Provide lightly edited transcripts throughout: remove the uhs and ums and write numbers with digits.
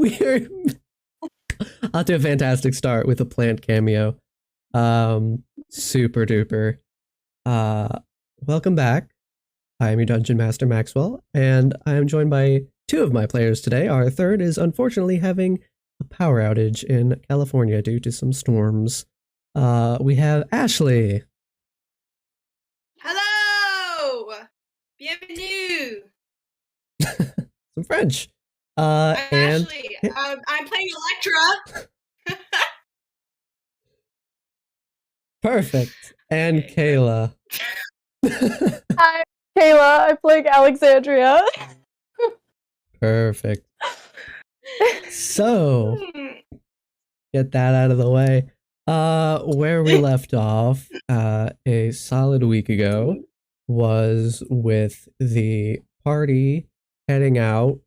we're off to a fantastic start with a plant cameo. Super duper. Welcome back. I am your Dungeon Master Maxwell, and I am joined by two of my players today. Our third is unfortunately having a power outage in California due to some storms. We have Ashley. Hello! Bienvenue! Some French. I'm and Ashley. I'm playing Electra. Perfect. And Kayla. Hi, Kayla. I'm playing Alexandria. Perfect. So, get that out of the way. Where we left off a solid week ago was with the party heading out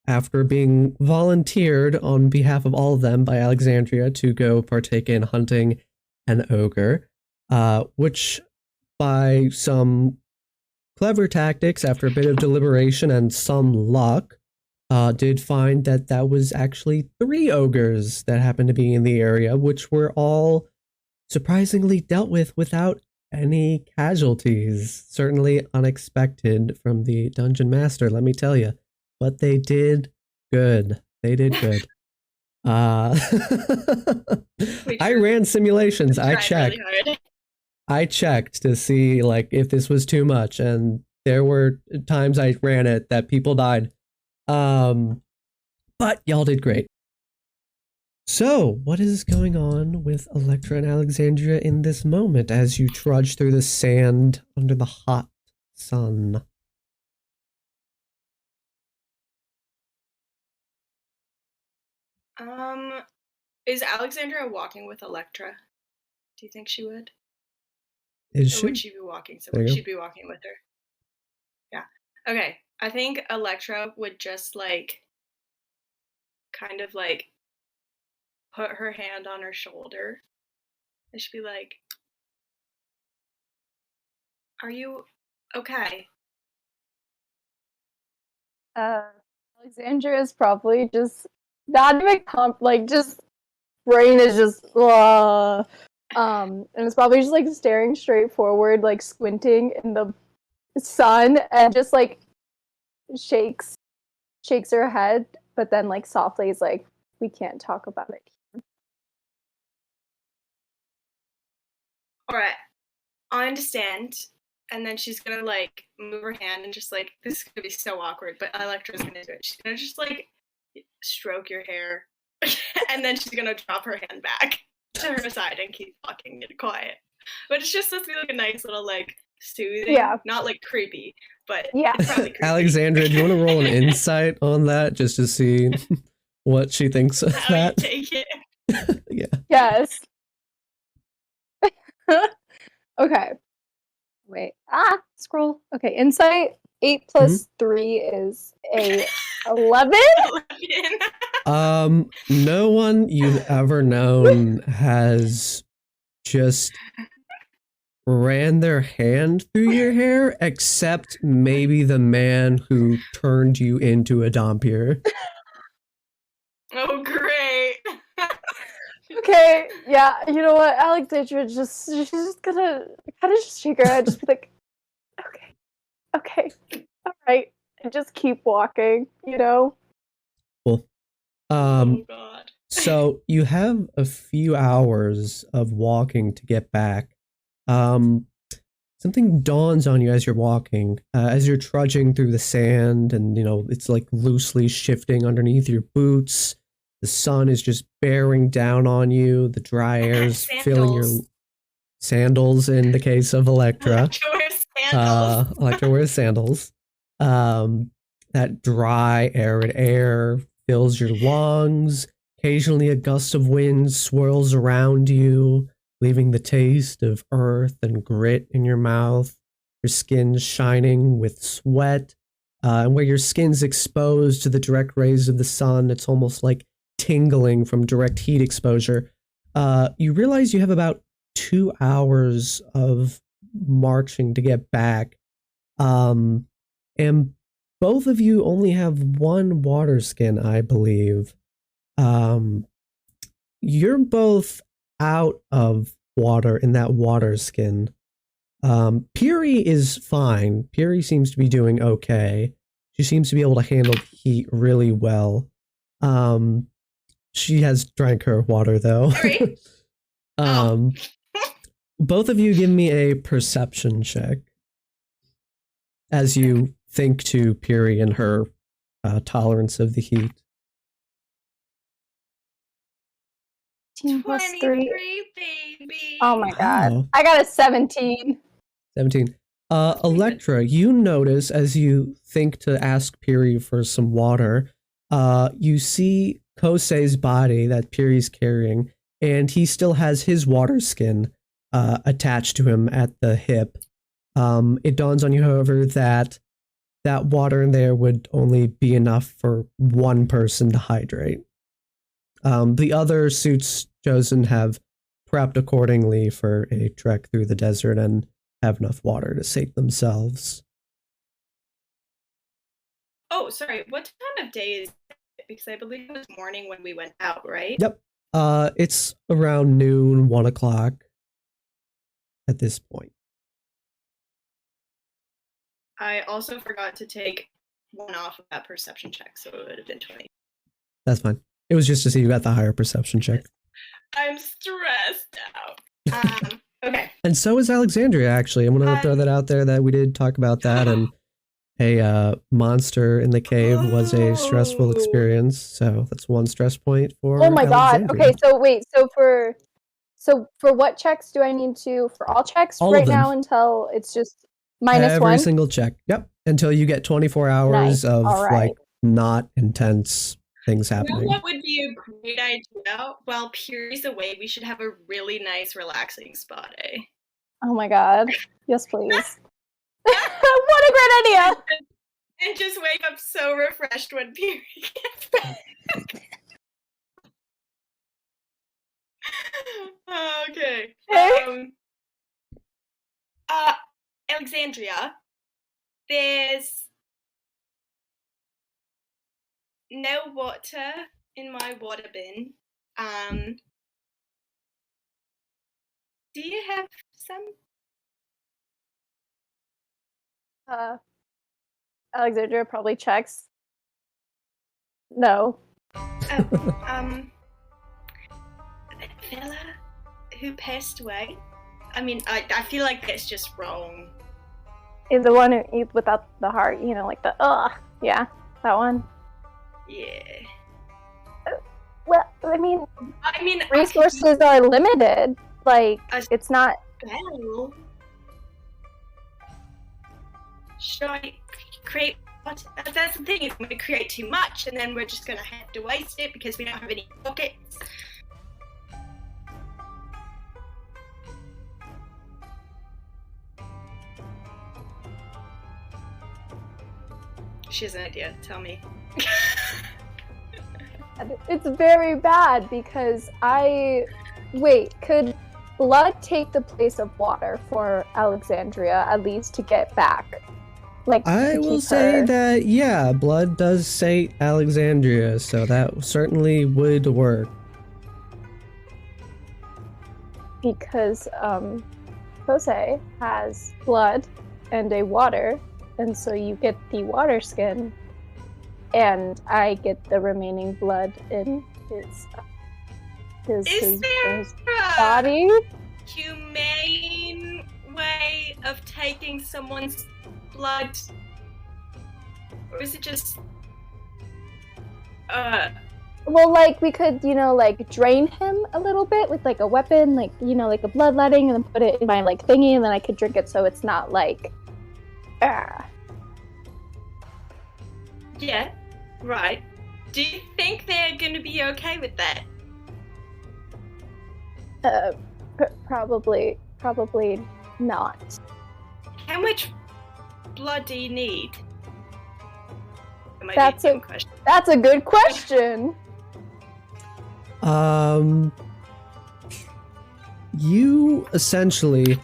after being volunteered on behalf of all of them by Alexandria to go partake in hunting an ogre, which by some clever tactics, after a bit of deliberation and some luck, did find that that was actually 3 ogres that happened to be in the area, which were all surprisingly dealt with without any casualties. Certainly unexpected from the dungeon master, let me tell you. But they did good. They did good. I ran simulations. I checked. Really I checked to see like if this was too much, and there were times I ran it that people died. But y'all did great. So, what is going on with Electra and Alexandria in this moment as you trudge through the sand under the hot sun? Is Alexandria walking with Electra? Do you think she would? Is Or she? would she be walking somewhere? She'd be walking with her. Yeah. Okay. I think Electra would just like kind of like put her hand on her shoulder and she'd be like, "Are you okay?" Alexandria is probably just not even just brain is just and it's probably just like staring straight forward, like squinting in the sun, and just like shakes her head, but then like softly is like, "We can't talk about it." All right, I understand. And then she's gonna like move her hand and just like, this is gonna be so awkward, but Electra's gonna do it. She's gonna just like stroke your hair, and then she's gonna drop her hand back to her side and keep walking and quiet. But it's just supposed to be like a nice little like soothing, not like creepy, but it's probably creepy. Alexandria, do you want to roll an insight on that just to see what she thinks of that? Take it. Yeah. Yes. Okay. Wait. Scroll. Okay. Insight 8 plus 3 is a 11. No one you've ever known has just ran their hand through your hair, except maybe the man who turned you into a Dhampir. Oh, great. Okay, yeah, you know what, Alexandria she's just gonna kind of just shake her head, just be like, okay, alright, and just keep walking, you know? Cool. Oh god. So you have a few hours of walking to get back. Something dawns on you as you're walking, as you're trudging through the sand, and you know, it's like loosely shifting underneath your boots. The sun is just bearing down on you. The dry air is filling your sandals in the case of Electra. Electra wears sandals. That dry, arid air fills your lungs. Occasionally a gust of wind swirls around you, leaving the taste of earth and grit in your mouth. Your skin's shining with sweat. And where your skin's exposed to the direct rays of the sun, it's almost like tingling from direct heat exposure. You realize you have about 2 hours of marching to get back. And both of you only have one water skin, I believe. You're both out of water in that water skin. Piri is fine. Piri seems to be doing okay. She seems to be able to handle the heat really well. She has drank her water though. Both of you give me a perception check as you think to Piri and her tolerance of the heat. 18 plus 3. 23, baby. Oh my god. Wow. I got a 17. 17. Electra, you notice as you think to ask Piri for some water, you see Kosei's body that Piri's carrying, and he still has his water skin attached to him at the hip. It dawns on you, however, that that water in there would only be enough for one person to hydrate. The other suits chosen have prepped accordingly for a trek through the desert and have enough water to sate themselves. Oh, sorry. What time of day is it? Because I believe it was morning when we went out, right? Yep. It's around noon, 1 o'clock at this point. I also forgot to take one off of that perception check, so it would have been 20. That's fine. It was just to see you got the higher perception check. I'm stressed out. Okay. And so is Alexandria, actually. I'm going to throw that out there that we did talk about that, and a monster in the cave was a stressful experience, so that's one stress point for Oh my god. Alexandria. Okay, so wait, so for what checks do I need to, for all checks All of right them. now until it's just minus Every 1? single check. Yep. Until you get 24 hours Nice. of All right. like not intense things You know happening. what would be a great idea? While Puri's away, we should have a really nice, relaxing spa day. Oh my god. Yes, please. What a great idea! And just wake up so refreshed when Puri gets back. Okay. Alexandria, there's no water in my water bin. Do you have some? Alexandria probably checks. No. That fella who passed away. I mean, I feel like that's just wrong. Is the one who eats without the heart, you know, like the yeah, that one. Yeah. Well, I mean, resources are limited. Like, it's not. Well, should I create? What? That's the thing. If I'm going to create too much, and then we're just going to have to waste it because we don't have any pockets. She has an idea. Tell me. It's very bad because could blood take the place of water for Alexandria, at least to get back? Like, I will say that, yeah, blood does sate Alexandria, so that certainly would work. Because Jose has blood and a water, and so you get the water skin, and I get the remaining blood in his body. Humane way of taking someone's blood, or is it just well, like, we could, you know, like, drain him a little bit with, like, a weapon, like, you know, like a bloodletting, and then put it in my, like, thingy, and then I could drink it so it's not, like, Yeah, right. Do you think they're gonna be okay with that? Probably not. How much blood do you need? That's a good question. You essentially,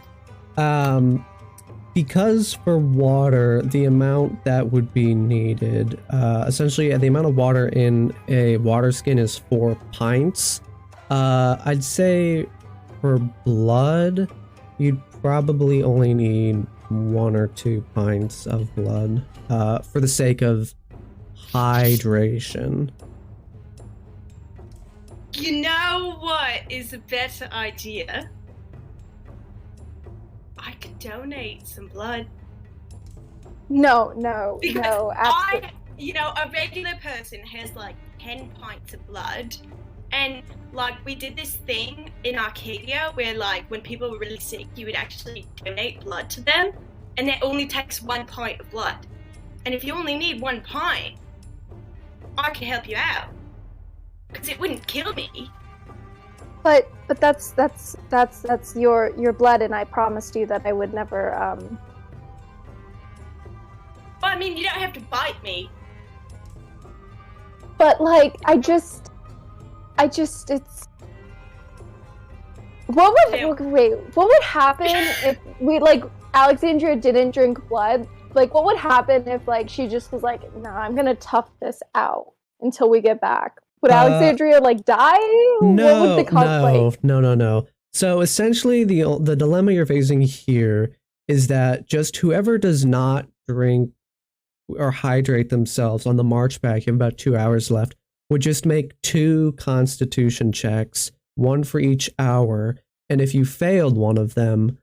because for water, the amount that would be needed, essentially the amount of water in a water skin is 4 pints. I'd say for blood, you'd probably only need 1 or 2 pints of blood, for the sake of hydration. You know what is a better idea? I could donate some blood. No, Because absolutely. a regular person has like 10 pints of blood. And like we did this thing in Arcadia where like when people were really sick, you would actually donate blood to them. And it only takes 1 pint of blood. And if you only need 1 pint, I can help you out. Because it wouldn't kill me. But that's your blood, and I promised you that I would never. Well, I mean, you don't have to bite me. But like, I just, it's. What would happen if we like Alexandria didn't drink blood? Like, what would happen if like she just was like, "Nah, I'm gonna tough this out until we get back"? Would Alexandria like die? No, what would the no. So essentially, the dilemma you're facing here is that just whoever does not drink or hydrate themselves on the march back, you have about 2 hours left, would just make 2 constitution checks, 1 for each hour, and if you failed one of them,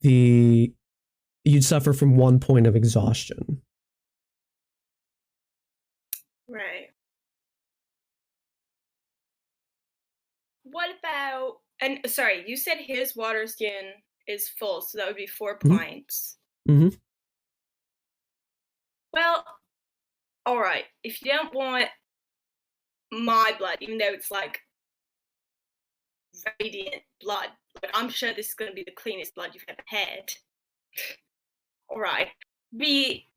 you'd suffer from 1 point of exhaustion. Right. What about, and sorry, you said his water skin is full, so that would be 4 pints. Mm-hmm. Well, alright, if you don't want my blood, even though it's like radiant blood, like I'm sure this is going to be the cleanest blood you've ever had. Alright, we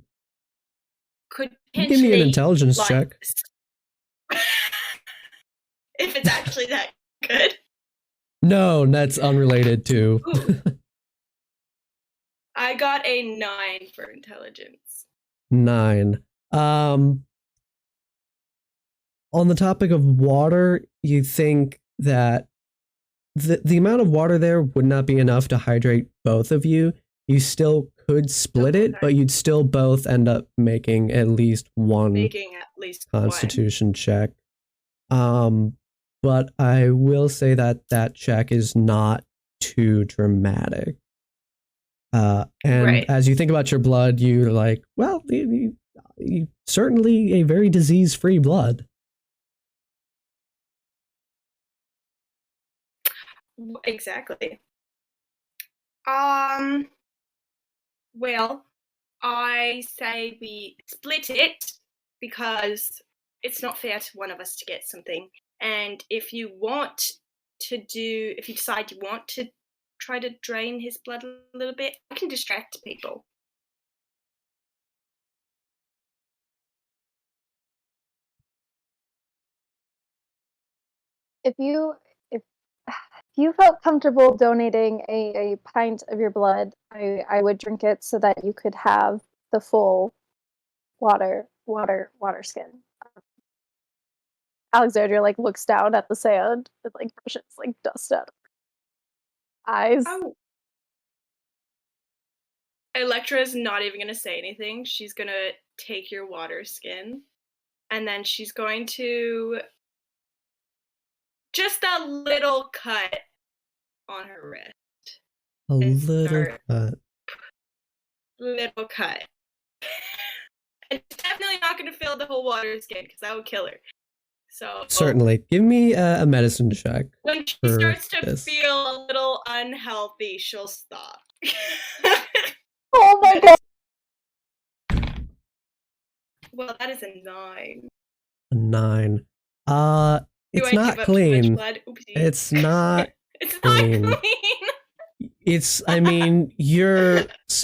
could give me an intelligence check. If it's actually that good. No, that's unrelated to. I got a 9 for intelligence. 9. On the topic of water, you think that the amount of water there would not be enough to hydrate both of you. You still could split it, but you'd still both end up making at least one constitution check. But I will say that check is not too dramatic. And as you think about your blood, you're like, well, you certainly a very disease-free blood. Exactly. Well, I say we split it because it's not fair to one of us to get something. And if you decide you want to try to drain his blood a little bit, I can distract people. If you felt comfortable donating a pint of your blood, I would drink it so that you could have the full water skin. Alexandria like looks down at the sand and like brushes like dust out of her eyes. Oh. Electra's not even gonna say anything. She's gonna take your water skin, and then she's going to just a little cut on her wrist. A little cut. Little cut. And it's definitely not going to fill the whole water skin because that would kill her. So certainly, give me a medicine check. When she starts to feel a little unhealthy, she'll stop. Oh my god! Well, that is a 9. A 9. It's not clean. It's not. It's clean. Not clean. I mean,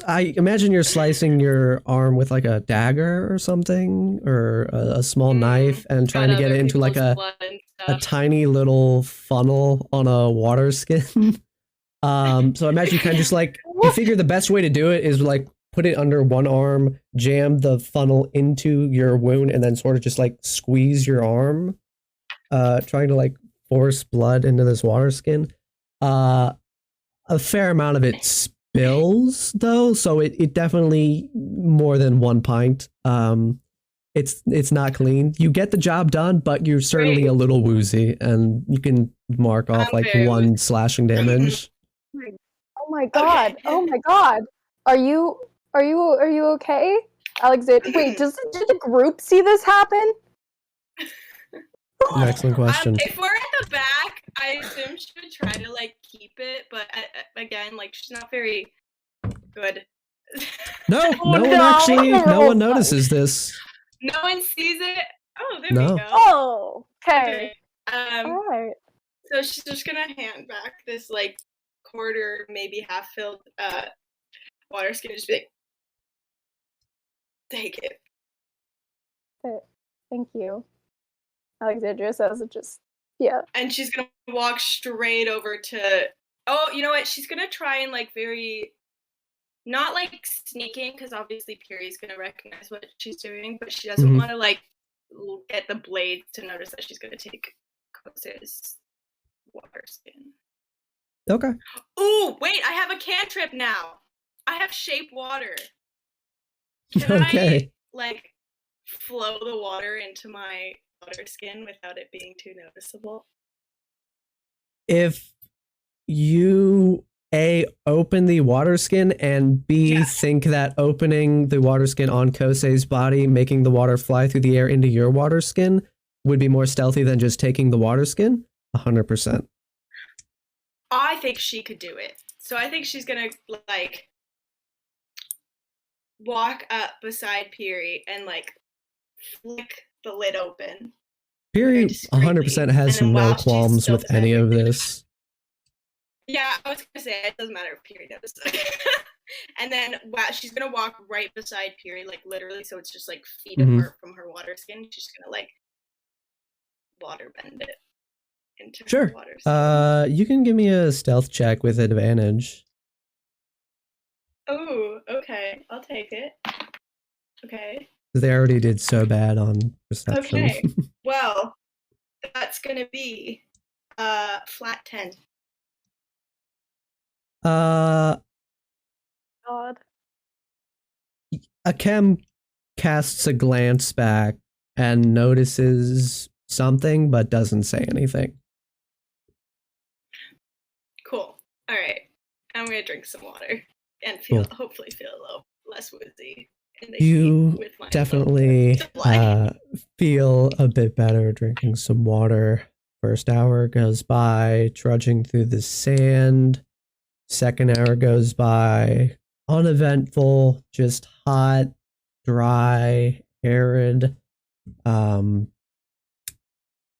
I imagine you're slicing your arm with like a dagger or something, or a small knife, and trying to get it into like a tiny little funnel on a water skin. So I imagine you kind of just like You figure the best way to do it is like put it under one arm, jam the funnel into your wound, and then sort of just like squeeze your arm, trying to like force blood into this water skin. A fair amount of it spills though, so it definitely more than 1 pint. It's not clean. You get the job done, but you're certainly a little woozy, and you can mark off like 1 slashing damage. Oh my god! Okay. Oh my god! Are you okay, Alexander? Wait, did the group see this happen? Excellent question. If we're at the back, I assume she would try to like keep it, but again, like she's not very good. No one notices this. No one sees it. Oh, there we go. Oh, okay. All right. So she's just gonna hand back this like quarter, maybe half filled water skin, just be like, take it. Thank you. Alexandria says it just, yeah. And she's gonna walk straight over to, oh, you know what? She's gonna try and like very, not like sneaking, because obviously Puri's gonna recognize what she's doing, but she doesn't want to like get the blades to notice that she's gonna take Kose's water skin. Okay. Ooh, wait, I have a cantrip now. I have shape water. Can I like flow the water into my water skin without it being too noticeable? If you A, open the water skin, and B, think that opening the water skin on Kose's body, making the water fly through the air into your water skin, would be more stealthy than just taking the water skin, 100%. I think she could do it. So I think she's gonna like walk up beside Piri and like flick the lid open. Piri 100% has no qualms with any of this. Yeah, I was gonna say it doesn't matter if Piri knows. And then she's gonna walk right beside Piri, like literally, so it's just like feet apart from her water skin. She's gonna like water bend it into her water skin. You can give me a stealth check with advantage. Oh, okay. I'll take it. Okay. They already did so bad on perception. Okay. Well, that's gonna be flat 10. God. Akem casts a glance back and notices something but doesn't say anything. Cool. All right. I'm gonna drink some water and hopefully feel a little less woozy. You definitely feel a bit better drinking some water. First hour goes by trudging through the sand. Second hour goes by uneventful, just hot, dry, arid.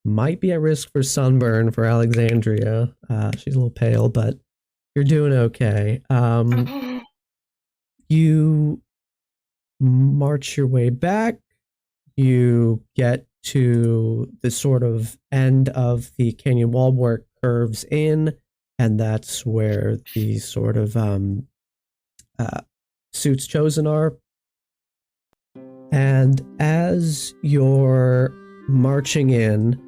Might be at risk for sunburn for Alexandria. She's a little pale, but you're doing okay. You march your way back. You get to the sort of end of the canyon wall where it curves in, and that's where the sort of suits chosen are. And as you're marching in,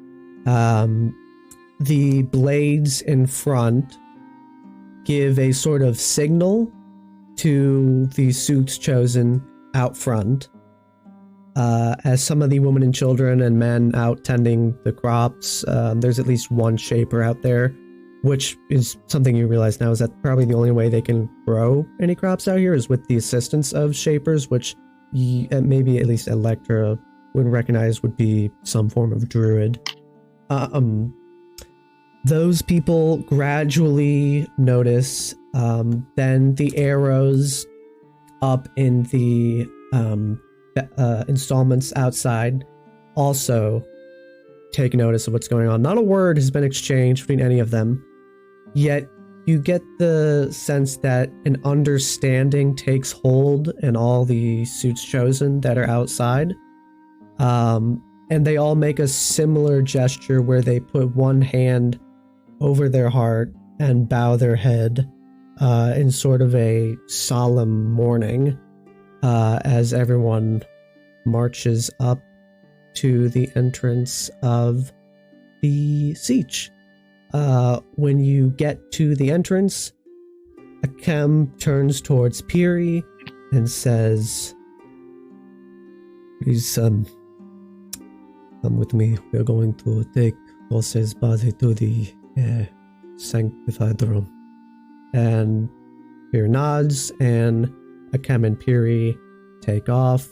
the blades in front give a sort of signal to the suits chosen out front, as some of the women and children and men out tending the crops. There's at least one shaper out there, which is something you realize now is that probably the only way they can grow any crops out here is with the assistance of shapers, which maybe at least Electra would recognize would be some form of druid. Those people gradually notice, then the arrows up in the installments outside also take notice of what's going on. Not a word has been exchanged between any of them, yet you get the sense that an understanding takes hold in all the suits chosen that are outside. And they all make a similar gesture where they put one hand over their heart and bow their head in sort of a solemn mourning as everyone marches up to the entrance of the siege. When you get to the entrance, Akem turns towards Piri and says, "Please, come with me. We are going to take Jose's body to the sanctified room." And Piri nods, and Akem and Piri take off.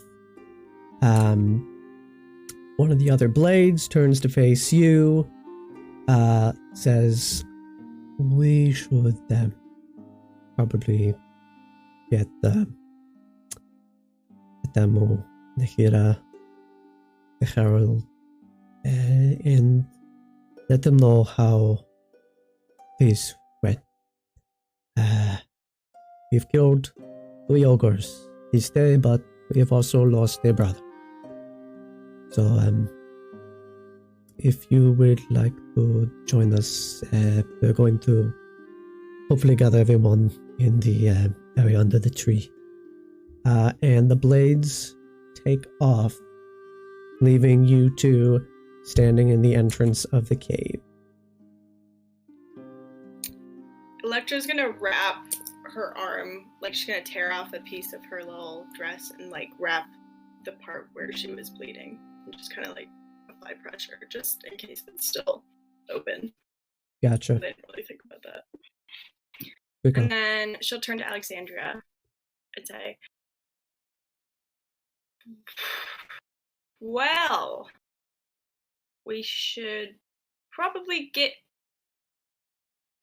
One of the other blades turns to face you, says, "We should probably get the demo, the Hira, the Herald, and let them know how these went. We've killed 3 ogres this day, but we have also lost their brother. So, if you would like to join us, we're going to hopefully gather everyone in the area under the tree." And the blades take off, leaving you two standing in the entrance of the cave. Electra's gonna wrap her arm, like she's gonna tear off a piece of her little dress and like wrap the part where she was bleeding and just kind of like apply pressure just in case it's still open. Gotcha. I didn't really think about that. Okay. And then she'll turn to Alexandria and say, "Well, we should probably get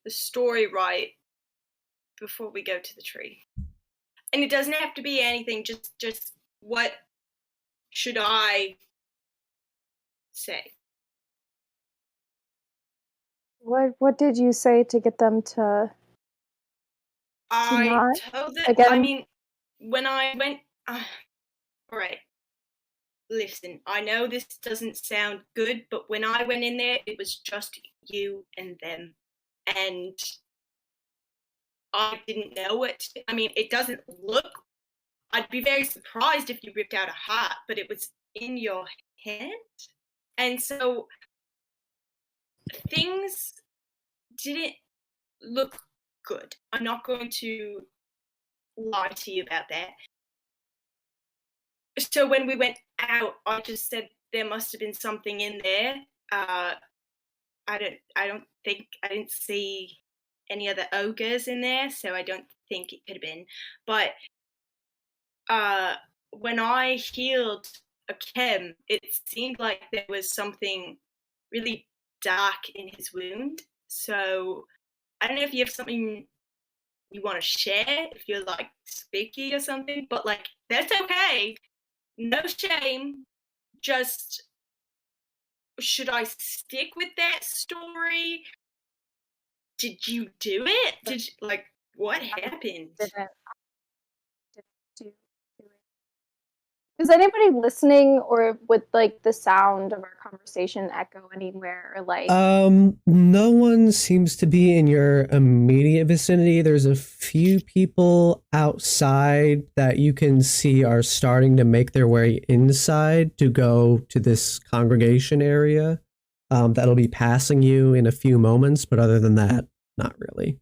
the story right before we go to the tree. And it doesn't have to be anything, just what should I say?" What did you say to get them to I not told them, again? I mean, when I went, alright, listen, I know this doesn't sound good, but when I went in there, it was just you and them. And I didn't know it. I mean, it doesn't look, I'd be very surprised if you ripped out a heart, but it was in your hand. And so things didn't look good. I'm not going to lie to you about that. So when we went out, I just said there must have been something in there. I didn't see any other ogres in there, so I don't think it could have been. But when I healed Akem, it seemed like there was something really dark in his wound. So I don't know if you have something you want to share, if you're like spooky or something, but like that's okay. No shame. Just, should I stick with that story? Did you do it? Did you, like, what happened? Didn't do it. Is anybody listening, or would like the sound of our conversation echo anywhere, or like? No one seems to be in your immediate vicinity. There's a few people outside that you can see are starting to make their way inside to go to this congregation area. That'll be passing you in a few moments, but other than that, not really.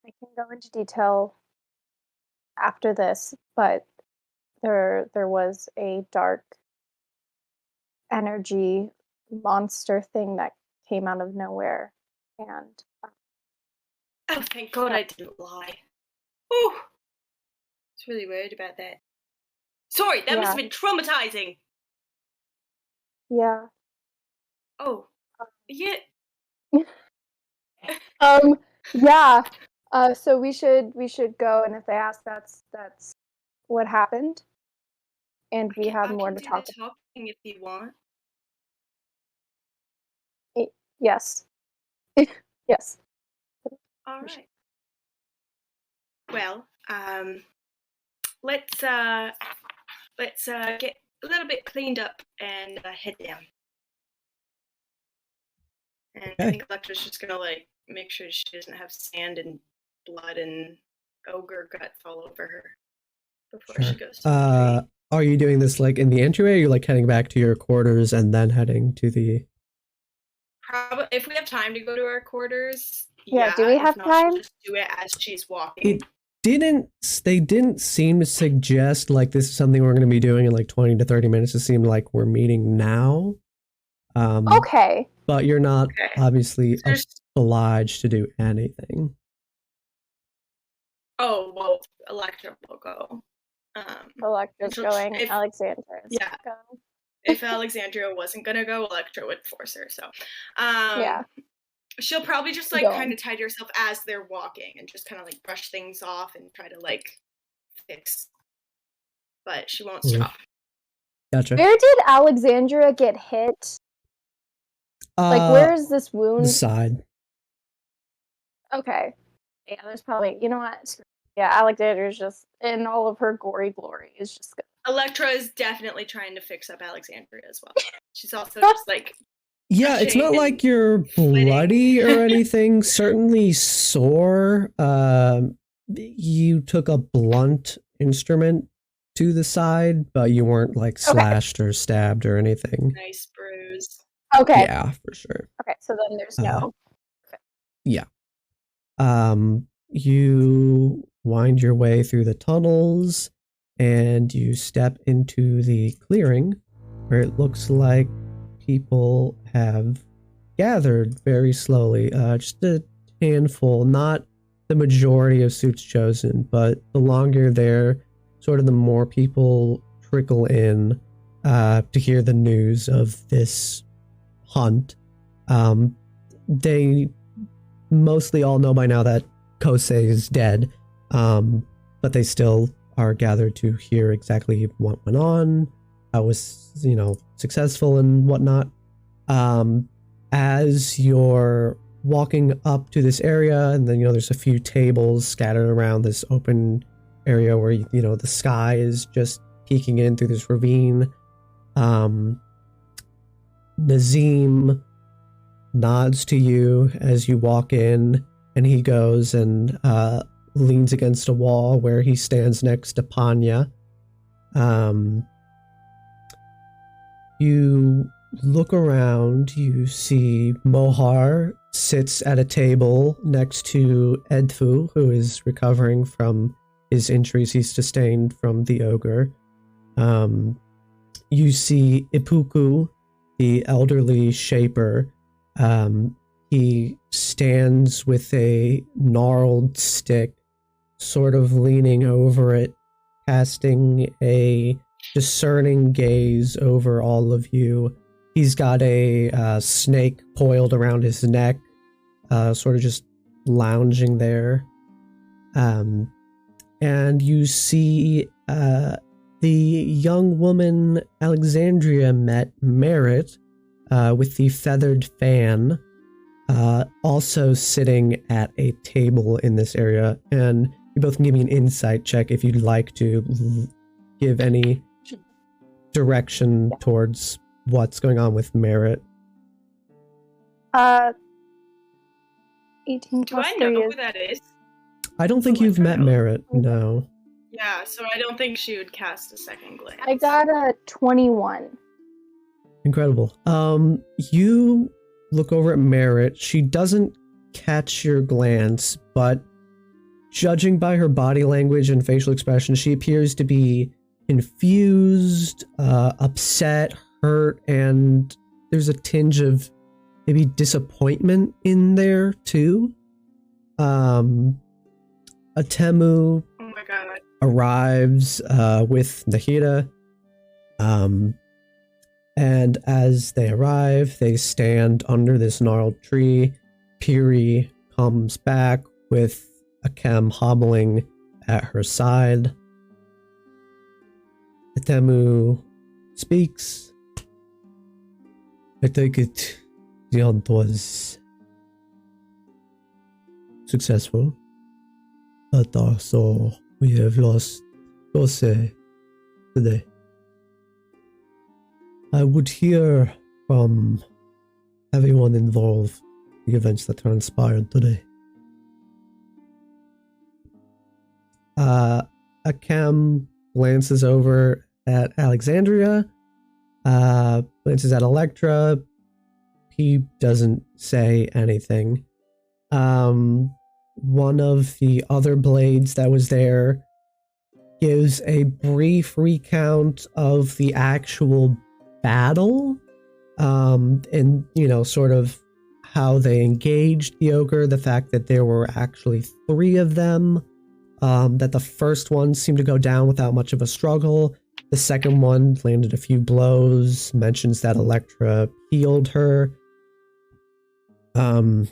I can go into detail after this, but there was a dark energy monster thing that came out of nowhere, and oh, thank God I didn't lie. Ooh, I was really worried about that. Sorry, that must have been traumatizing. Yeah. Oh, yeah. Yeah. So we should go, and if they ask, that's what happened, and we have more to talk about. Talking if you want. Yes. Yes. All right. Well, let's get a little bit cleaned up and head down. And Okay. I think Electra's just gonna like make sure she doesn't have sand and blood and ogre guts all over her before she goes to the tree. Are you doing this like in the entryway, or are you like heading back to your quarters and then heading to the... Probably if we have time to go to our quarters. Yeah, do we if have not, time? She'll just do it as she's walking. They didn't seem to suggest like this is something we're going to be doing in like 20 to 30 minutes. It seemed like we're meeting now. Okay. But you're not obviously There's- obliged to do anything. Oh well, Electra will go. Electra's going. if- Alexandra's yeah. going. If Alexandria wasn't gonna go, Electra would force her. So, Yeah. she'll probably just like Go. kind of tidy herself as they're walking and just kind of like brush things off and try to like fix. But she won't stop. Gotcha. Where did Alexandria get hit? Like, where is this wound? The side. Okay. Yeah, there's probably, you know what? Yeah, Alexandria's just, in all of her gory glory, is just good. Electra is definitely trying to fix up Alexandria as well. She's also just like, Yeah, it's not like you're bloody or anything. Certainly sore. You took a blunt instrument to the side, but you weren't like slashed or stabbed or anything. nice bruise. Okay. Yeah, for sure. Okay, so then there's no. Yeah. You wind your way through the tunnels and you step into the clearing where it looks like people have gathered very slowly. Just a handful, not the majority of suits chosen, but the longer there, sort of the more people trickle in to hear the news of this hunt. They mostly all know by now that Kosei is dead, but they still are gathered to hear exactly what went on, how it was, successful and whatnot. As you're walking up to this area, and then, there's a few tables scattered around this open area where, the sky is just peeking in through this ravine. Nazim nods to you as you walk in, and he goes and leans against a wall where he stands next to Panya. You look around, you see Mohar sits at a table next to Edfu, who is recovering from his injuries he sustained from the ogre. You see Ipuku, the elderly shaper. He stands with a gnarled stick, sort of leaning over it, casting a discerning gaze over all of you. He's got a snake coiled around his neck, sort of just lounging there. And you see the young woman Alexandria met, Merit, with the feathered fan, also sitting at a table in this area. And you both can give me an insight check if you'd like to give any direction towards what's going on with Merit. 18 Do plus I know 3 who is... that is? I don't think you've met Merit, no. Yeah, so I don't think she would cast a second glance. I got a 21. Incredible. You look over at Merit. She doesn't catch your glance, but judging by her body language and facial expression, she appears to be confused, upset, hurt, and there's a tinge of maybe disappointment in there too. Atemu Oh my god. arrives with Nahida. And as they arrive, they stand under this gnarled tree. Piri comes back with Akem hobbling at her side. Atemu speaks. I take it the hunt was successful, but also we have lost Kosei today. I would hear from everyone involved in the events that transpired today. Akem glances over at Alexandria, glances at Electra. He doesn't say anything. One of the other blades that was there gives a brief recount of the actual battle, and, you know, sort of how they engaged the ogre, the fact that there were actually 3 of them, that the first one seemed to go down without much of a struggle. The second one landed a few blows, mentions that Electra healed her, and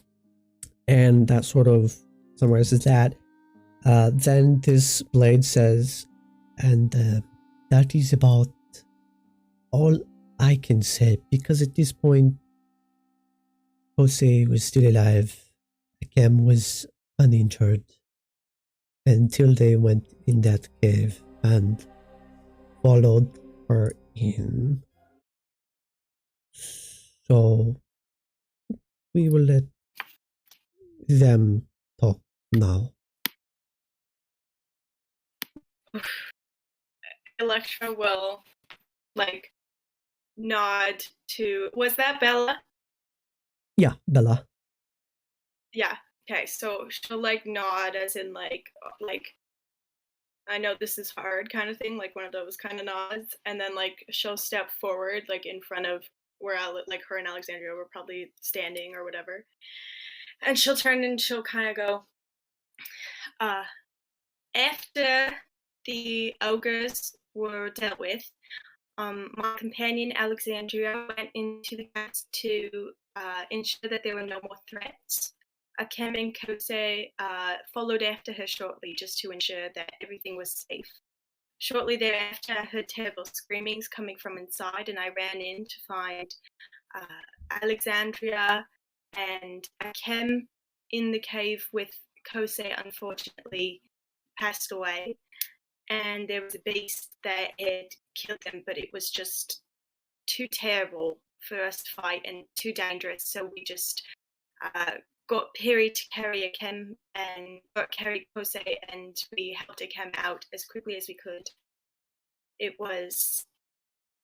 that sort of summarizes that. Then this blade says, and that is about all I can say, because at this point, Jose was still alive, Akem was uninjured, until they went in that cave and followed her in. So, we will let them talk now. Electra will, like, nod to... Was that Bella? Yeah, Bella. Yeah. Okay, so she'll, like, nod as in, like, I know this is hard kind of thing, like one of those kind of nods, and then, like, she'll step forward, like, in front of where, like, her and Alexandria were probably standing or whatever, and she'll turn and she'll kind of go, after the ogres were dealt with, my companion Alexandria went into the cats to ensure that there were no more threats. Akem and Kose followed after her shortly, just to ensure that everything was safe. Shortly thereafter, I heard terrible screamings coming from inside, and I ran in to find Alexandria and Akem in the cave with Kose, unfortunately, passed away. And there was a beast that had killed them, but it was just too terrible for us to fight and too dangerous, so we just got Piri to carry Akem and got carried Kose, and we helped Akem out as quickly as we could. It was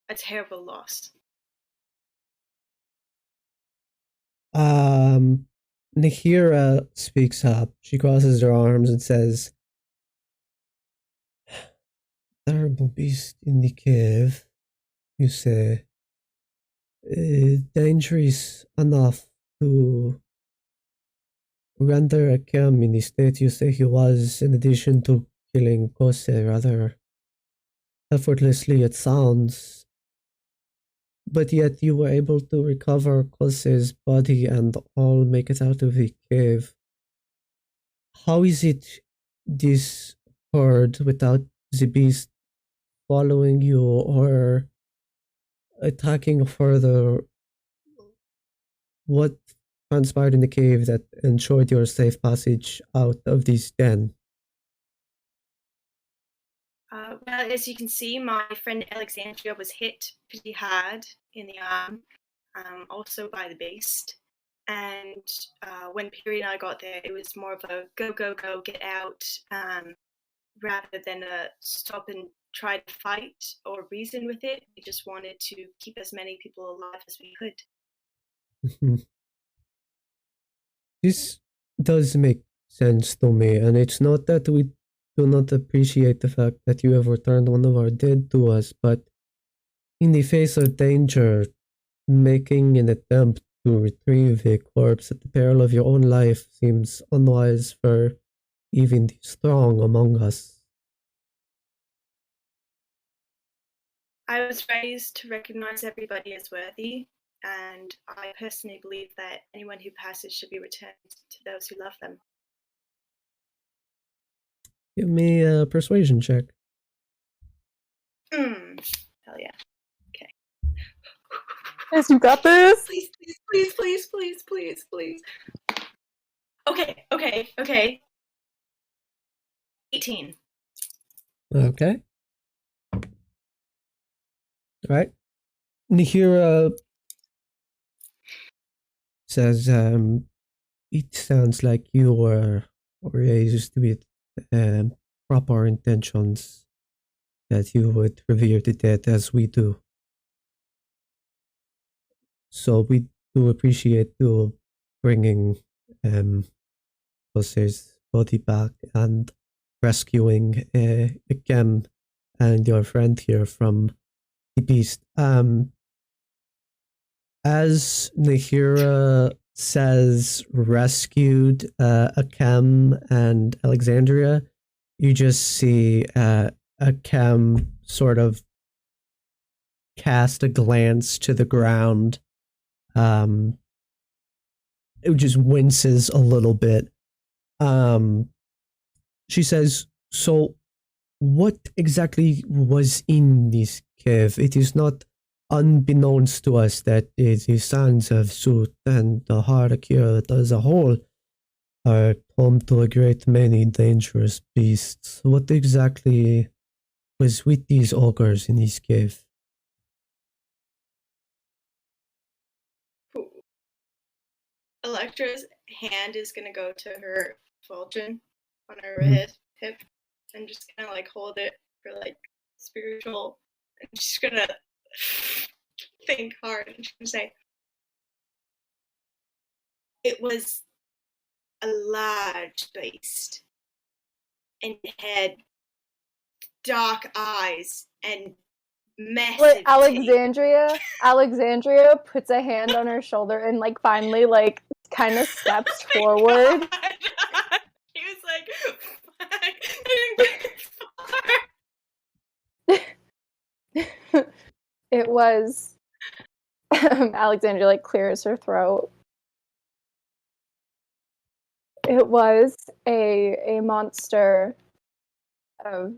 a terrible loss. Nahira speaks up. She crosses her arms and says, "Terrible beast in the cave, you say? Dangerous enough to render Akem in the state you say he was, in addition to killing Kose rather effortlessly, it sounds. But yet you were able to recover Kose's body and all make it out of the cave. How is it this occurred without the beast following you or attacking further? What transpired in the cave that ensured your safe passage out of this den?" Well, as you can see, my friend Alexandria was hit pretty hard in the arm, also by the beast. And when Piri and I got there, it was more of a go, go, go, get out, rather than a stop and try to fight or reason with it. We just wanted to keep as many people alive as we could. This does make sense to me, and it's not that we do not appreciate the fact that you have returned one of our dead to us, but in the face of danger, making an attempt to retrieve a corpse at the peril of your own life seems unwise for even the strong among us. I was raised to recognize everybody as worthy, and I personally believe that anyone who passes should be returned to those who love them. Give me a persuasion check. Hell yeah. Okay. Yes, you got this. Please, please, please, please, please, please, please. Okay. 18. Okay. All right. Nihira says, it sounds like you were raised with proper intentions, that you would revere the dead as we do. So we do appreciate you bringing Jose's body back and rescuing Akem and your friend here from the beast. As Nahira says rescued Akem and Alexandria, you just see Akem sort of cast a glance to the ground. It just winces a little bit. She says, so what exactly was in this cave? It is not unbeknownst to us that the sands of Sut and the Harakir as a whole are home to a great many dangerous beasts. What exactly was with these ogres in this cave? Electra's hand is gonna go to her falchion on her hip and just kind of like hold it for like spiritual. And she's gonna think hard and she's gonna say, it was a large beast and had dark eyes and massive But teeth. Alexandria puts a hand on her shoulder and like finally like kind of steps forward. He was like, I didn't get far. It was Alexandria like clears her throat. It was a monster of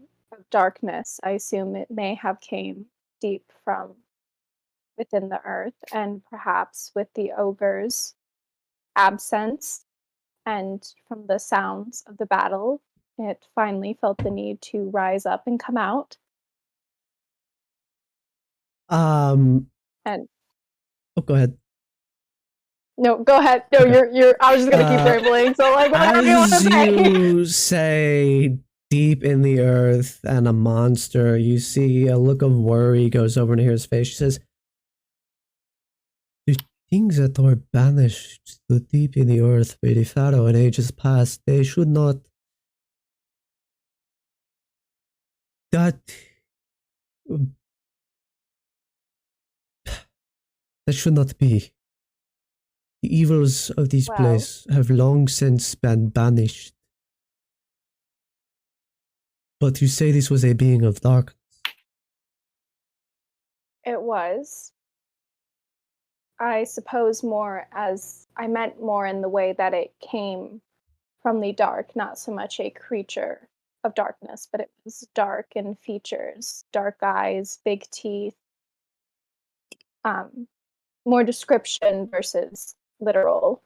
darkness. I assume it may have came deep from within the earth, and perhaps with the ogre's absence and from the sounds of the battle, it finally felt the need to rise up and come out. And go ahead. No, go ahead. No, Okay. you're. I was just gonna keep rambling. So like, whatever you want to As say. you say deep in the earth and a monster, you see a look of worry goes over Nahira's face. She says, the things that are banished so deep in the earth by the Pharaoh in ages past, they should not. That should not be. The evils of this place have long since been banished. But you say this was a being of darkness. It was. I suppose I meant more in the way that it came from the dark, not so much a creature of darkness, but it was dark in features, dark eyes, big teeth, more description versus literal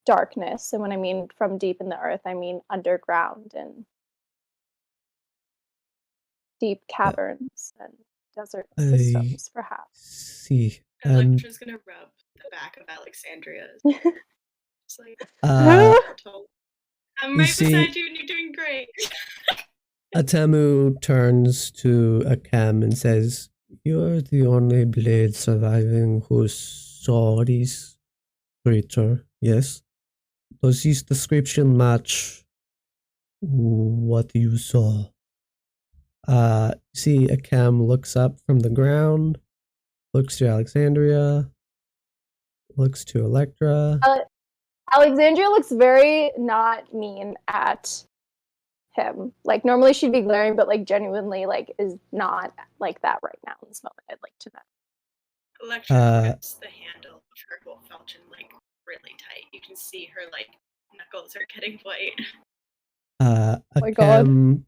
darkness. And when I mean from deep in the earth, I mean underground and deep caverns and desert systems, perhaps. See. Electra's gonna rub the back of Alexandria's. Just like, Uh, I'm right beside you and you're doing great. Atemu turns to Akem and says, you're the only blade surviving who saw this creature, yes? Does this description match what you saw? See, Akem looks up from the ground, looks to Alexandria, looks to Electra. Alexandria looks very not mean at him. Like, normally she'd be glaring, but like genuinely like is not like that right now in this moment. I'd like to know. Electra grips the handle of her gold falchion like really tight. You can see her like knuckles are getting white. Akem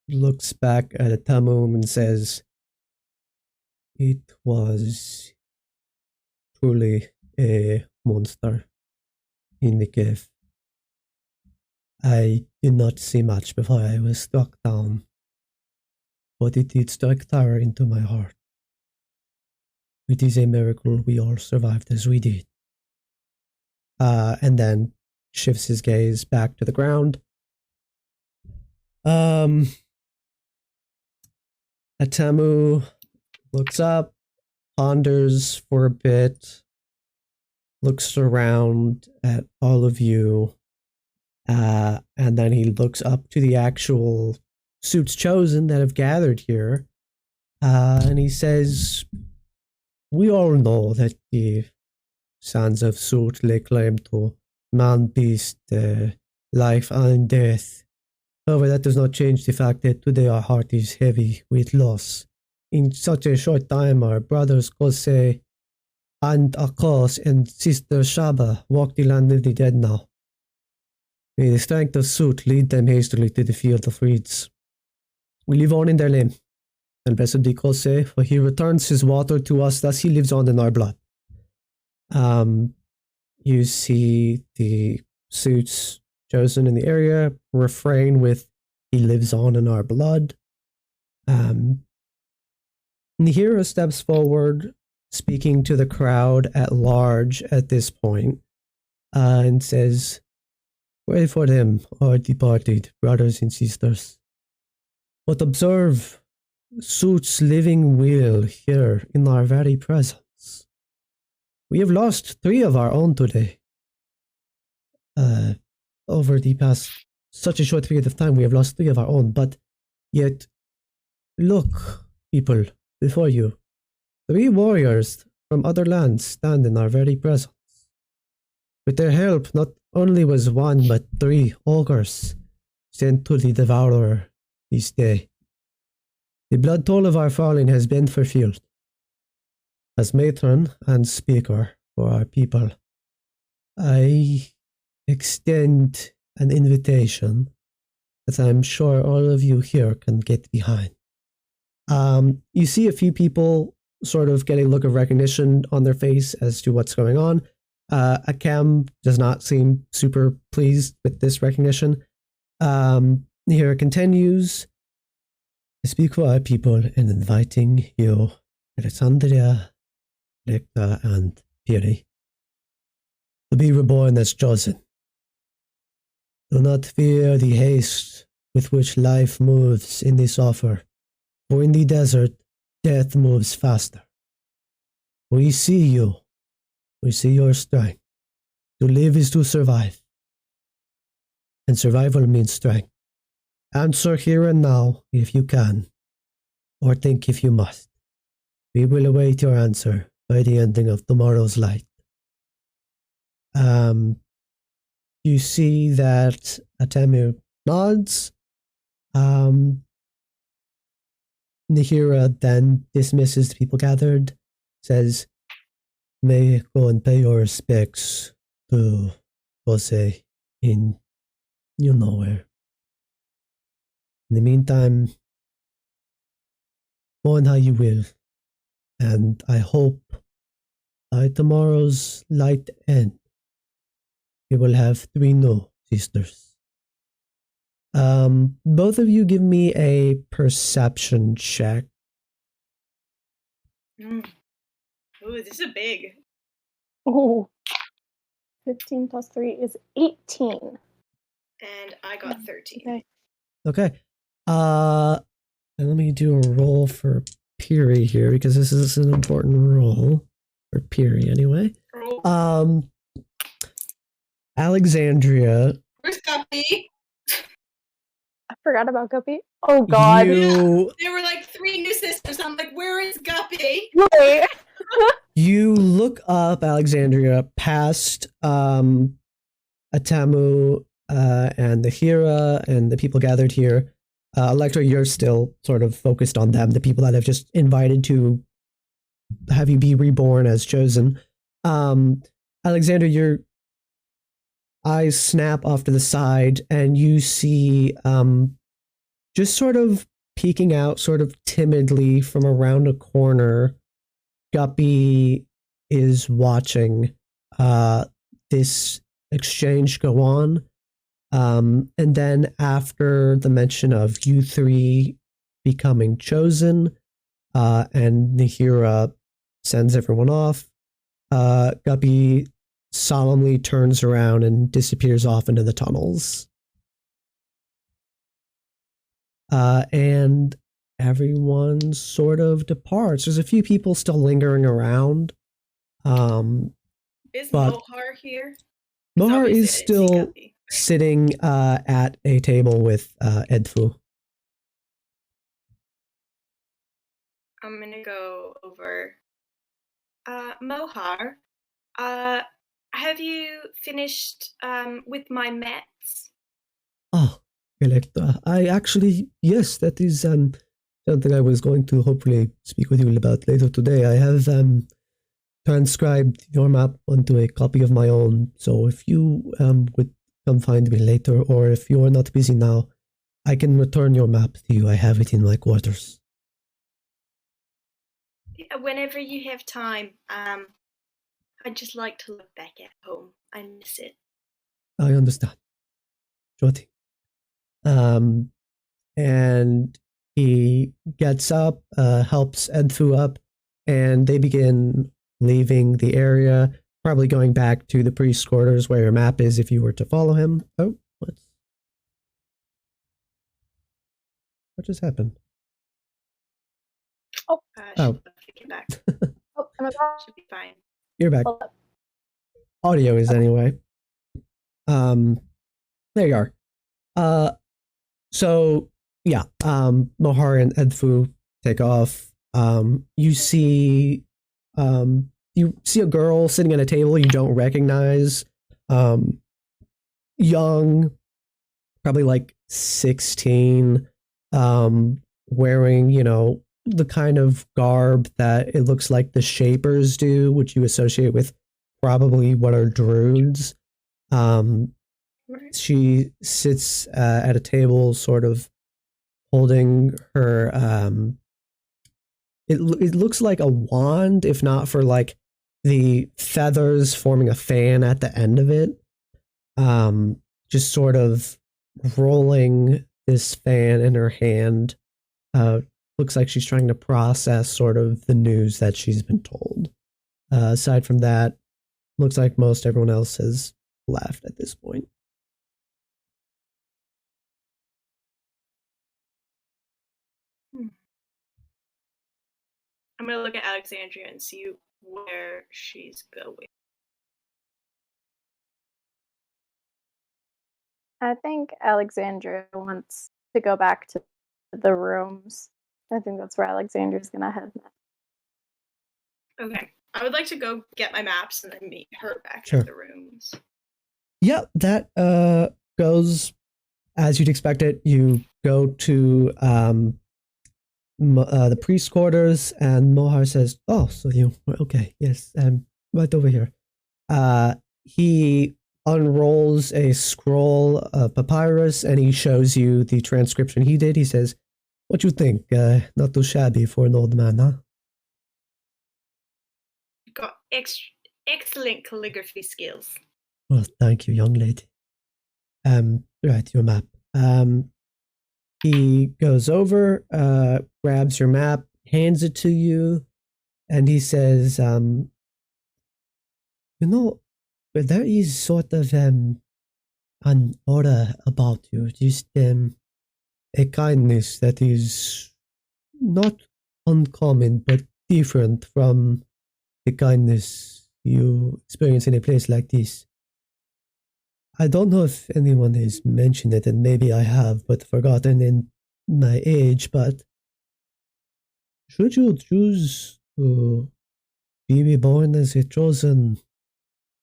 looks back at Atamum and says, it was truly a monster in the cave. I did not see much before I was struck down, but it did strike terror into my heart. It is a miracle we all survived as we did. and then shifts his gaze back to the ground. Atamu looks up, ponders for a bit, looks around at all of you, and then he looks up to the actual suits chosen that have gathered here, and he says, "We all know that the Sons of Suit lay claim to man-beast, life and death. However, that does not change the fact that today our heart is heavy with loss. In such a short time, our brothers Kose and Akos and Sister Shaba walk the land of the dead now. May the strength of Suit lead them hastily to the field of reeds. We live on in their name, and blessed be Kose, for he returns his water to us, thus he lives on in our blood." You see the suits chosen in the area refrain with "he lives on in our blood." The hero steps forward, speaking to the crowd at large at this point, and says, "Pray for them, our departed brothers and sisters. But observe Suit's living will here in our very presence. We have lost 3 of our own today. Over the past such a short period of time, we have lost 3 of our own, but yet, look, people, before you. 3 warriors from other lands stand in our very presence. With their help, not only was 1 but 3 ogres sent to the Devourer this day. The blood toll of our fallen has been fulfilled. As matron and speaker for our people, I extend an invitation that I'm sure all of you here can get behind." You see a few people sort of get a look of recognition on their face as to what's going on. Akam does not seem super pleased with this recognition. Here continues, "I speak for our people in inviting you, Alexandria, Lecta, and Piri, to be reborn as chosen. Do not fear the haste with which life moves in this offer, for in the desert, death moves faster. We see you. We see your strength. To live is to survive. And survival means strength. Answer here and now if you can, or think if you must. We will await your answer by the ending of tomorrow's light." You see that Atamu nods. Nahira then dismisses the people gathered, says, "May go and pay your respects to Jose in you know where. In the meantime, mourn how you will, and I hope by tomorrow's light end, we will have 3 new sisters." Both of you give me a perception check. Ooh, this is big. Oh, 15 plus 3 is 18. And I got 13. Okay. Okay. And let me do a roll for Piri here, because this is an important roll. For Piri, anyway. Oh. Alexandria. Where's Guppy? I forgot about Guppy. Oh, God. There were like 3 new sisters. I'm like, where is Guppy? Wait. You look up, Alexandria, past Atamu and the Hira and the people gathered here. Electra, you're still sort of focused on them, the people that have just invited to have you be reborn as chosen. Alexandra, your eyes snap off to the side and you see just sort of peeking out sort of timidly from around a corner, Guppy is watching this exchange go on. And then after the mention of you 3 becoming chosen, and Nahira sends everyone off, Guppy solemnly turns around and disappears off into the tunnels. And everyone sort of departs. There's a few people still lingering around. Is but Mohar here? Mohar is still sitting at a table with Edfu. I'm gonna go over. Mohar, have you finished with my mets? Oh, Electra. I actually, yes, that is something I was going to hopefully speak with you about later today. I have transcribed your map onto a copy of my own, so if you would come find me later, or if you are not busy now, I can return your map to you. I have it in my quarters. Whenever you have time, I'd just like to look back at home. I miss it. I understand. Sure thing. And he gets up, helps Edfu up, and they begin leaving the area, probably going back to the priest's quarters where your map is if you were to follow him. Oh, what just happened? Oh. Get back. Oh, am I back? Should be fine. You're back. Audio is anyway. There you are. So yeah, Mohar and Edfu take off. You see a girl sitting at a table you don't recognize. Young, probably like 16, wearing, the kind of garb that it looks like the Shapers do, which you associate with probably what are druids. She sits at a table, sort of holding her. It looks like a wand, if not for like the feathers forming a fan at the end of it. Just sort of rolling this fan in her hand. Looks like she's trying to process sort of the news that she's been told. Aside from that, looks like most everyone else has left at this point. I'm gonna look at Alexandria and see where she's going. I think Alexandria wants to go back to the rooms. I think that's where Alexandria's gonna head next. Okay. I would like to go get my maps and then meet her back Sure. in the rooms. Yeah, that goes as you'd expect it. You go to the priest's quarters, and Mohar says, "Oh, so you okay? Yes, right over here." He unrolls a scroll of papyrus, and he shows you the transcription he did. He says, "What you think? Not too shabby for an old man, huh?" You've got excellent calligraphy skills. Well, thank you, young lady. Right, your map. He goes over, grabs your map, hands it to you, and he says, there is sort of an aura about you, just a kindness that is not uncommon, but different from the kindness you experience in a place like this. I don't know if anyone has mentioned it, and maybe I have, but forgotten in my age, but should you choose to be reborn as a chosen,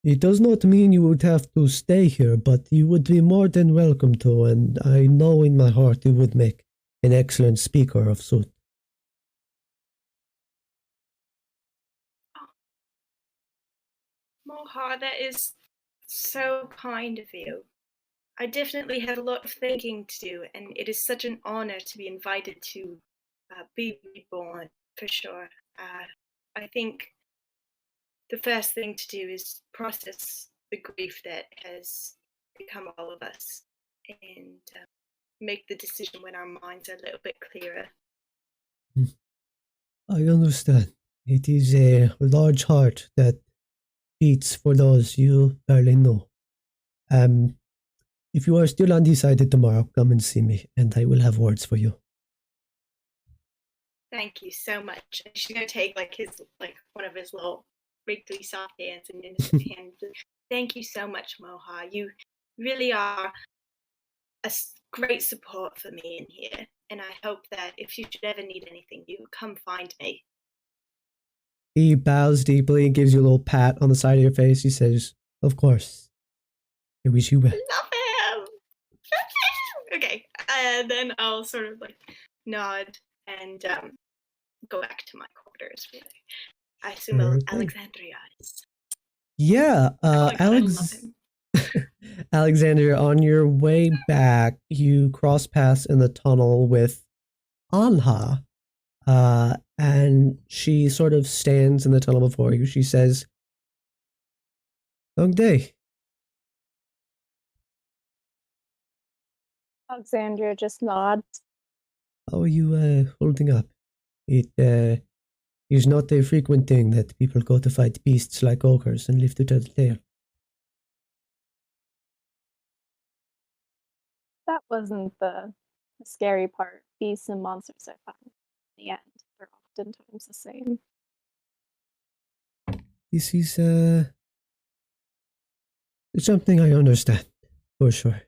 it does not mean you would have to stay here, but you would be more than welcome to, and I know in my heart you would make an excellent speaker of Sut. Mohar, that is so kind of you. I definitely have a lot of thinking to do, and it is such an honor to be invited to be reborn, for sure. I think the first thing to do is process the grief that has become all of us, and make the decision when our minds are a little bit clearer. I understand. It is a large heart that beats for those you barely know. If you are still undecided tomorrow, come and see me, and I will have words for you. Thank you so much. And she's gonna take one of his little wrinkly soft hands and in his hand. Thank you so much, Moha. You really are a great support for me in here, and I hope that if you should ever need anything, you come find me. He bows deeply and gives you a little pat on the side of your face. He says, "Of course. I wish you well." Love him. Okay, and then I'll sort of nod and go back to my quarters. Really, I assume Alexandria is. Yeah, I love him. Alexandria, on your way back, you cross paths in the tunnel with Anha, and she sort of stands in the tunnel before you. She says, "Long day." Alexandria just nods. How are you holding up? It is not a frequent thing that people go to fight beasts like ogres and live to tell the tale. That wasn't the scary part. Beasts and monsters are fun. In the end, they're oftentimes the same. This is something I understand, for sure.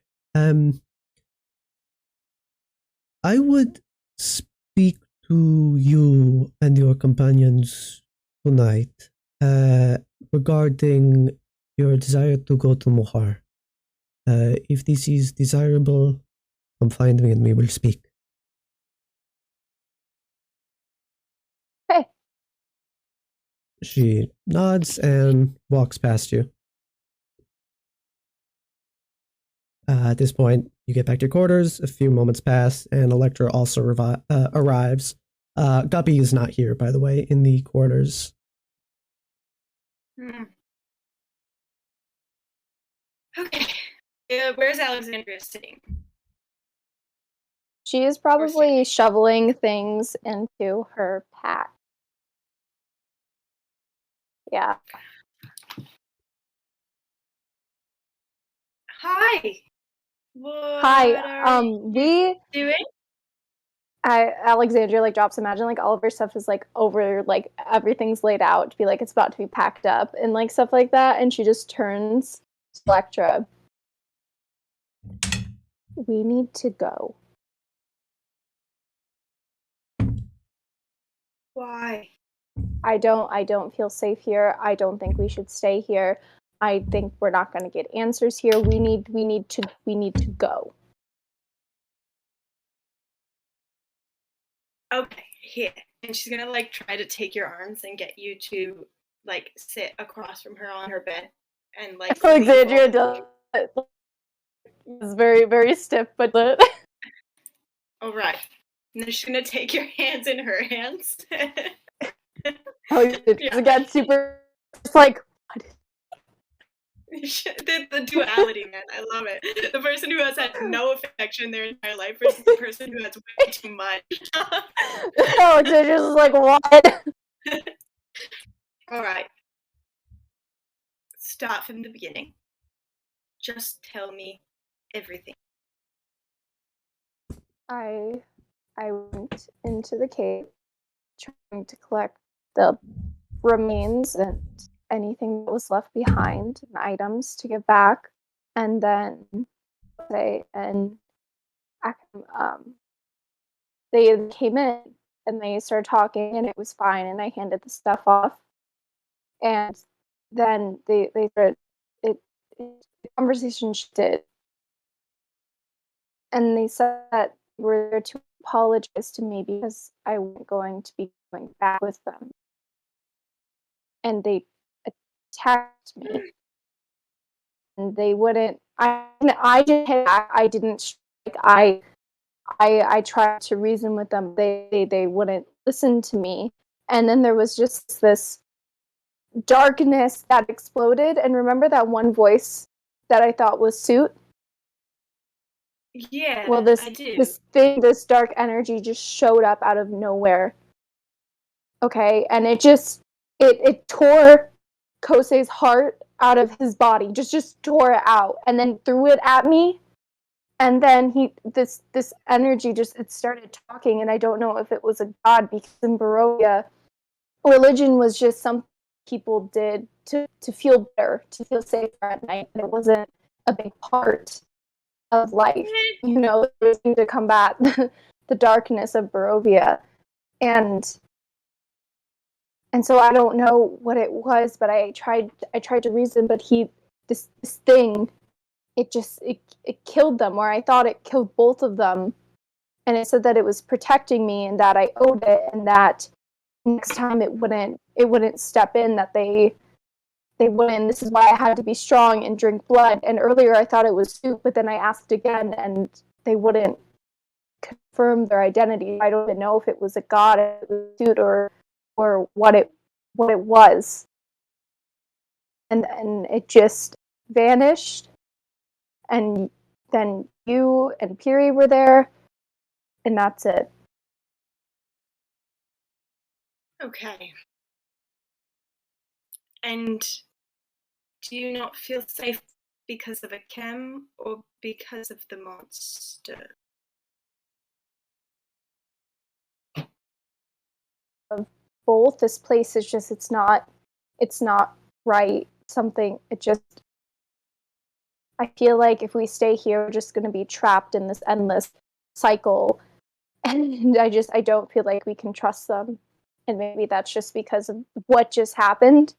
I would speak to you and your companions tonight regarding your desire to go to Mohar. If this is desirable, come find me and we will speak. Hey. She nods and walks past you. At this point, you get back to your quarters. A few moments pass, and Electra also arrives. Guppy is not here, by the way, in the quarters. Okay. Where's Alexandria sitting? She is probably shoveling things into her pack. Yeah. Hi. Hi. We doing? Alexandria drops. Imagine all of her stuff is over, everything's laid out to be it's about to be packed up and stuff like that. And she just turns to Electra. We need to go. Why? I don't feel safe here. I don't think we should stay here. I think we're not going to get answers here. We need to go. Okay, here. And she's gonna try to take your arms and get you to sit across from her on her bed and Alexandria does. It's very, very stiff, but all right. And then she's gonna take your hands in her hands. Again, super. It's the duality, man. I love it. The person who has had no affection their entire life versus the person who has way too much. Alexandria's what? All right. Start from the beginning. Just tell me everything. I went into the cave trying to collect the remains and anything that was left behind and items to give back, and then they came in and they started talking and it was fine and I handed the stuff off, and then they started the conversation shifted and they said that we're there to apologize to me because I wasn't going to be going back with them, and they attacked me, and they wouldn't. I didn't strike. I tried to reason with them. They wouldn't listen to me, and then there was just this darkness that exploded. And remember that one voice that I thought was Suit? Yeah. Well, this dark energy just showed up out of nowhere. Okay, and it tore Kosei's heart out of his body, just tore it out, and then threw it at me. And then this energy it started talking, and I don't know if it was a god, because in Barovia, religion was just something people did to feel better, to feel safer at night. And it wasn't a big part of life, to combat the darkness of Barovia. And so I don't know what it was, but I tried to reason, but this thing, it killed them, or I thought it killed both of them. And it said that it was protecting me and that I owed it, and that next time it wouldn't step in, that they wouldn't. This is why I had to be strong and drink blood. And earlier I thought it was soup, but then I asked again and they wouldn't confirm their identity. I don't even know if it was a god, it was a suit, or what it was. And it just vanished. And then you and Piri were there, and that's it. Okay. And do you not feel safe because of a chem or because of the monster? Of both. This place is just, it's not right. I feel like if we stay here, we're just going to be trapped in this endless cycle. And I don't feel like we can trust them. And maybe that's just because of what just happened.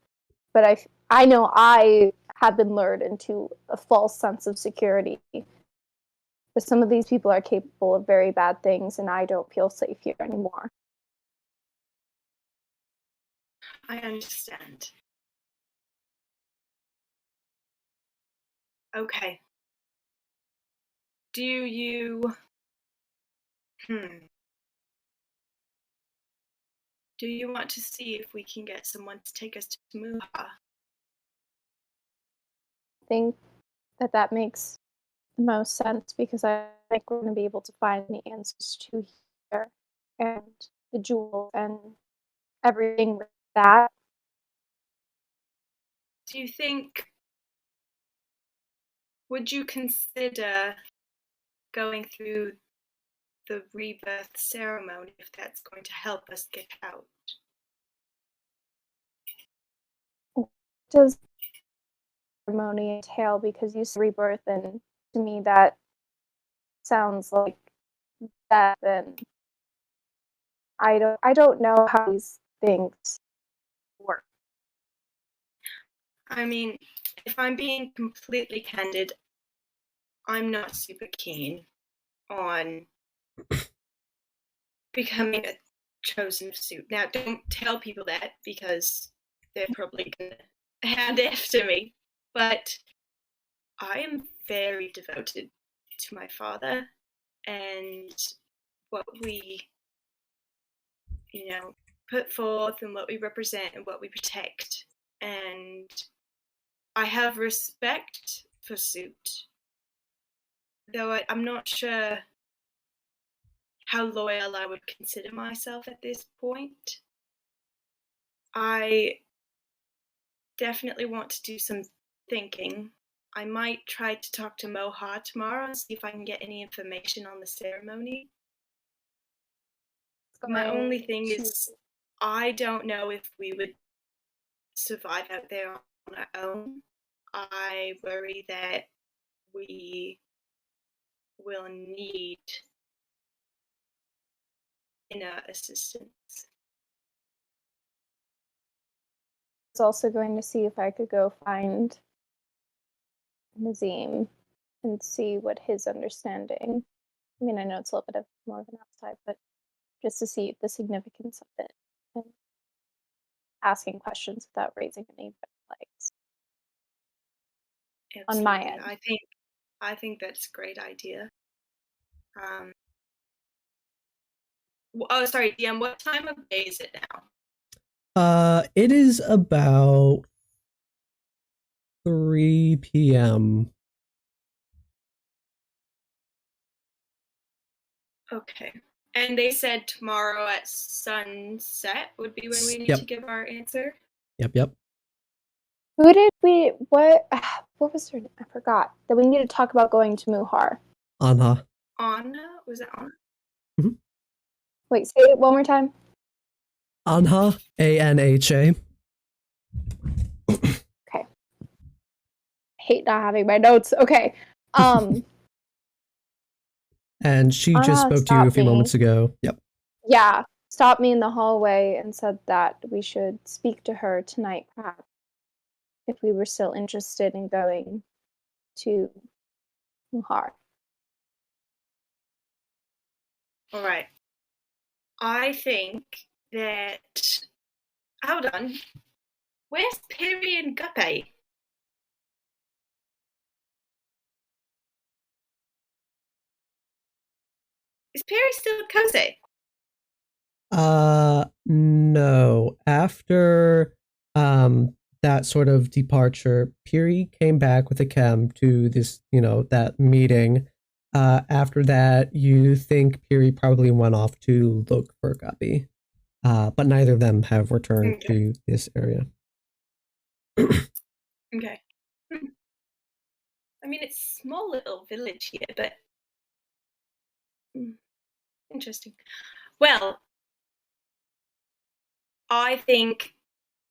But I know I have been lured into a false sense of security. But some of these people are capable of very bad things, and I don't feel safe here anymore. I understand. Okay. Do you... Do you want to see if we can get someone to take us to Muha? I think that makes the most sense, because I think we're going to be able to find the answers to here, and the jewel and everything with that. Do you think... Would you consider going through the rebirth ceremony if that's going to help us get out? Does ceremony entail? Because you said rebirth, and to me that sounds like death, and I don't know how these things work. I mean, if I'm being completely candid, I'm not super keen on becoming a chosen suit. Now, don't tell people that, because they're probably going to hand after me. But I am very devoted to my father and what we, put forth and what we represent and what we protect. And I have respect for suit, though I'm not sure how loyal I would consider myself at this point. I definitely want to do some thinking. I might try to talk to Moha tomorrow and see if I can get any information on the ceremony. My only thing is, I don't know if we would survive out there on our own. I worry that we will need inner assistance. I was also going to see if I could go find Nazim and see what his understanding. I mean, I know it's a little bit of more of an outside, but just to see the significance of it and asking questions without raising any red flags. Absolutely. On my end. I think that's a great idea. Sorry, DM, what time of day is it now? It is about 3 p.m. Okay. And they said tomorrow at sunset would be when we need to give our answer? Yep. Who did we? What? What was her name? I forgot that we need to talk about going to Muhar. Anha. Anna? Was it Anna? Wait, say it one more time. Anha. Anha. Okay. Hate not having my notes. Okay. And she just Anha spoke to you a stopped few me. moments ago. Yep. Yeah, stopped me in the hallway and said that we should speak to her tonight, perhaps, if we were still interested in going to Muhar. All right. I think that. Hold on. Where's Piri and Guppy? Is Piri still cozy? No. After that sort of departure, Piri came back with a chem to this, that meeting. After that, you think Piri probably went off to look for Guppy. But neither of them have returned to this area. Okay. I mean, it's a small little village here, but interesting. Well, I think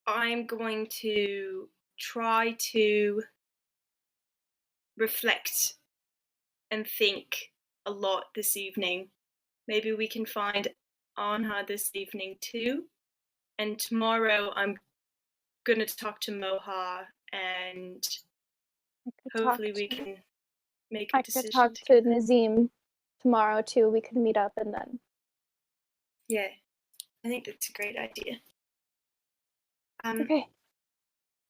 I'm going to try to reflect and think a lot this evening. Maybe we can find Anha this evening too. And tomorrow I'm going to talk to Moha and hopefully we can make a decision. I could talk to Nazim tomorrow too. We could meet up and then. Yeah, I think that's a great idea. Okay.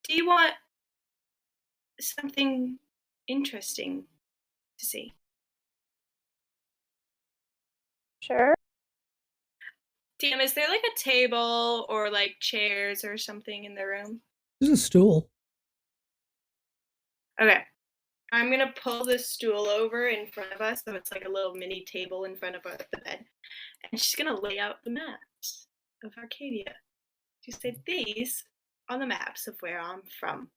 Do you want something interesting to see? Sure. DM, is there like a table or like chairs or something in the room? There's a stool. Okay. I'm gonna pull this stool over in front of us, so it's like a little mini table in front of the bed. And she's gonna lay out the maps of Arcadia. She said, these are the maps of where I'm from.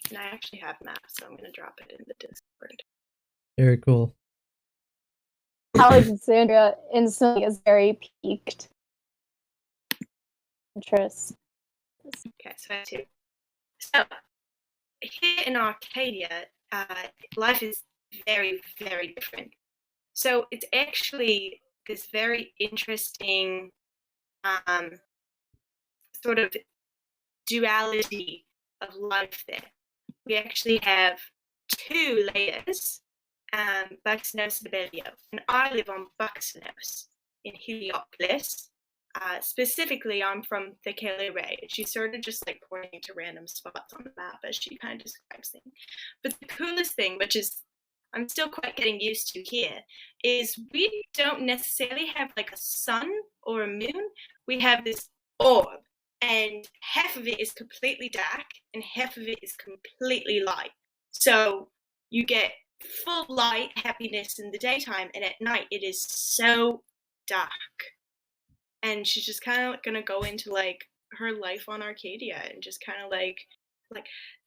And I actually have maps, so I'm gonna drop it in the Discord. Very cool. Alexandria instantly is very piqued. Interest. Okay, so I have two. So, here in Arcadia, life is very, very different. So it's actually this very interesting sort of duality of life there. We actually have two layers, Buxnos and Bellio, and I live on Buxnos in Heliopolis. Specifically, I'm from the Ray. She's sort of just like pointing to random spots on the map as she kind of describes things. But the coolest thing, which is I'm still quite getting used to here, is we don't necessarily have like a sun or a moon. We have this orb, and half of it is completely dark and half of it is completely light. So you get full light happiness in the daytime, and at night it is so dark. And she's just kind of gonna go into like her life on Arcadia and just kind of like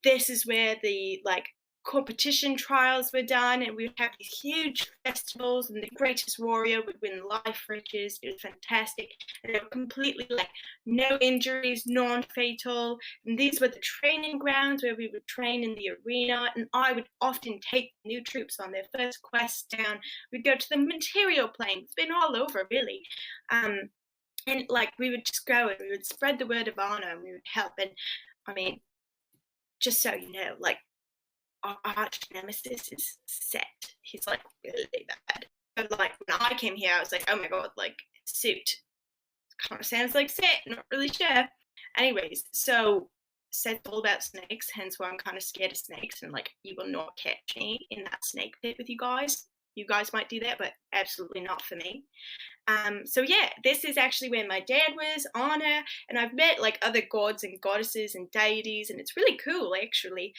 this is where the like competition trials were done, and we would have these huge festivals, and the greatest warrior would win life riches. It was fantastic, and they were completely like no injuries, non-fatal. And these were the training grounds where we would train in the arena, and I would often take new troops on their first quest down. We'd go to the material plane. It's been all over, really. And like we would just go and we would spread the word of honor, and we would help. And I mean, just so you know, like our arch nemesis is Set. He's like really bad. But like when I came here, I was like, oh my god, like suit. Kind of sounds like Set, not really sure. Anyways, so Set's all about snakes, hence why I'm kind of scared of snakes, and like you will not catch me in that snake pit with you guys. You guys might do that, but absolutely not for me. So yeah, this is actually where my dad was, Anna, and I've met like other gods and goddesses and deities, and it's really cool actually.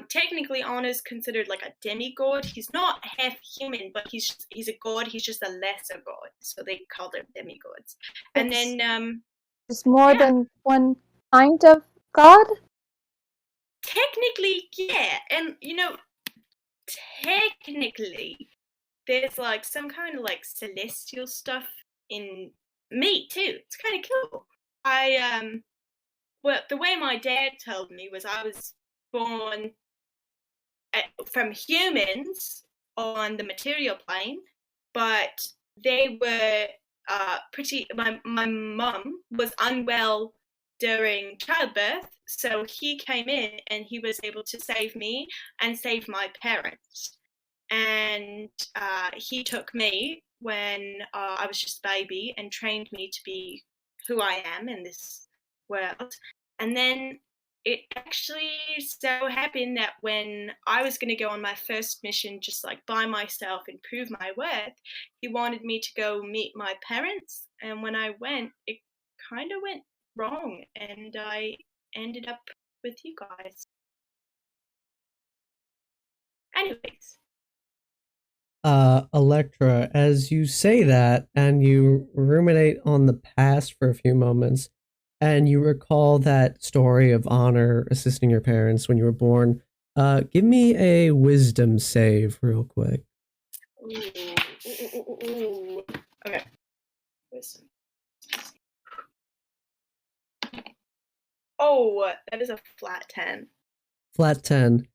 Technically, Anna's considered like a demigod. He's not half human, but he's a god. He's just a lesser god, so they call them demigods. And then there's more than one kind of god. technically, yeah. And, technically, there's, like, some kind of, like, celestial stuff in me, too. It's kind of cool. Well, the way my dad told me was I was born from humans on the material plane, but they were my mum was unwell during childbirth, so he came in and he was able to save me and save my parents. And he took me when I was just a baby and trained me to be who I am in this world. And then it actually so happened that when I was going to go on my first mission, just like by myself and prove my worth, he wanted me to go meet my parents. And when I went, it kind of went wrong, and I ended up with you guys. Anyways. Electra, as you say that and you ruminate on the past for a few moments, and you recall that story of Honor assisting your parents when you were born, give me a wisdom save real quick. Ooh. Okay. Wisdom. Oh, that is a flat 10. Flat 10.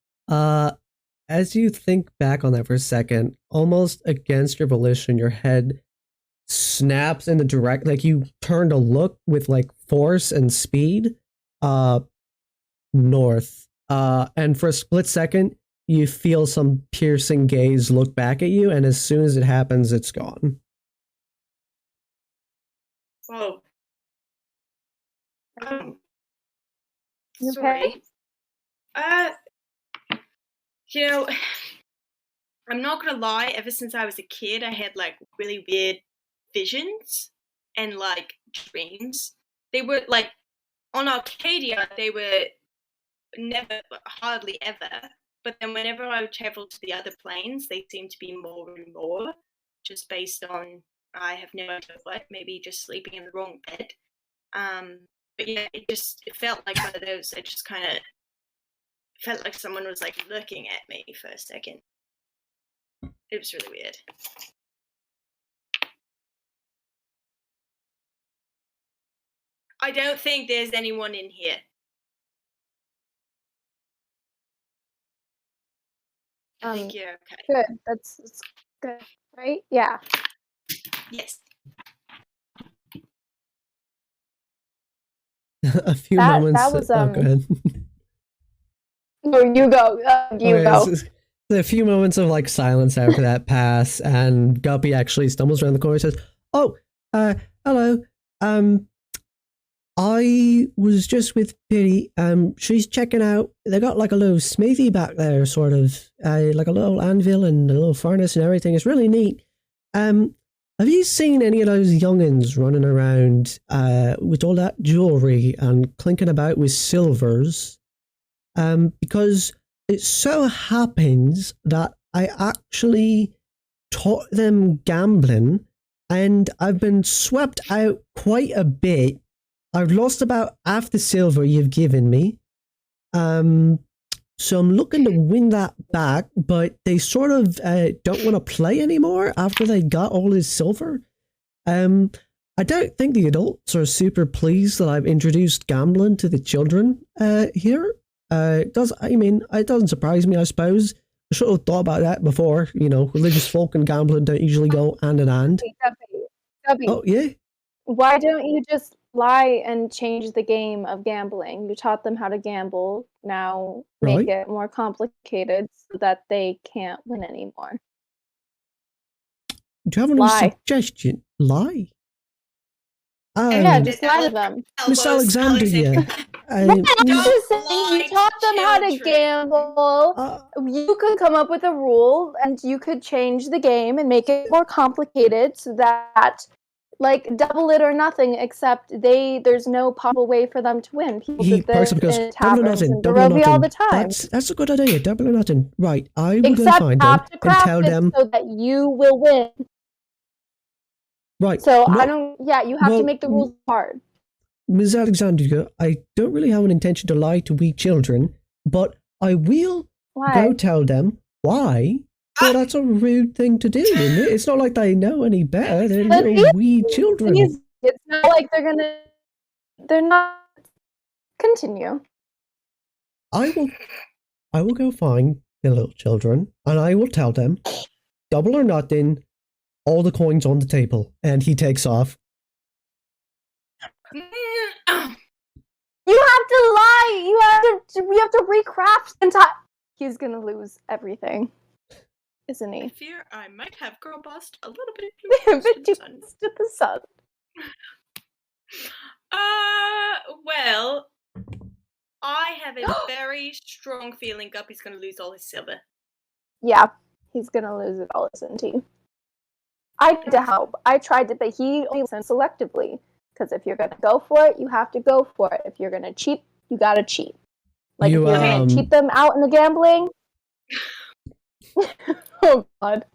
As you think back on that for a second, almost against your volition, your head snaps in the direct, like you turn to look with like force and speed, north. And for a split second, you feel some piercing gaze look back at you, and as soon as it happens, it's gone. Whoa. You Sorry. I'm not gonna lie, ever since I was a kid, I had like really weird visions and like dreams. They were like on Arcadia, they were never, hardly ever. But then whenever I would travel to the other planes, they seemed to be more and more, just based on, I have no idea what, maybe just sleeping in the wrong bed. But yeah, it felt like one of those. I just kind of felt like someone was like looking at me for a second. It was really weird. I don't think there's anyone in here. I think you're okay. Good. That's good, right? Yeah. Yes. A few moments. That was go ahead. No, you go. You go. A few moments of like silence after that pass, and Guppy actually stumbles around the corner and says, "Oh, hello. I was just with Pity. She's checking out. They got like a little smithy back there, sort of, like a little anvil and a little furnace and everything. It's really neat. Have you seen any of those youngins running around with all that jewelry and clinking about with silvers? Because it so happens that I actually taught them gambling, and I've been swept out quite a bit. I've lost about half the silver you've given me. So I'm looking to win that back, but they sort of don't want to play anymore after they got all this silver. I don't think the adults are super pleased that I've introduced gambling to the children here. It doesn't surprise me, I suppose. I should have thought about that before. Religious folk and gambling don't usually go hand in hand. Gubby. Oh, yeah? Why don't you just lie and change the game of gambling? You taught them how to gamble. Now make it more complicated so that they can't win anymore. Do you have any suggestion? Lie? Yeah, just lie to them. Miss Alexander, yeah. I'm just saying, you taught them how to gamble. You could come up with a rule, and you could change the game and make it more complicated so that, like, double it or nothing, except there's no possible way for them to win. People do this in taverns and Barovia all the time. That's a good idea, double or nothing. Right, I will go find them and tell them. so that you will win. Right. So you have to make the rules hard. Ms. Alexandria, I don't really have an intention to lie to we children, but I will Why? go tell them why. But that's a rude thing to do, isn't it? It's not like they know any better. They're But little wee children. It's not like they're not. Continue. I will go find the little children and I will tell them, double or nothing, all the coins on the table. And he takes off. Mm, You have to lie. We have to recraft the entire. He's gonna lose everything, isn't I he? fear I might have girl bossed a little bit too But close to the you sun. to the sun. Well, I have a very strong feeling Guppy's gonna lose all his silver. Yeah, he's gonna lose it all, isn't he? I tried to help. I tried to, but he only listens selectively. Because if you're gonna go for it, you have to go for it. If you're gonna cheat, you gotta cheat. Like You, if you're gonna cheat them out in the gambling. Oh God.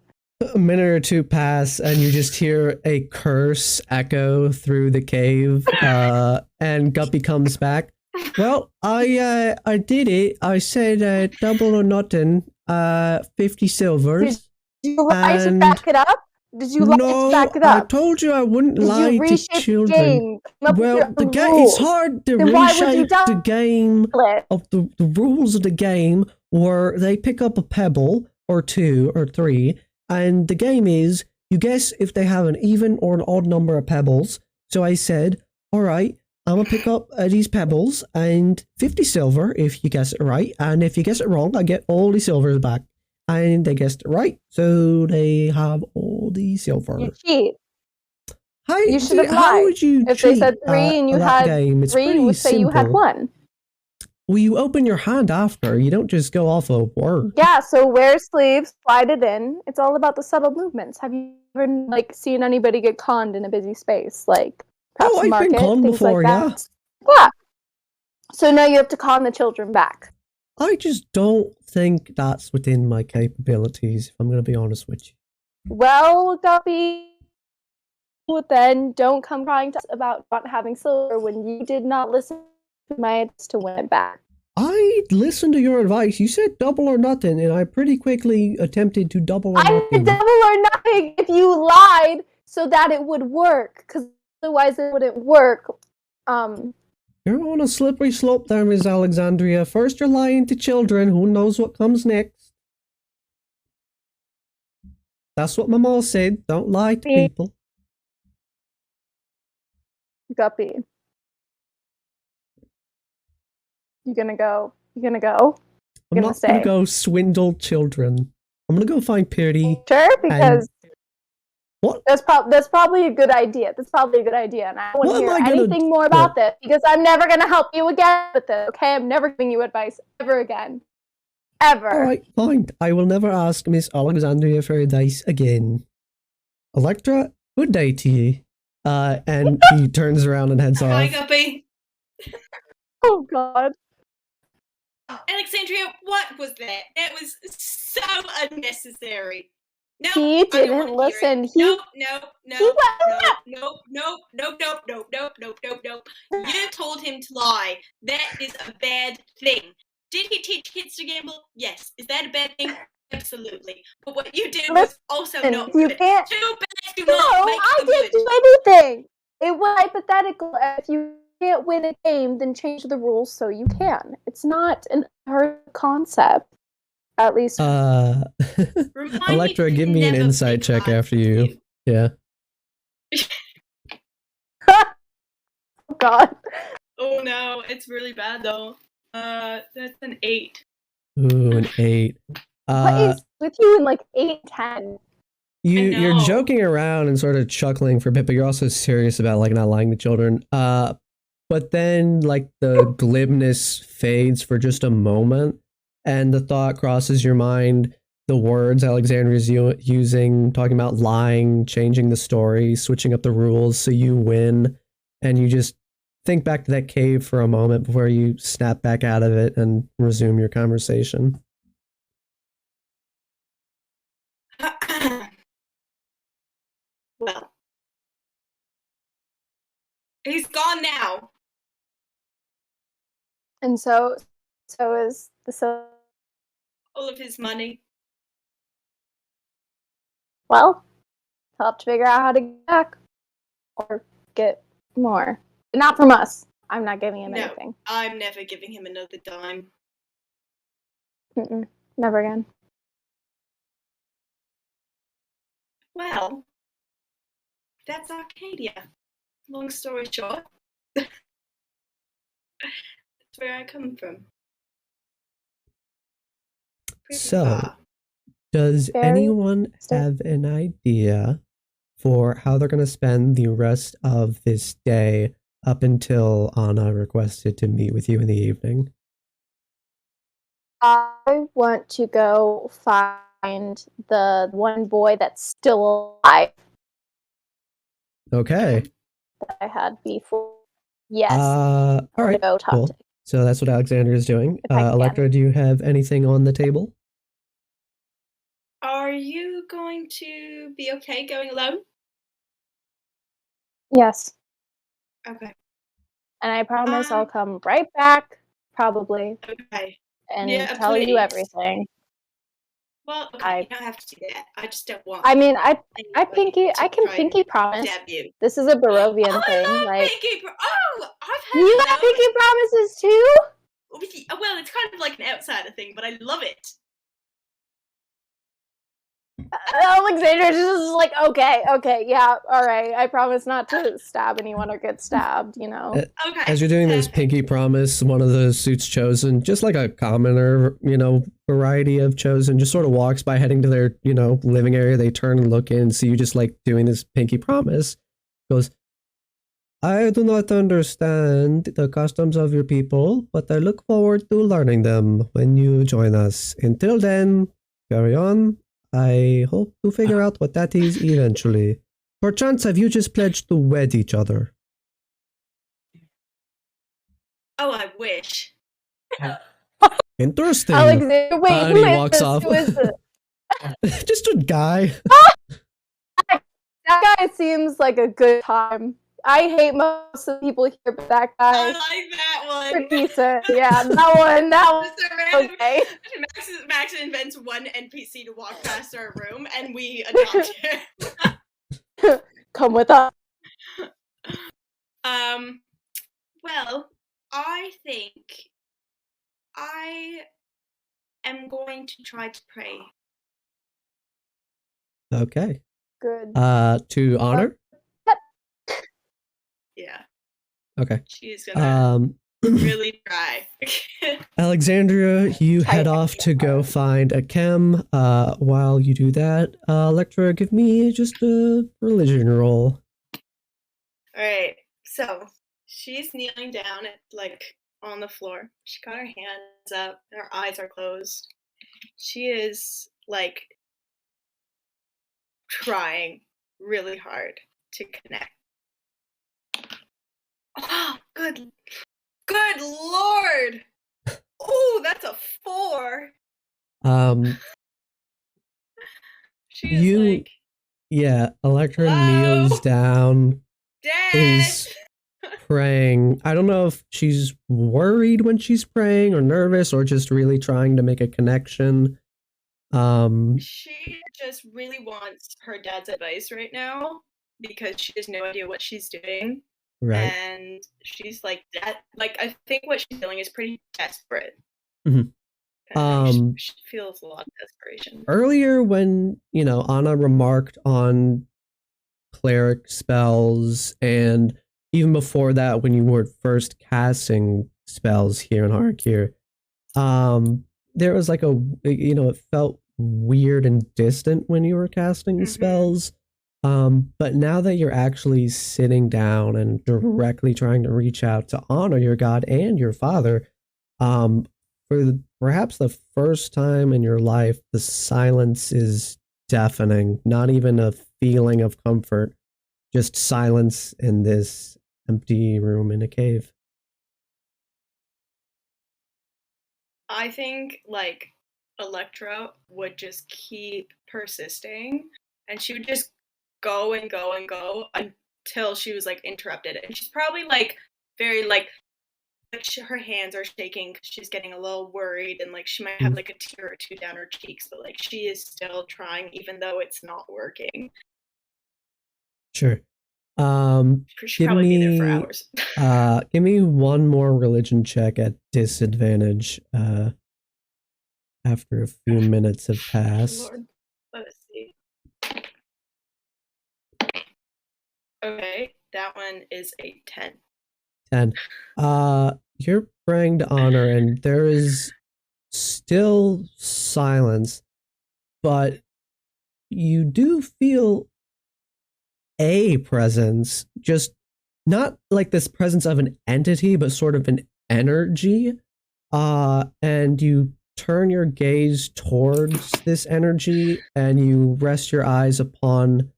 A minute or two pass and you just hear a curse echo through the cave, and Guppy comes back. Well, I did it. I said double or nothing, 50 silvers. Did you lie to And back it up? Did you lie to back it I up? told you I wouldn't Did lie you to reshape the children. game? Come up with Well, your the own game, rules? it's hard to Then why would you reshape the double game. it? Of the rules of the game were they pick up a pebble or two or three, and the game is you guess if they have an even or an odd number of pebbles. So I said, all right, I'm gonna pick up these pebbles and 50 silver if you guess it right, and if you guess it wrong, I get all the silvers back. And they guessed it right, so they have all the silver. You cheat. How, You should have how lied. would you If cheat they said three and you that had game? It's three, pretty you would say you had simple. one. Well, you open your hand after. You don't just go off a word. Yeah, so wear sleeves, slide it in. It's all about the subtle movements. Have you ever seen anybody get conned in a busy space, like perhaps I've market, been conned things before, like that? Yeah. So now you have to con the children back. I just don't think that's within my capabilities, if I'm going to be honest with you. Well, Guppy, then don't come crying to us about not having silver when you did not listen to my advice to win it back. I listened to your advice. You said double or nothing, and I pretty quickly attempted to double or I nothing. did double or nothing if you lied so that it would work, because otherwise it wouldn't work. You're on a slippery slope there, Miss Alexandria. First you're lying to children. Who knows what comes next? That's what my mom said. Don't lie to people. Guppy. You gonna go? You gonna go? I'm not going to go swindle children. I'm going to go find Purdy. Sure, because what? That's probably a good idea. That's probably a good idea, and I don't want to hear anything more about this because I'm never gonna help you again with this. Okay, I'm never giving you advice ever again, ever. All right, fine. I will never ask Miss Alexandria for advice again. Electra, good day to you. And he turns around and heads off. Hi, Guppy. Oh God. Alexandria, what was that? That was so unnecessary. No, he didn't listen. No. You told him to lie. That is a bad thing. Did he teach kids to gamble? Yes. Is that a bad thing? Absolutely. But what you did was also not good. Too bad do not make I them good. didn't do anything. It was hypothetical. If you can't win a game, then change the rules so you can. It's not an hard concept. At least. Electra, give me an insight check after you. Yeah. Oh God. Oh no, it's really bad though. That's an 8. Ooh, an 8. What is with you in like 8, 10? You're joking around and sort of chuckling for a bit, but you're also serious about like not lying to children. But then like the glibness fades for just a moment, and the thought crosses your mind. The words Alexandria's using, talking about lying, changing the story, switching up the rules so you win, and you just think back to that cave for a moment before you snap back out of it and resume your conversation. Well, he's gone now. And so is the silver all of his money. Well, he'll have to figure out how to get back. Or get more. Not from us. I'm not giving him No, anything. I'm never giving him another dime. Mm-mm. Never again. Well, that's Arcadia. Long story short, that's where I come from. Pretty So, far. does Very anyone still. have an idea for how they're going to spend the rest of this day up until Anna requested to meet with you in the evening? I want to go find the one boy that's still alive Okay. that I had before. Yes. All I want to right. go talk Cool. to him. So that's what Alexandria is doing. If I can. Electra, do you have anything on the table? Are you going to be okay going alone? Yes. Okay. And I promise I'll come right back, probably, Okay. and Yeah, tell you please. everything. Well, okay, you don't have to do that. I just don't want. I mean, I anybody pinky, to I can try pinky and promise. stab you. This is a Barovian Oh, thing. I love Like, pinky. Oh, I've had you those. got pinky promises too? Well, it's kind of like an outsider thing, but I love it. Alexander's just like, okay, yeah, all right. I promise not to stab anyone or get stabbed, you know. Okay. As you're doing this pinky promise, one of the suits chosen, just like a commoner, variety of chosen, just sort of walks by heading to their, living area. They turn and look in, see you just like doing this pinky promise. Goes, I do not understand the customs of your people, but I look forward to learning them when you join us. Until then, carry on. I hope to figure out what that is eventually. Perchance, have you just pledged to wed each other? Oh, I wish. Interesting. Alexander, wait, and who he is walks this? off. Who is this? Just a guy. That guy seems like a good time. I hate most of the people here, but that I guy, like that one. pretty decent. Yeah, that one, Just a random, okay. Max invents one NPC to walk past our room, and we adopt him. Come with us. Well, I think I am going to try to pray. Okay. Good. To honor? Yeah. Okay. She's gonna really try. Alexandria, you head off to go find a chem. While you do that, Electra, give me just a religion roll. Alright, so she's kneeling down on the floor. She got her hands up, her eyes are closed. She is trying really hard to connect. Oh, good lord! Oh, that's a 4. She's yeah, Electra hello? kneels down, Dad! is praying. I don't know if she's worried when she's praying or nervous or just really trying to make a connection. She just really wants her dad's advice right now because she has no idea what she's doing. Right. And she's like that. I think what she's feeling is pretty desperate. Mm-hmm. She feels a lot of desperation. Earlier when, Anna remarked on cleric spells, and even before that when you were first casting spells here in Harkir, there was it felt weird and distant when you were casting spells. But now that you're actually sitting down and directly trying to reach out to honor your god and your father, for perhaps the first time in your life, the silence is deafening. Not even a feeling of comfort, just silence in this empty room in a cave. I think Electra would just keep persisting, and she would just go and go and go until she was interrupted. And she's probably very like her hands are shaking because she's getting a little worried, and like she might have like a tear or two down her cheeks, but like she is still trying even though it's not working. Sure. She should probably be there for hours. Give me one more religion check at disadvantage after a few minutes have passed. Lord. Let us see. Okay, that one is a 10. 10. You're praying to honor, and there is still silence, but you do feel a presence, just not like this presence of an entity, but sort of an energy. And you turn your gaze towards this energy, and you rest your eyes upon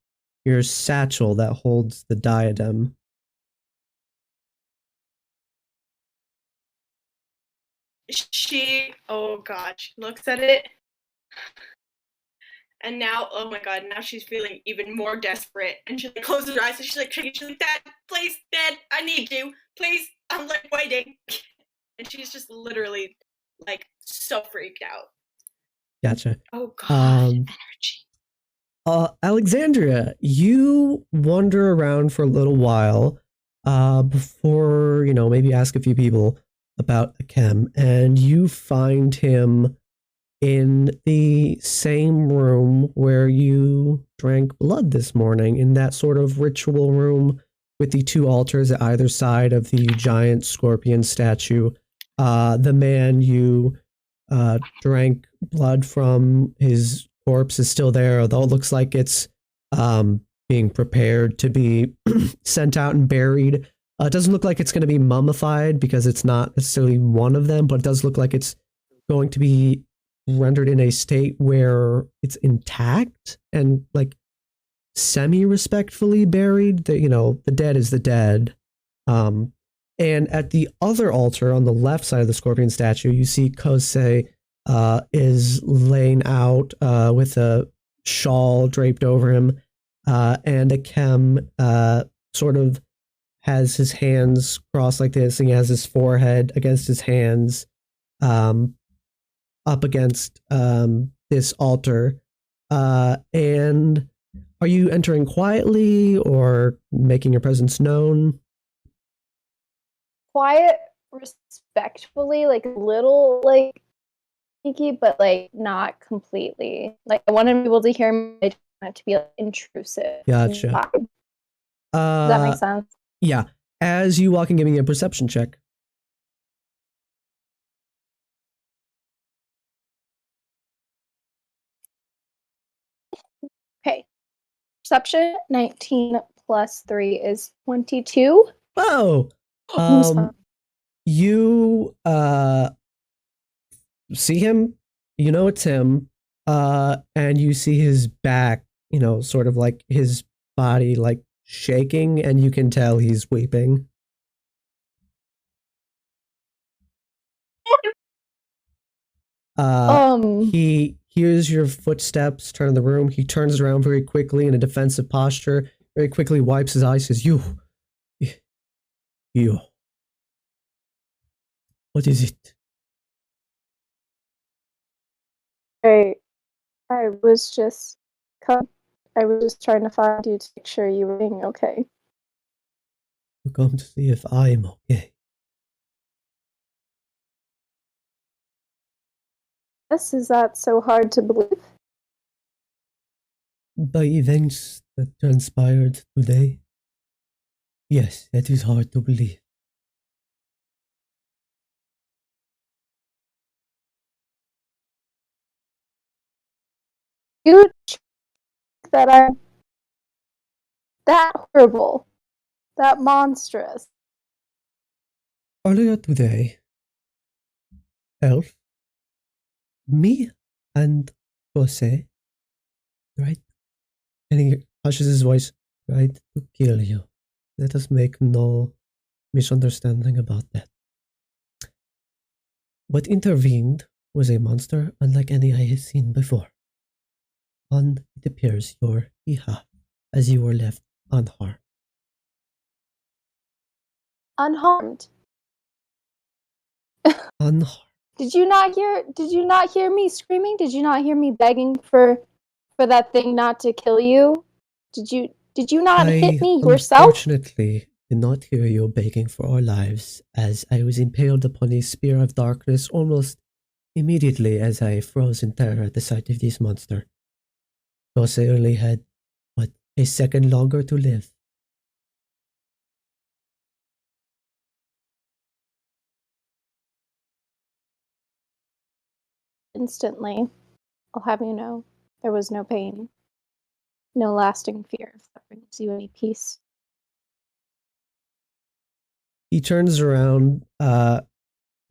your satchel that holds the diadem. She, oh god, she looks at it. And now, oh my god, now she's feeling even more desperate. And she like, closes her eyes and she's like, Dad, please, Dad, I need you. Please, I'm like waiting. And she's just literally like so freaked out. Gotcha. Oh god, energy. Alexandria, you wander around for a little while before, maybe ask a few people about Akem, and you find him in the same room where you drank blood this morning, in that sort of ritual room with the two altars at either side of the giant scorpion statue. The man you drank blood from, his corpse is still there, although it looks like it's being prepared to be sent out and buried. It doesn't look like it's going to be mummified because it's not necessarily one of them, but it does look like it's going to be rendered in a state where it's intact and like semi-respectfully buried. The dead is the dead. And at the other altar on the left side of the scorpion statue, you see Kosei is laying out with a shawl draped over him, and Akem sort of has his hands crossed like this, and he has his forehead against his hands up against this altar. And are you entering quietly or making your presence known? Quiet, respectfully, like a little like sneaky, but like not completely. Like I want to be able to hear me, I don't want it to be like, intrusive. Gotcha. Does that make sense? Yeah. As you walk in, give me a perception check. Okay. Perception 19 plus 3 is 22. Whoa. You see him, it's him, and you see his back, sort of like his body like shaking, and you can tell he's weeping. He hears your footsteps turn in the room. He turns around very quickly in a defensive posture, very quickly wipes his eyes, says, You. What is it? I was just trying to find you to make sure you were being okay. You come to see if I'm okay. Yes, is that so hard to believe? By events that transpired today, yes, that is hard to believe. You that I'm that horrible, that monstrous. Earlier today, Elf, me and Jose, right? And he hushes his voice, tried to kill you. Let us make no misunderstanding about that. What intervened was a monster unlike any I had seen before. On it appears your behalf, as you were left unharmed. Unharmed? Unharmed. Did you not hear me screaming? Did you not hear me begging for that thing not to kill you? Did you not hit me yourself? Unfortunately did not hear you begging for our lives, as I was impaled upon a spear of darkness almost immediately as I froze in terror at the sight of this monster. Because I only had, a second longer to live. Instantly, I'll have you know, there was no pain, no lasting fear, if that brings you any peace. He turns around,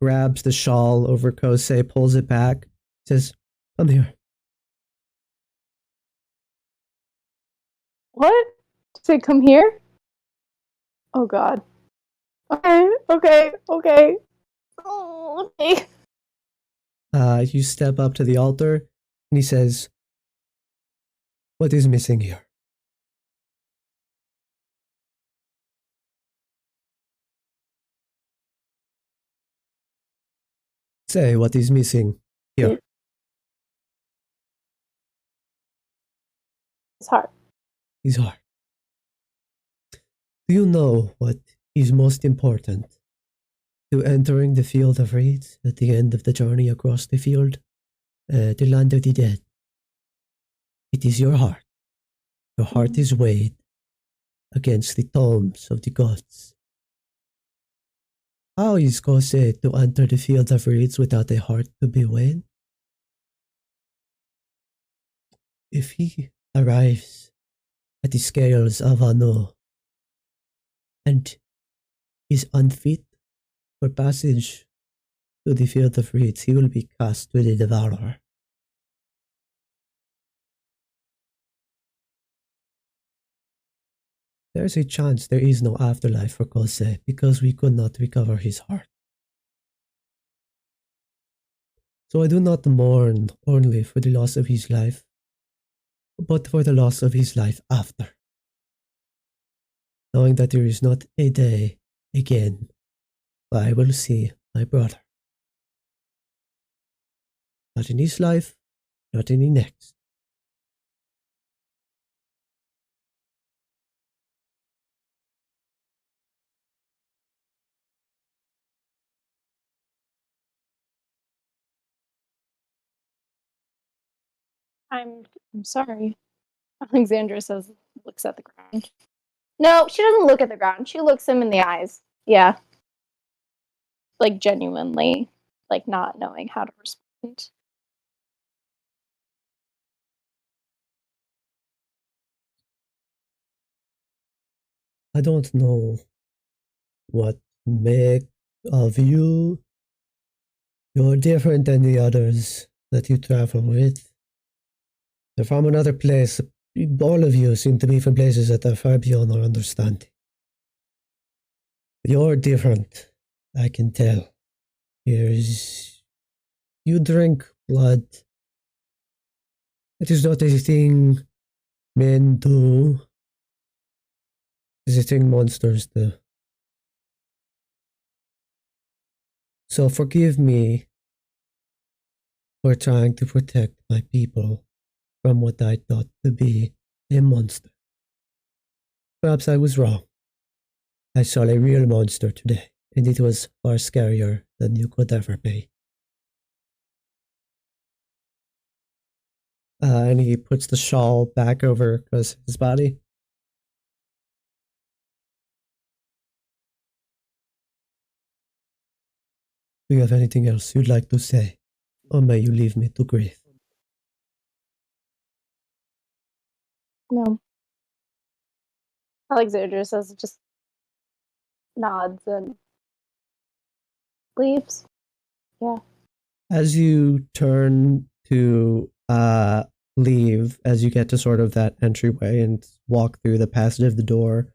grabs the shawl over Kosei, pulls it back, says, "Come here." What? Say, come here? Oh god. Okay. Oh, okay. You step up to the altar, and he says, "What is missing here?" Say, what is missing here? His heart. His heart. Do you know what is most important to entering the field of reeds at the end of the journey across the field, the land of the dead? It is your heart. Your heart is weighed against the tomes of the gods. How is Kosei to enter the field of reeds without a heart to be weighed? If he arrives at the scales of Al-Noor and is unfit for passage to the field of reeds, he will be cast to the devourer. There is a chance there is no afterlife for Kosei because we could not recover his heart. So I do not mourn only for the loss of his life, but for the loss of his life after. Knowing that there is not a day again where I will see my brother. Not in his life, not in the next. I'm sorry. Alexandra looks at the ground. No, she doesn't look at the ground. She looks him in the eyes. Yeah. Like, genuinely, like, not knowing how to respond. I don't know what make of you. You're different than the others that you travel with. They're from another place. All of you seem to be from places that are far beyond our understanding. You're different, I can tell. You drink blood. It is not a thing men do. It is a thing monsters do. So forgive me for trying to protect my people from what I thought to be a monster. Perhaps I was wrong. I saw a real monster today, and it was far scarier than you could ever be. And he puts the shawl back over his body. Do you have anything else you'd like to say? Or may you leave me to grieve? No. Alexandra just nods and leaves. Yeah. As you turn to leave, as you get to sort of that entryway and walk through the passage of the door,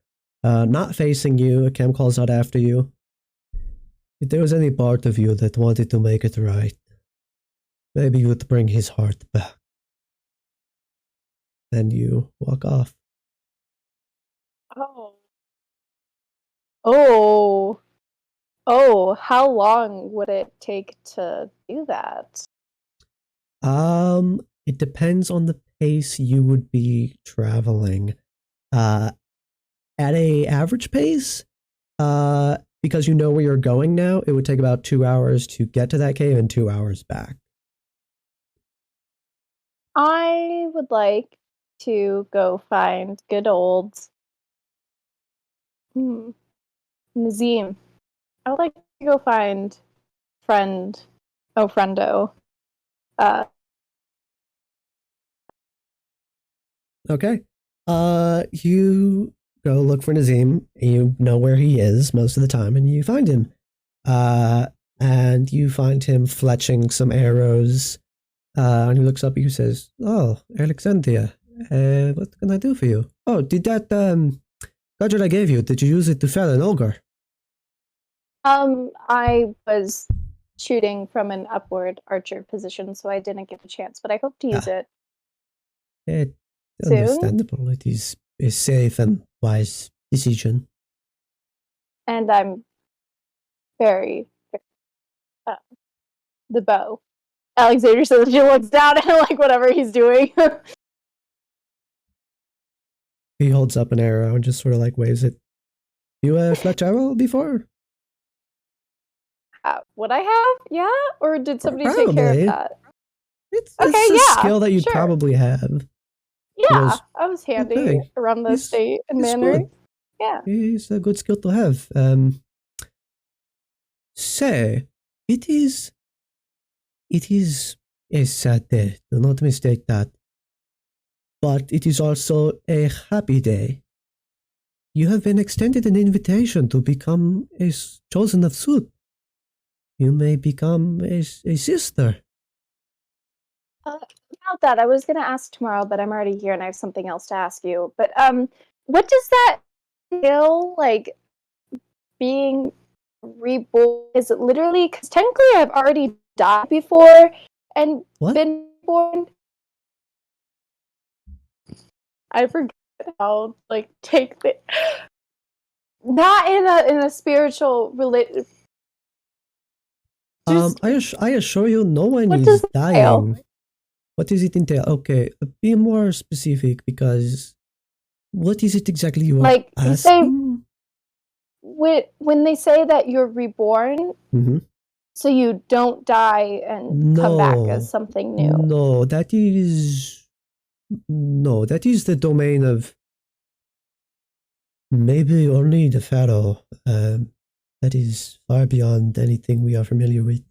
not facing you, Akem calls out after you. If there was any part of you that wanted to make it right, maybe you would bring his heart back. Then you walk off. Oh. Oh, how long would it take to do that? It depends on the pace you would be traveling. At a average pace, because you know where you're going now, it would take about 2 hours to get to that cave and 2 hours back. I would like to go find good old Nazim. I would like to go find friendo. Okay. You go look for Nazim. You know where he is most of the time, and you find him. And you find him fletching some arrows. And he looks up at you and says, "Oh, Alexandria, what can I do for you? Oh, did that gadget I gave you, did you use it to fell an ogre?" I was shooting from an upward archer position, so I didn't get a chance, but I hope to use it. Soon? Understandable. It is a safe and wise decision. And I'm very the bow. Alexander says she looks down at like whatever he's doing. He holds up an arrow and just sort of like waves it. You fletch arrow before? Would I have? Yeah? Or did somebody Probably. take care of that? It's a skill that you probably have. Yeah, I was handy around the state and manor. Good. Yeah. It's a good skill to have. Say, it is a sad day, do not mistake that. But it is also a happy day. You have been extended an invitation to become a chosen of Sud. You may become a sister. About that, I was going to ask tomorrow, but I'm already here and I have something else to ask you. But what does that feel like being reborn? Is it literally, because technically I've already died before and been born. I forget how take the not in a spiritual related. I assure you, no one is dying. What does it entail? Okay, be more specific, because what is it exactly you are asking? When they say that you're reborn, so you don't die and come back as something new. No, that is the domain of maybe only the Pharaoh. That is far beyond anything we are familiar with.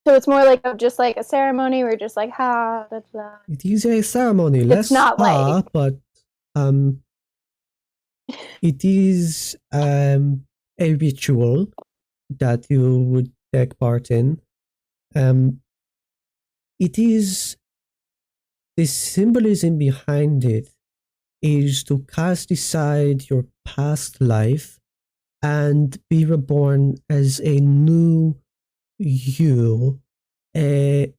So it's more like just like a ceremony where just like ha. It is a ceremony, less ha, but it is a ritual that you would take part in. It is the symbolism behind it is to cast aside your past life and be reborn as a new you. I'm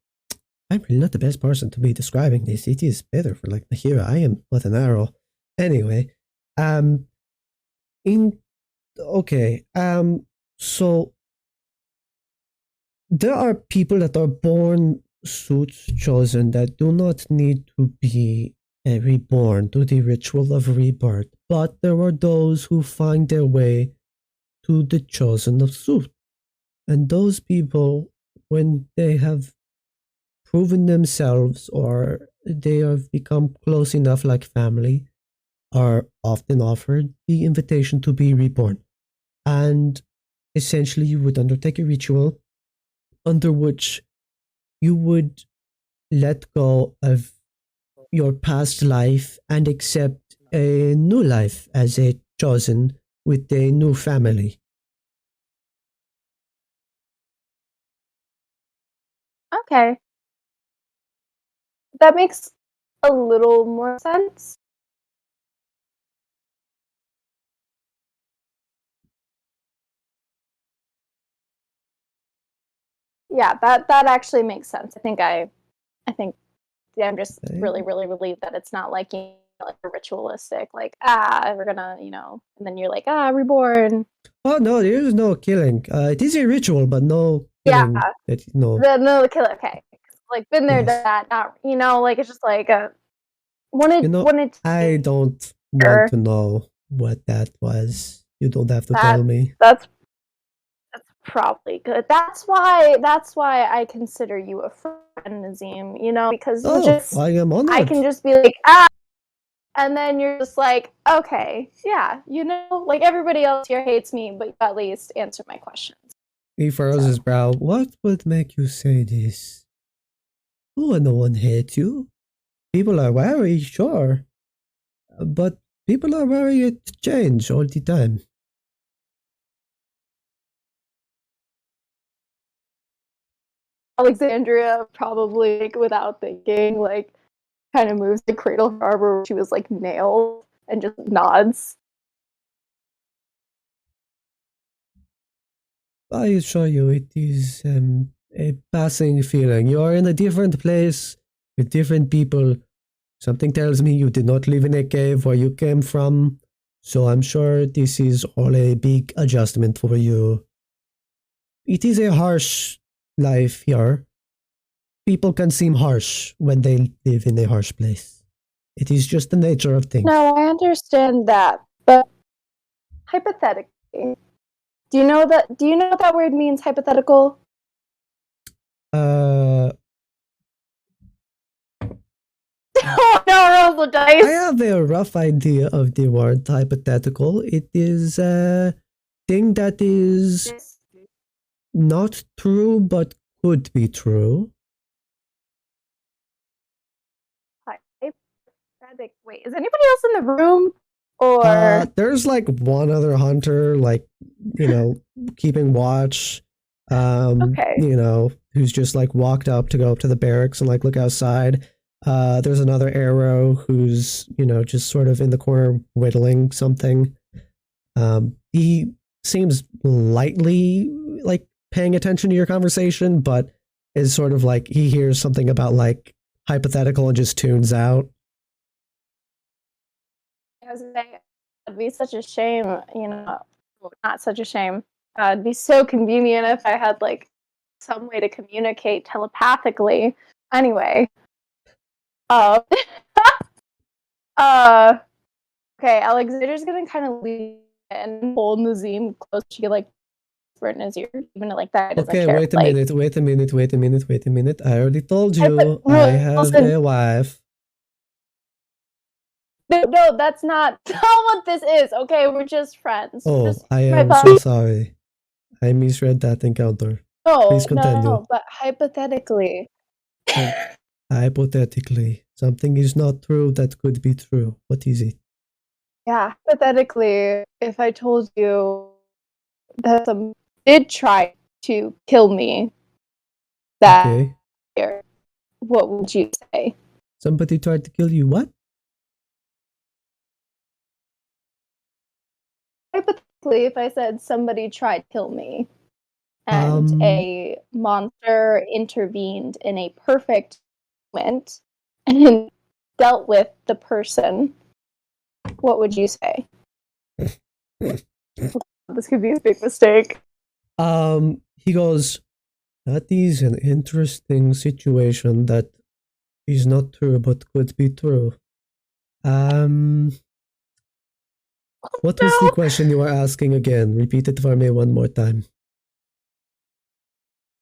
really not the best person to be describing this. It is better for like here I am with an arrow. Anyway, so there are people that are born suits chosen that do not need to be reborn to the ritual of rebirth, but there are those who find their way to the chosen of suit. And those people, when they have proven themselves or they have become close enough like family, are often offered the invitation to be reborn. And essentially you would undertake a ritual under which you would let go of your past life and accept a new life as a chosen with a new family. Okay. That makes a little more sense. Yeah, that actually makes sense. I think I'm just really, really relieved that it's not like like ritualistic, like we're gonna, and then you're like reborn. Oh no, there is no killing. It is a ritual, but no killing. Yeah, No. The killer. Okay, like been there, done that. Not like it's just like when it. I don't want to know what that was. You don't have to tell me. That's probably good. That's why I consider you a friend, Nazim. Because I am honored. I can just be like and then you're just like, okay, yeah, like everybody else here hates me, but you at least answer my questions. He furrows his brow. What would make you say this? Oh, no one hates you. People are wary, sure. But people are wary at change all the time. Alexandria probably, like, without thinking, like, kind of moves to Cradle Harbor where she was, like, nailed and just nods. I assure you, it is a passing feeling. You are in a different place with different people. Something tells me you did not live in a cave where you came from, so I'm sure this is all a big adjustment for you. It is a harsh life here. People can seem harsh when they live in a harsh place. It is just the nature of things. No, I understand that, but hypothetically, do you know what that word means, hypothetical? Oh no, roll the dice. I have a rough idea of the word hypothetical. It is a thing that is not true but could be true. Wait, is anybody else in the room? Or there's like one other hunter, like, keeping watch. Okay. Who's just like walked up to go up to the barracks and like look outside. There's another arrow who's, just sort of in the corner whittling something. He seems lightly like paying attention to your conversation, but is sort of like he hears something about like hypothetical and just tunes out. I was saying, it'd be such a shame, not such a shame. It'd be so convenient if I had like some way to communicate telepathically. Anyway, okay, Alexander's gonna kind of leave and hold Nazim close to like whisper in his ear, even like that. Okay, wait a minute. I already told you I have a wife. No, that's not what this is. Okay, we're just friends. Oh, I am so sorry. I misread that encounter. Please continue. No, but hypothetically. Hypothetically, something is not true that could be true. What is it? Yeah, hypothetically, if I told you that someone did try to kill me that year, what would you say? Somebody tried to kill you, what? Hypothetically, if I said somebody tried to kill me and a monster intervened in a perfect moment and dealt with the person, what would you say? This could be a big mistake. He goes, that is an interesting situation that is not true but could be true. What was the question you were asking again? Repeat it for me one more time.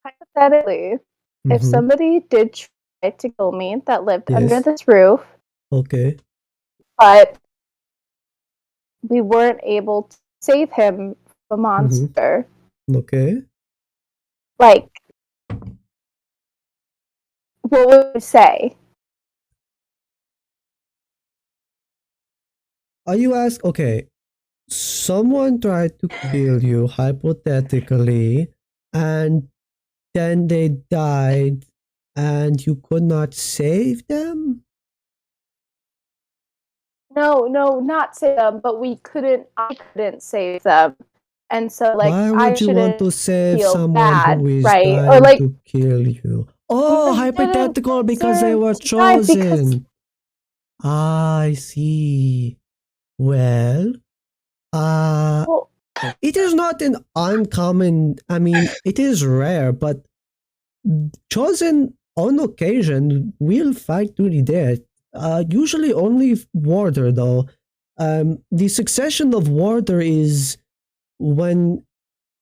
Hypothetically, if somebody did try to kill me that lived under this roof, okay, but we weren't able to save him from a monster, okay, like, what would you say? Are you asking? Okay, someone tried to kill you hypothetically, and then they died, and you could not save them? No, not save them, but I couldn't save them. And so, like, why would you want to save someone bad, who is right? trying Or, like, to kill you? Oh, hypothetical because they were chosen. I see. Well, Well, it is not an uncommon, I mean, it is rare, but chosen on occasion will fight to the death. Usually only warder, though. The succession of warder is when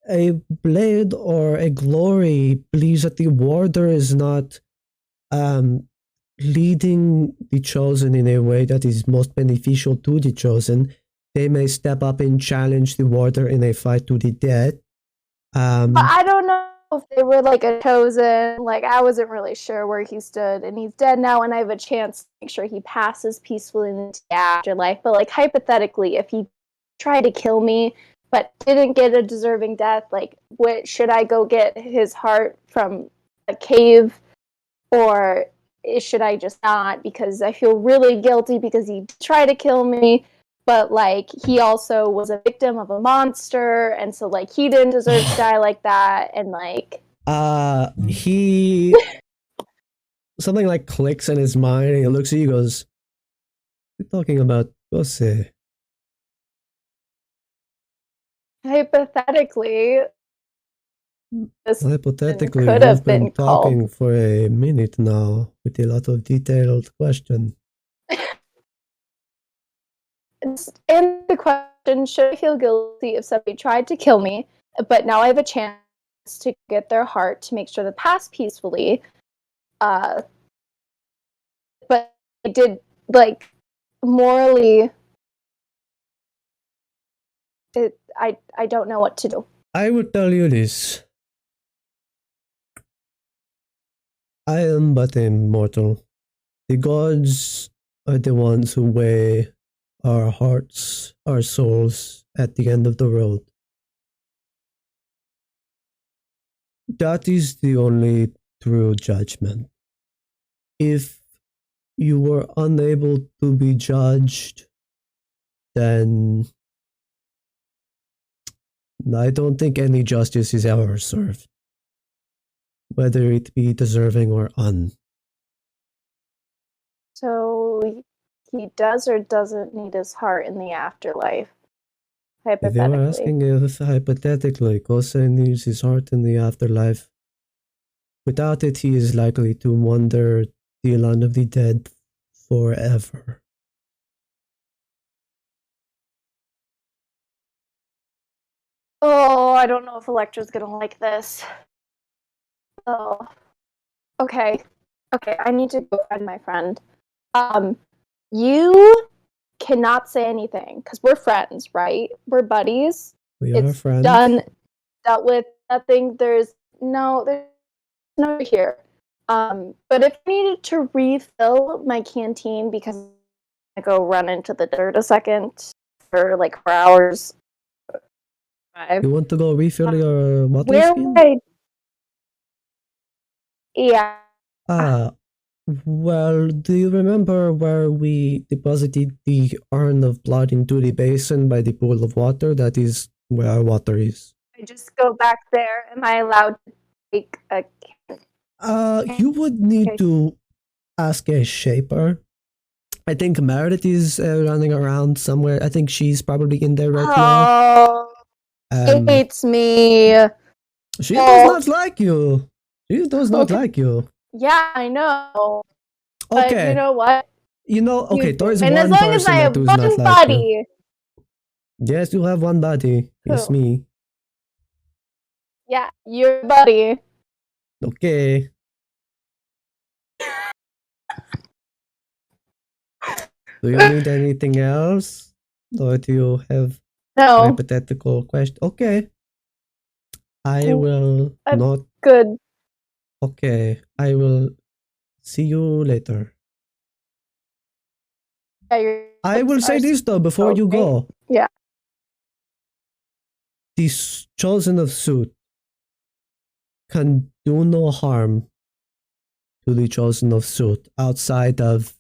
a blade or a glory believes that the warder is not leading the chosen in a way that is most beneficial to the chosen. They may step up and challenge the warder in a fight to the death. but I don't know if they were like a chosen. Like, I wasn't really sure where he stood, and he's dead now, and I have a chance to make sure he passes peacefully into the afterlife. But like, hypothetically, if he tried to kill me but didn't get a deserving death, like, what should I go get his heart from a cave, or should I just not? Because I feel really guilty because he tried to kill me, but like, he also was a victim of a monster, and so like, he didn't deserve to die like that, and like, he something like clicks in his mind, and he looks at you and goes, "You're talking about Gose." hypothetically, this Hypothetically, could have we've been been called. talking for a minute now with a lot of detailed questions. And the question, should I feel guilty if somebody tried to kill me, but now I have a chance to get their heart to make sure they pass peacefully? But I did, like, morally, I don't know what to do. I would tell you this. I am but a mortal. The gods are the ones who weigh our hearts, our souls at the end of the road. That is the only true judgment. If you were unable to be judged, then I don't think any justice is ever served, whether it be deserving or un. So he does or doesn't need his heart in the afterlife, If you were hypothetically. asking if hypothetically Kose needs his heart in the afterlife, without it he is likely to wander the land of the dead forever. Oh, I don't know if Electra's gonna like this. Oh, okay. Okay, I need to go find my friend. You cannot say anything because we're friends, right? We're buddies. We are It's friends. dealt with. Nothing. There's no here. But if I needed to refill my canteen because I go run into the dirt a second for like 4 hours. You want to go refill your water Where skin? would I? Yeah. Well, do you remember where we deposited the urn of blood into the basin by the pool of water? That is where our water is. I just go back there. Am I allowed to take a? You would need Okay. to ask a shaper. I think Meredith is running around somewhere. I think she's probably in there right now. It hates me. She does not like you. She does not Okay. like you. Yeah, I know. But Okay. you know what? Okay, there's And one as long as person I that have does one not like you. body. Yes, you have one body. It's Who? me. Yeah, your buddy. Okay. Do you need anything else? Or do you have No, hypothetical question? Okay. I will I'm not. good. Okay. I will see you later. Yeah, your I will lips say are this though before you okay. go. Yeah. The chosen of suit can do no harm to the chosen of suit outside of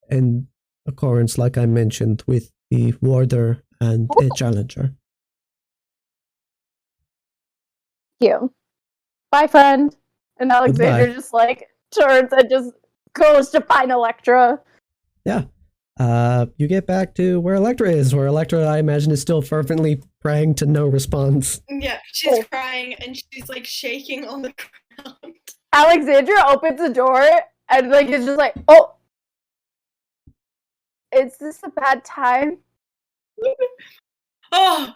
an occurrence like I mentioned with the warder and a challenger. You. Bye, friend. And Alexander Goodbye. just like turns and just goes to find Electra. Yeah. You get back to where Electra is, where Electra, I imagine, is still fervently praying to no response. Yeah, she's crying and she's like shaking on the ground. Alexandra opens the door and like is just like, oh, is this a bad time? Oh,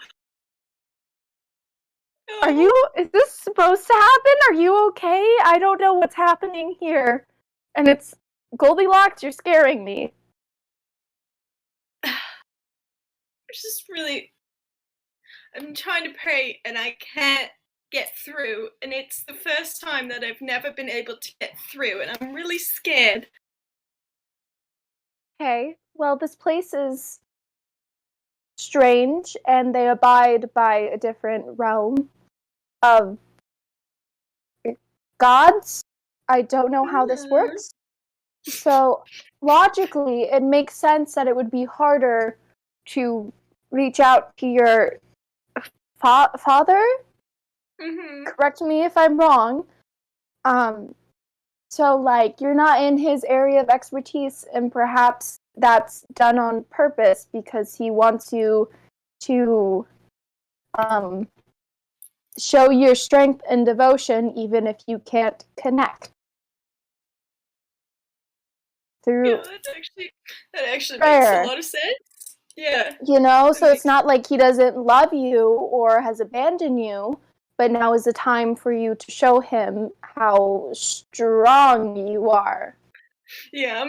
Are you? Is this supposed to happen? Are you okay? I don't know what's happening here. And it's Goldilocks. You're scaring me. It's just really. I'm trying to pray and I can't get through, and it's the first time that I've never been able to get through, and I'm really scared. Okay. Well, this place is strange, and they abide by a different realm of gods. I don't know how this works. So, logically, it makes sense that it would be harder to reach out to your father? Mm-hmm. Correct me if I'm wrong. So, like, you're not in his area of expertise, and perhaps that's done on purpose because he wants you to show your strength and devotion even if you can't connect. Through Yeah, that actually makes a lot of sense. Yeah. You know, so it's not like he doesn't love you or has abandoned you, but now is the time for you to show him how strong you are. Yeah,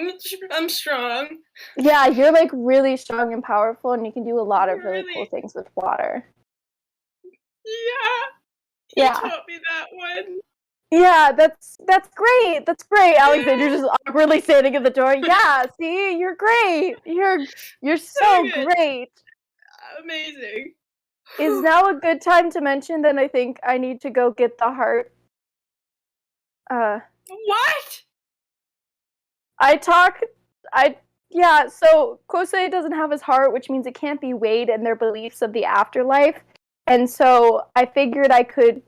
I'm strong. Yeah, you're like really strong and powerful, and you can do a lot of really cool things with water. Yeah. Yeah. You taught me that one. Yeah, that's great. That's great. Alexander just awkwardly standing at the door. Yeah, see, you're great. You're so great. Amazing. Is now a good time to mention that I think I need to go get the heart? What? So Kosei doesn't have his heart, which means it can't be weighed in their beliefs of the afterlife. And so I figured I could,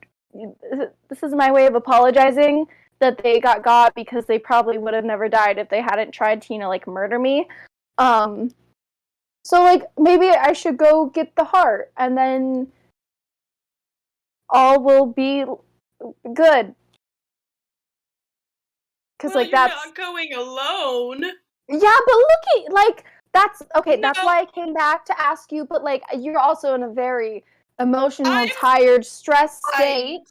this is my way of apologizing that they got God because they probably would have never died if they hadn't tried to, like, murder me. So, like, maybe I should go get the heart, and then all will be good. Because, well, like, you're that's not going alone. Yeah, but look at, like, that's okay. No. That's why I came back to ask you. But like, you're also in a very emotional, tired, stressed state.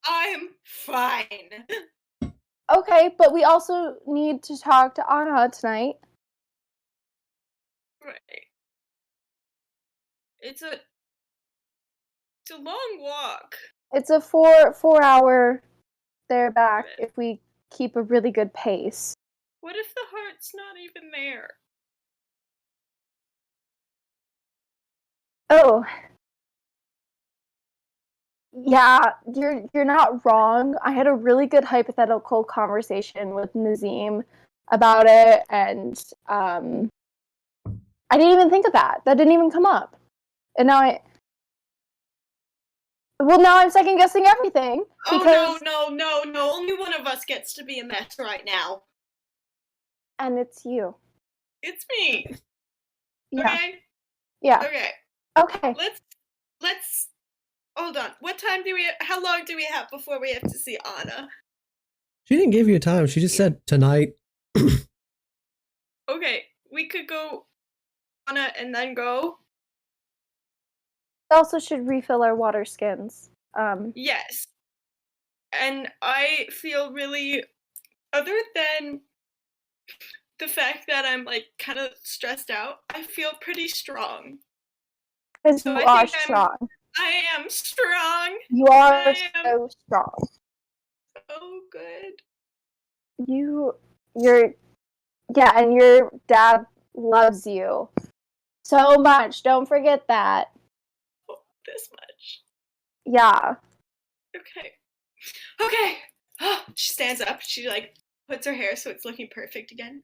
I'm fine. Okay, but we also need to talk to Anna tonight. Right. It's a long walk. It's a 4 hour there back if we keep a really good pace. What if the heart's not even there? Oh. Yeah, you're not wrong. I had a really good hypothetical conversation with Nazim about it, and I didn't even think of that. That didn't even come up. And now I'm second guessing everything. Because... Oh, no. Only one of us gets to be a mess right now. And it's you. It's me. Yeah. Okay? Yeah. Okay. Let's hold on. How long do we have before we have to see Anna? She didn't give you a time. She just said tonight. Okay, we could go Anna and then go. We also should refill our water skins. Yes. And I feel really, other than the fact that I'm like kind of stressed out, I feel pretty strong. Because you are strong. I am strong. You are so strong. So good. And your dad loves you so much. Don't forget that. Oh, this much. Yeah. Okay. Oh, she stands up. She like puts her hair so it's looking perfect again.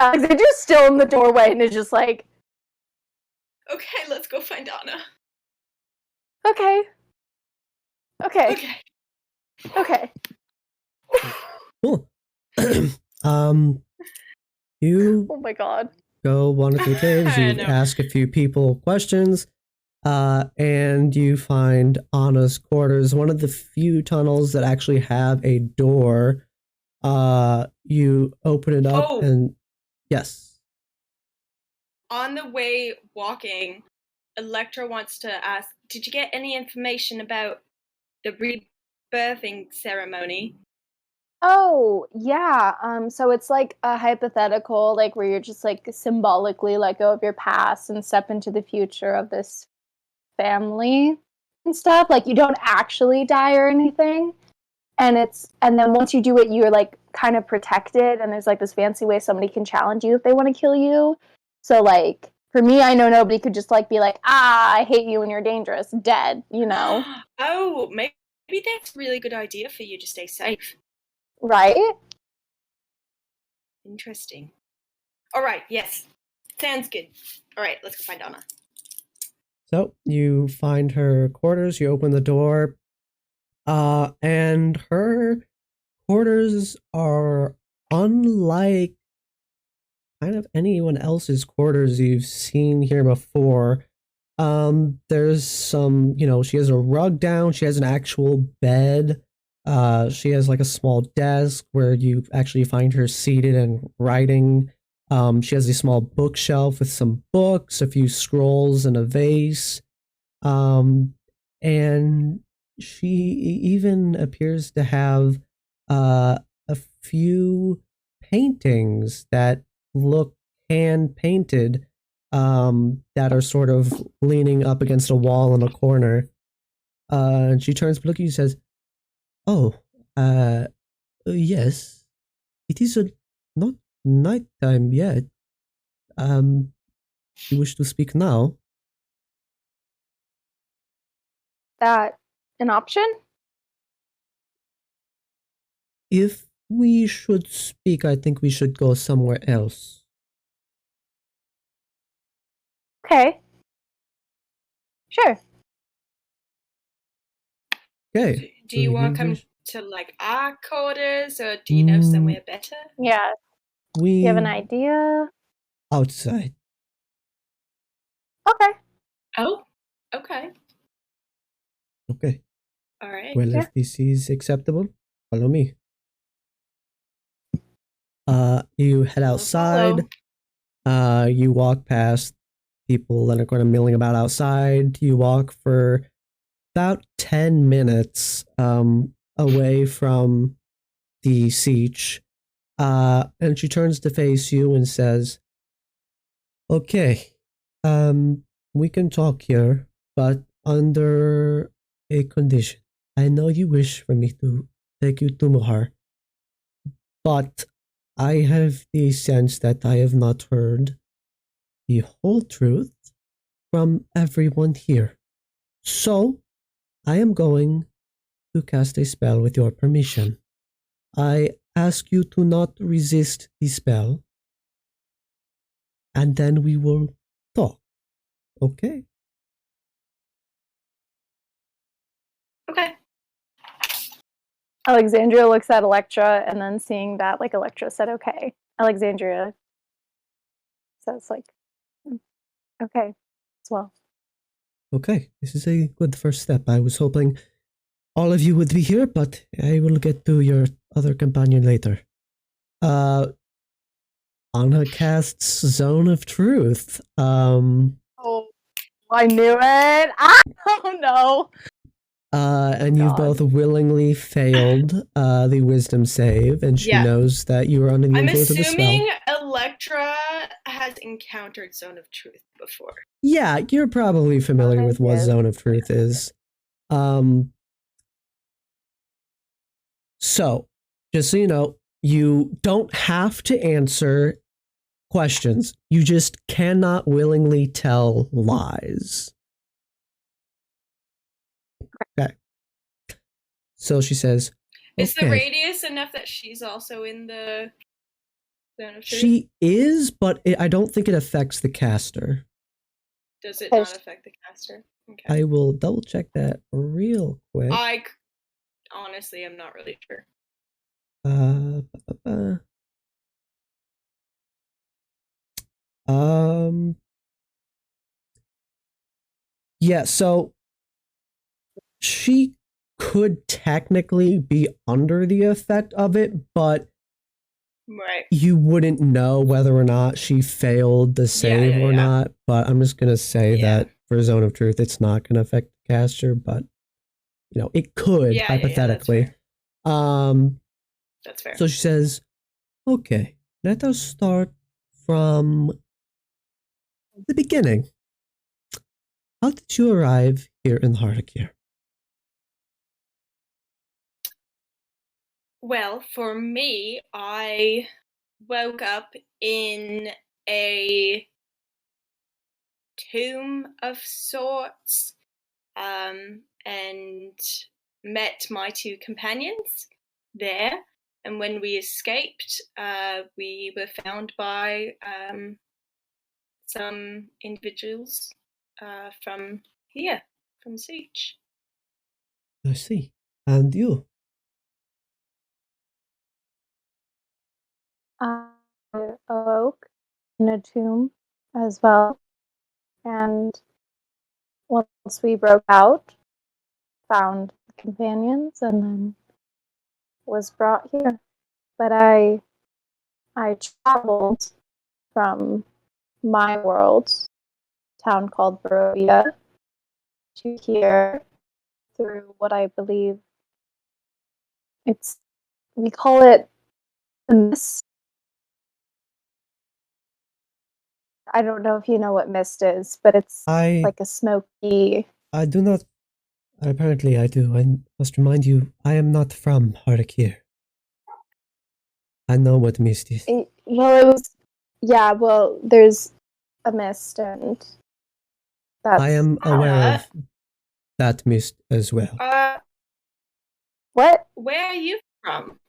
Alexandra's still in the doorway and is just like, okay, let's go find Anna. Okay. Cool. You Oh my god. go wander through the caves, I you know. ask a few people questions, and you find Anna's quarters, one of the few tunnels that actually have a door. You open it up Oh. and yes. On the way walking, Electra wants to ask, did you get any information about the rebirthing ceremony? Oh, yeah. So it's like a hypothetical, like where you're just like symbolically let go of your past and step into the future of this family and stuff. Like you don't actually die or anything. And then once you do it, you're like kind of protected, and there's like this fancy way somebody can challenge you if they want to kill you. So like for me, I know nobody could just like be like, I hate you and you're dangerous, dead, you know. Oh, maybe that's a really good idea for you to stay safe. Right? Interesting. All right, yes. Sounds good. All right, let's go find Anna. So you find her quarters, you open the door, and her quarters are unlike kind of anyone else's quarters you've seen here before. There's some, she has a rug down, she has an actual bed, she has like a small desk where you actually find her seated and writing. She has a small bookshelf with some books, a few scrolls, and a vase. And she even appears to have a few paintings that look hand painted, that are sort of leaning up against a wall in a corner. And she turns to look at you and says, "Oh, yes, it is not nighttime yet. You wish to speak now?" That an option? If we should speak, I think we should go somewhere else. Okay. Sure. Okay. Do you want to come to like our quarters, or do you know somewhere better? Yeah. Do We you have an idea? outside. Okay. Oh, okay. Okay. All right. Well, Yeah. if this is acceptable, follow me. You head outside. You walk past people that are kind of milling about outside. You walk for about 10 minutes away from the siege. And she turns to face you and says, "Okay, we can talk here, but under a condition. I know you wish for me to take you to Mohar, but I have the sense that I have not heard the whole truth from everyone here. So, I am going to cast a spell with your permission. I ask you to not resist the spell, and then we will talk. Okay?" Okay. Alexandria looks at Electra, and then seeing that like Electra said okay, Alexandria says like, okay as well. Okay, this is a good first step. I was hoping all of you would be here, but I will get to your other companion later. Anna casts Zone of Truth. Oh, I knew it. Oh no. And you've both willingly failed the wisdom save, and she knows that you are under the I'm influence of the spell. assuming Electra has encountered Zone of Truth before. Yeah, you're probably familiar with what Zone of Truth is. So, just so you know, you don't have to answer questions. You just cannot willingly tell lies. Okay. So she says, Is the radius enough that she's also in the Zone of Truth? She is, but I don't think it affects the caster. Does it not affect the caster? Okay. I will double check that real quick. Honestly, I'm not really sure. Yeah, so she could technically be under the effect of it, but Right. you wouldn't know whether or not she failed the save or not. But I'm just gonna say that for Zone of Truth, it's not gonna affect the caster, but it could hypothetically. That's fair. So she says, "Okay, let us start from the beginning. How did you arrive here in Hardakia?" Well, for me, I woke up in a tomb of sorts, and met my two companions there. And when we escaped, we were found by some individuals from here, from Siege. I see. And you? I awoke in a tomb as well, and once we broke out, found companions, and then was brought here. But I traveled from my world, town called Barovia, to here through what I believe we call it the mist. I don't know if you know what mist is, but it's like a smoky. I do not. Apparently, I do. I must remind you, I am not from Hardakia. I know what mist is. Well, it was. Yeah, well, there's a mist, and that's. I am aware of that mist as well. What? Where are you from?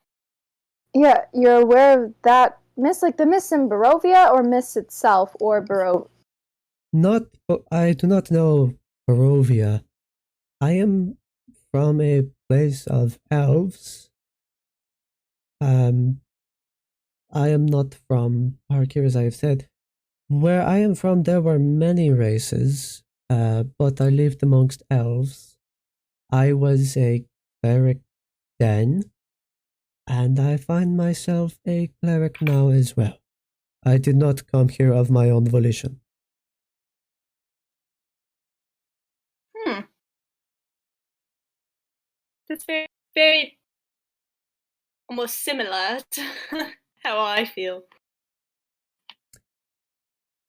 Yeah, you're aware of that mist, like the mist in Barovia, or mist itself, or Barovia? I do not know Barovia. I am from a place of elves. I am not from Hardakia, as I have said. Where I am from, there were many races, but I lived amongst elves. I was a cleric then, and I find myself a cleric now as well. I did not come here of my own volition. That's very, very almost similar to how I feel.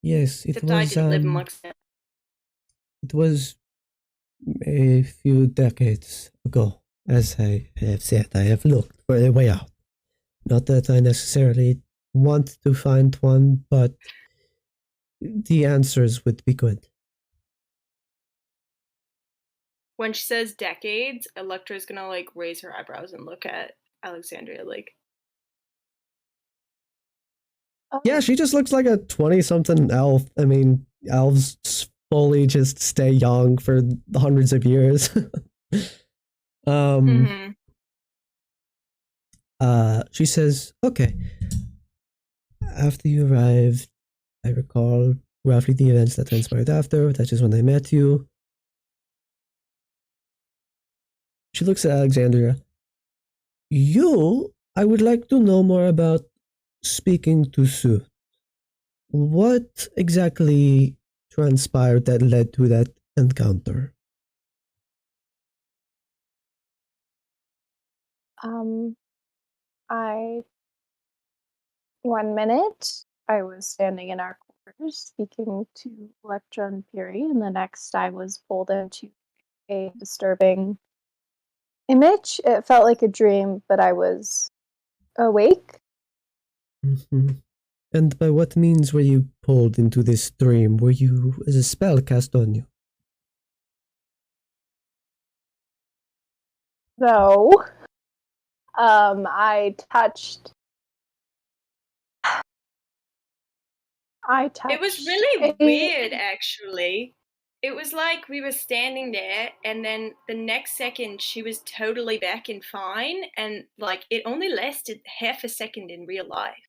Yes, it Except was. I didn't live amongst them. It was a few decades ago, as I have said. I have looked for a way out. Not that I necessarily want to find one, but the answers would be good. When she says decades, Electra's gonna raise her eyebrows and look at Alexandria Yeah, she just looks like a 20-something elf. I mean, elves fully just stay young for hundreds of years. She says, "Okay. After you arrived, I recall roughly the events that transpired after. That is when I met you." She looks at Alexandria. I would like to know more about speaking to Sue. What exactly transpired that led to that encounter? One minute I was standing in our quarters speaking to Electra and Fury, and the next I was pulled into a disturbing image. It felt like a dream, but I was awake. Mm-hmm. And by what means were you pulled into this dream? Were you as a spell cast on you? So, I touched. It was really weird, actually. It was like we were standing there, and then the next second she was totally back and fine, and it only lasted half a second in real life.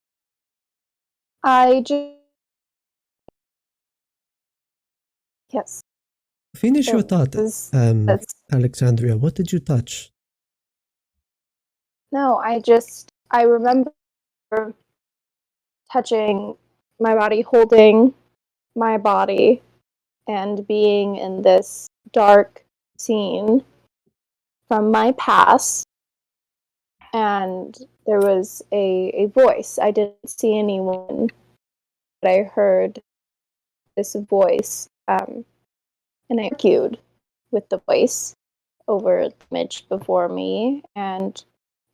I just Yes. Finish your thought, That's Alexandria. What did you touch? no, I remember touching my body, holding my body, and being in this dark scene from my past. And there was a voice. I didn't see anyone, but I heard this voice, and I argued with the voice over the image before me, and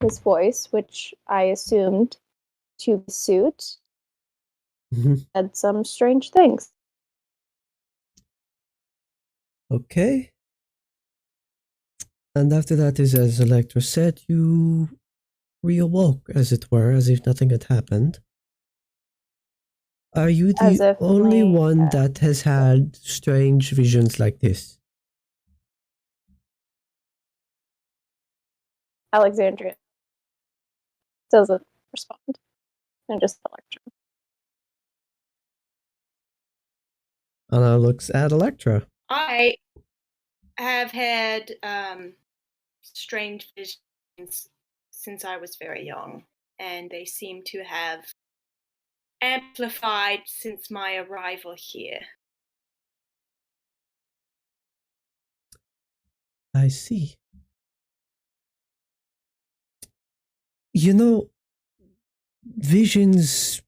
his voice, which I assumed to be suit, said some strange things. Okay. And after that is, as Electra said, you reawoke, as it were, as if nothing had happened. Are you the only one that has had strange visions like this? Alexandria doesn't respond, and just Electra. Anna looks at Electra. I have had strange visions since I was very young, and they seem to have amplified since my arrival here. I see. You know, visions,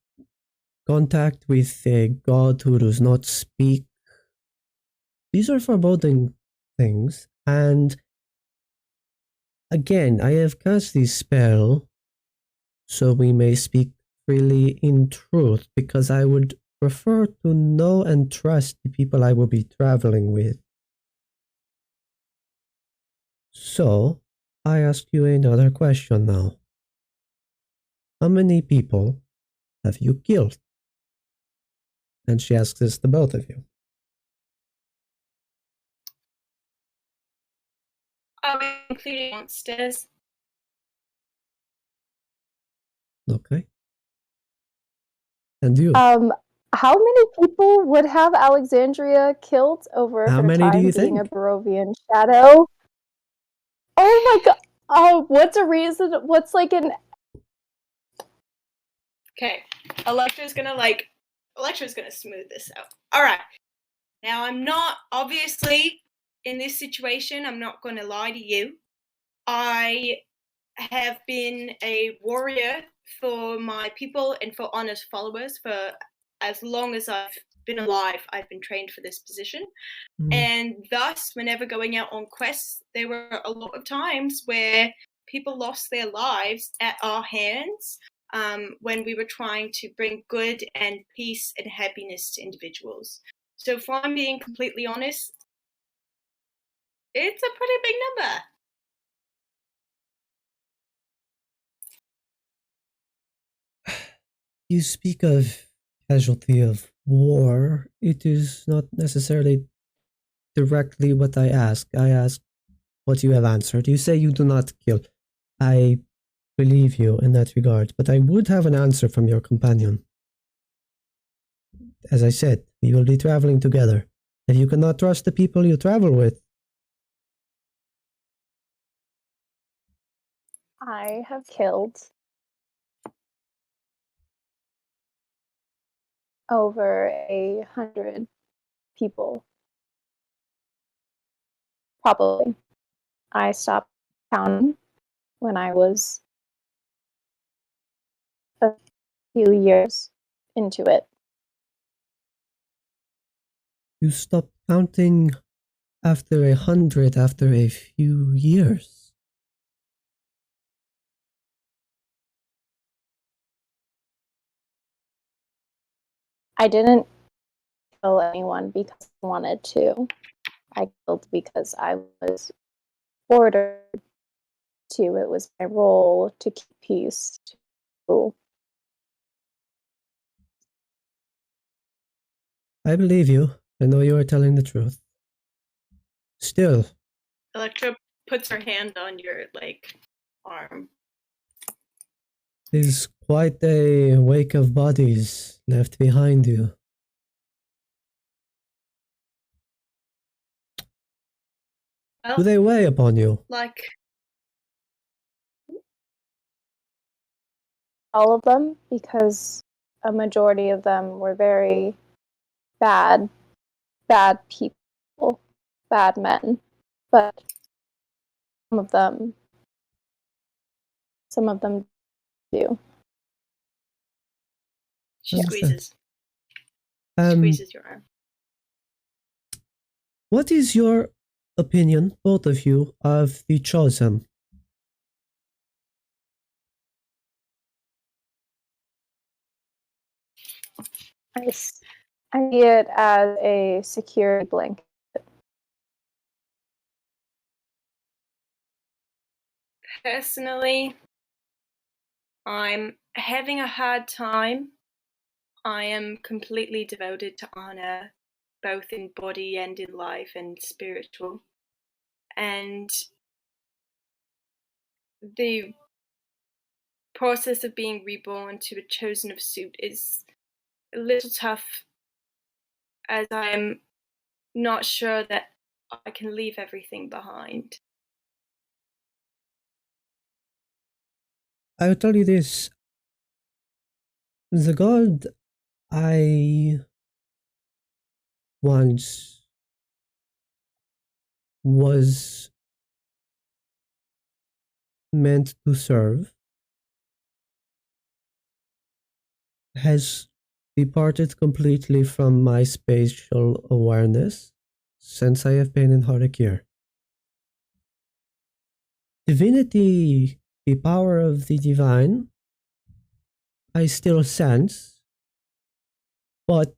contact with a god who does not speak, these are foreboding things. And again, I have cast this spell so we may speak freely in truth, because I would prefer to know and trust the people I will be traveling with. So, I ask you another question now. How many people have you killed? And she asks this to both of you. Are we including monsters? Okay. And you? How many people would have Alexandria killed over How her many time do you being think? a Barovian shadow? Oh my god! Oh, what's a reason? What's like an? Okay, Electra's gonna smooth this out. All right. Now I'm not obviously in this situation. I'm not gonna lie to you. I have been a warrior for my people and for honest followers for as long as I've been alive. I've been trained for this position. And thus, whenever going out on quests, there were a lot of times where people lost their lives at our hands when we were trying to bring good and peace and happiness to individuals. So if I'm being completely honest, it's a pretty big number. You speak of casualty of war. It is not necessarily directly what I ask. I ask what you have answered. You say you do not kill. I believe you in that regard, but I would have an answer from your companion. As I said, we will be traveling together. If you cannot trust the people you travel with, I have killed over 100 people. Probably. I stopped counting when I was a few years into it. you stop counting after 100, after a few years. I didn't kill anyone because I wanted to. I killed because I was ordered to. It was my role to keep peace. I believe you. I know you are telling the truth. Still, Electra puts her hand on your arm. is quite a wake of bodies left behind you. Well, Do they weigh upon you? like, All of them, because a majority of them were very bad people, bad men. But some of them do. she Understand. squeezes your arm. What is your opinion, both of you, of the Chosen? I see it as a security blanket. Personally, I'm having a hard time. I am completely devoted to honor, both in body and in life and spiritual. And the process of being reborn to a chosen of suit is a little tough, as I'm not sure that I can leave everything behind. I will tell you this. The god I once was meant to serve has departed completely from my spatial awareness since I have been in Harakir. Divinity, the power of the divine, I still sense, but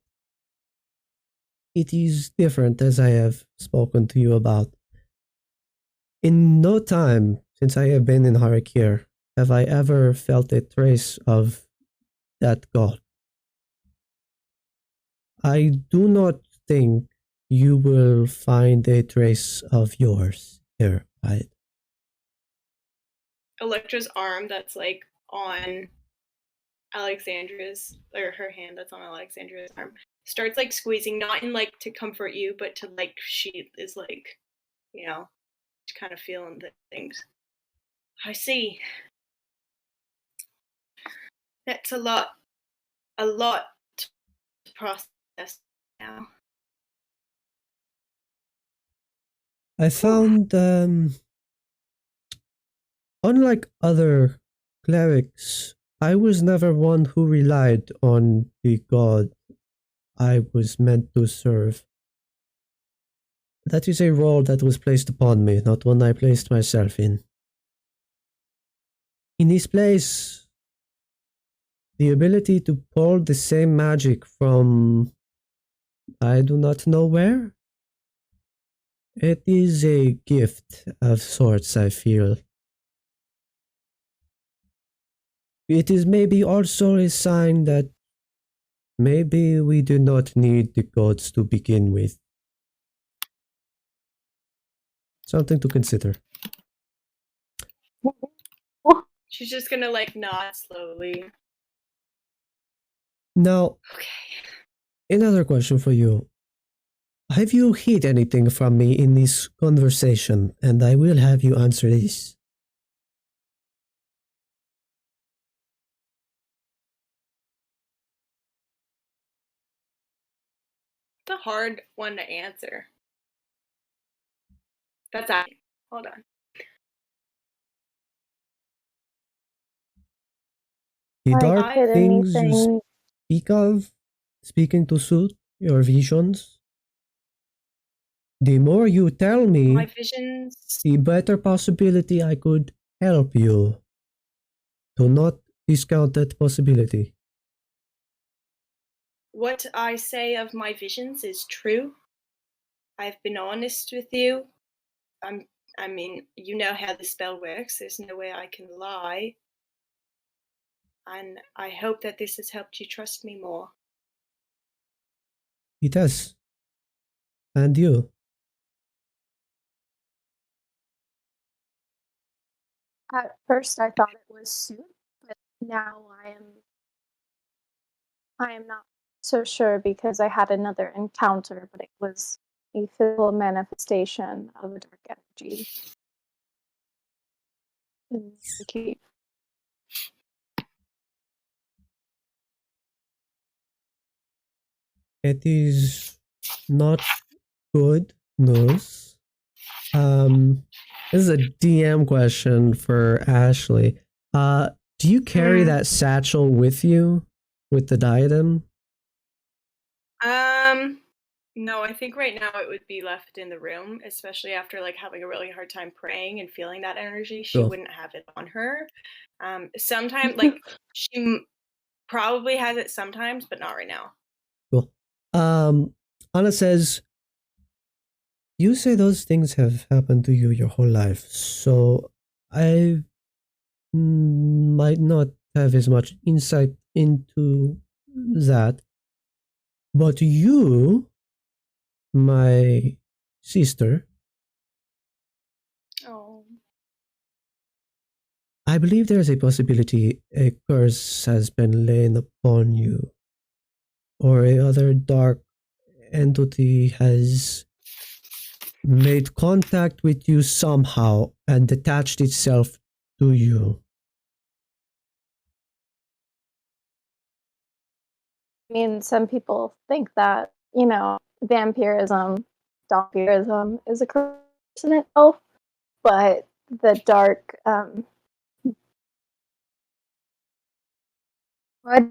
it is different, as I have spoken to you about. In no time since I have been in Harakir have I ever felt a trace of that god. I do not think you will find a trace of yours here, Rite. Electra's arm that's like on Alexandra's, or her hand that's on Alexandra's arm, starts like squeezing, not in like to comfort you, but to like she is like, you know, kind of feeling the things. I see. That's a lot to process now. I found, unlike other clerics, I was never one who relied on the god I was meant to serve. That is a role that was placed upon me, not one I placed myself in. In this place, the ability to pull the same magic from I do not know where, it is a gift of sorts, I feel. It is maybe also a sign that maybe we do not need the gods to begin with. Something to consider. She's just gonna like nod slowly. Now, Okay. another question for you. Have you hid anything from me in this conversation? And I will have you answer this. It's a hard one to answer. That's that. Hold on. The dark hid things you anything. speak of, speaking to suit your visions, the more you tell me, My visions. the better possibility I could help you. Do not discount that possibility. What I say of my visions is true. I've been honest with you. I mean, you know how the spell works. There's no way I can lie. And I hope that this has helped you trust me more. It has. And you. At first, I thought it was Suit, but now I am not so sure because I had another encounter, but it was a physical manifestation of a dark energy in the cave. It is not good news. This is a DM question for Ashley. Do you carry that satchel with you with the diadem? No, I think right now it would be left in the room, especially after like having a really hard time praying and feeling that energy. She wouldn't have it on her. Sometimes, like she probably has it sometimes, but not right now. Cool. Anna says, you say those things have happened to you your whole life, so I might not have as much insight into that. But you, my sister, I believe there is a possibility a curse has been laid upon you, or a other dark entity has made contact with you somehow and attached itself to you. I mean, some people think that, you know, vampirism, vampirism is a curse in itself, but the dark, what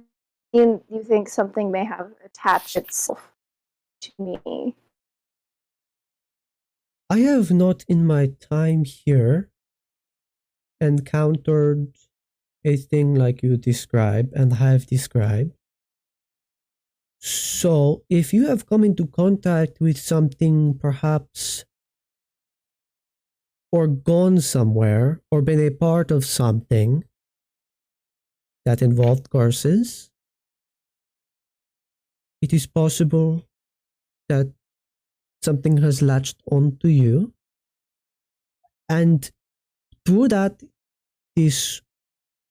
do you think something may have attached itself to me? I have not in my time here encountered a thing like you describe and have described. So, if you have come into contact with something perhaps, or gone somewhere, or been a part of something that involved curses, it is possible that something has latched onto you, and through that, this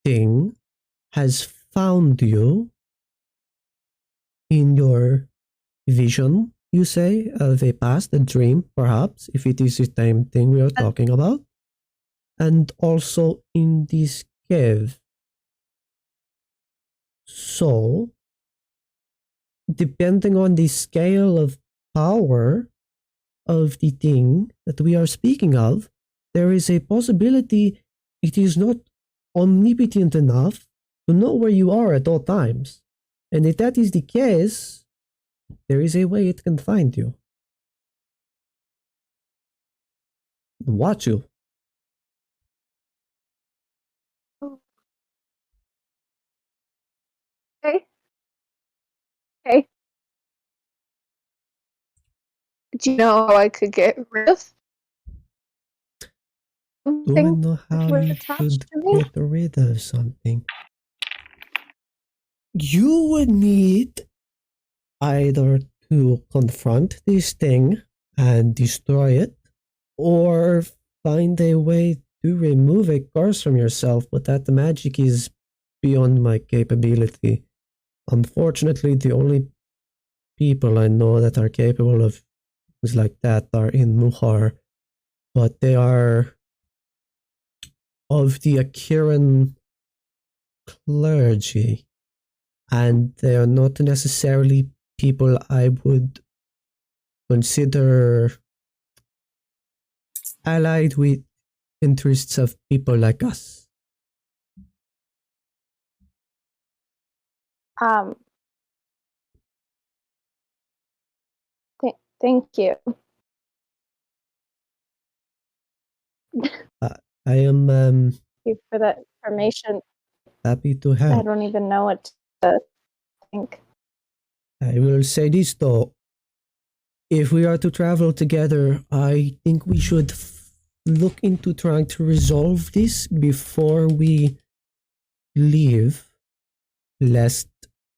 thing has found you in your vision, you say, of a past, a dream, perhaps, if it is the same thing we are talking about, and also in this cave. So, depending on the scale of power of the thing that we are speaking of, there is a possibility it is not omnipotent enough to know where you are at all times. And if that is the case, there is a way it can find you. Watch you. Okay. Okay. Do you know how I could get rid of Do I know how you should get rid of something? You would need either to confront this thing and destroy it, or find a way to remove a curse from yourself, but that magic is beyond my capability. Unfortunately, the only people I know that are capable of things like that are in Muhar, but they are of the Akirran clergy, and they are not necessarily people I would consider allied with interests of people like us. Thank you. I am Thank you for that information. Happy to help. I don't even know what to think. I will say this though. If we are to travel together, I think we should look into trying to resolve this before we leave, lest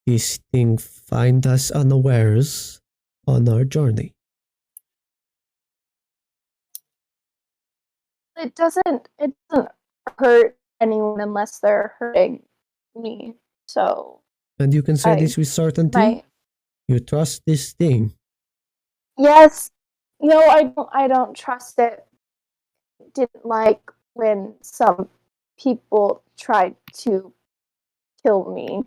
this thing find us unawares on our journey. It doesn't hurt anyone unless they're hurting me. So. And you can say this with certainty? You trust this thing? Yes, No, I don't trust it. Didn't like when some people tried to kill me.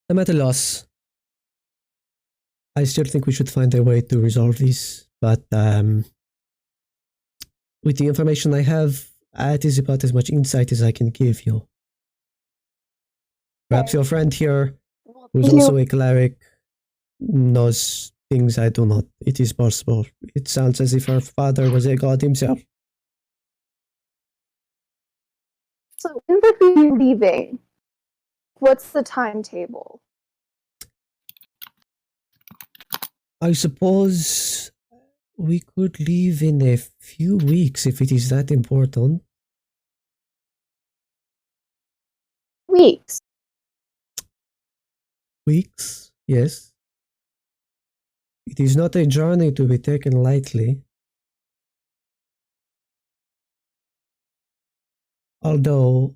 I'm at a loss. I still think we should find a way to resolve these, but with the information I have, it is about as much insight as I can give you. Perhaps your friend here, who's also a cleric, knows things I do not. It is possible. It sounds as if her father was a god himself. So, in between leaving, what's the timetable? I suppose we could leave in a few weeks if it is that important. Weeks. Weeks, yes. It is not a journey to be taken lightly. Although,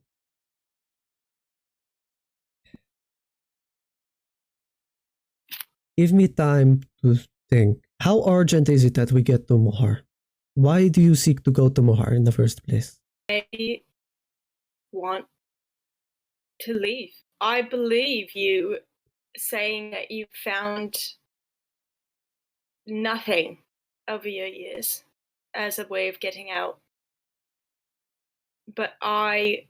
give me time to think. How urgent is it that we get to Mohar? Why do you seek to go to Mohar in the first place? I want to leave. I believe you saying that you found nothing over your years as a way of getting out. But I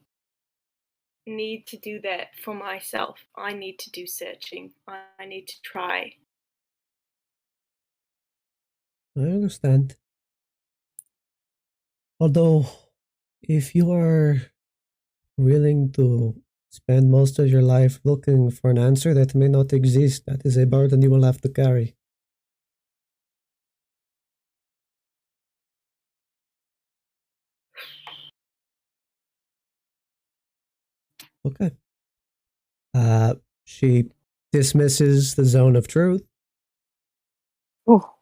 need to do that for myself. I need to do searching. I need to try. I understand. Although, if you are willing to spend most of your life looking for an answer that may not exist, that is a burden you will have to carry. Okay. She dismisses the zone of truth. Oh.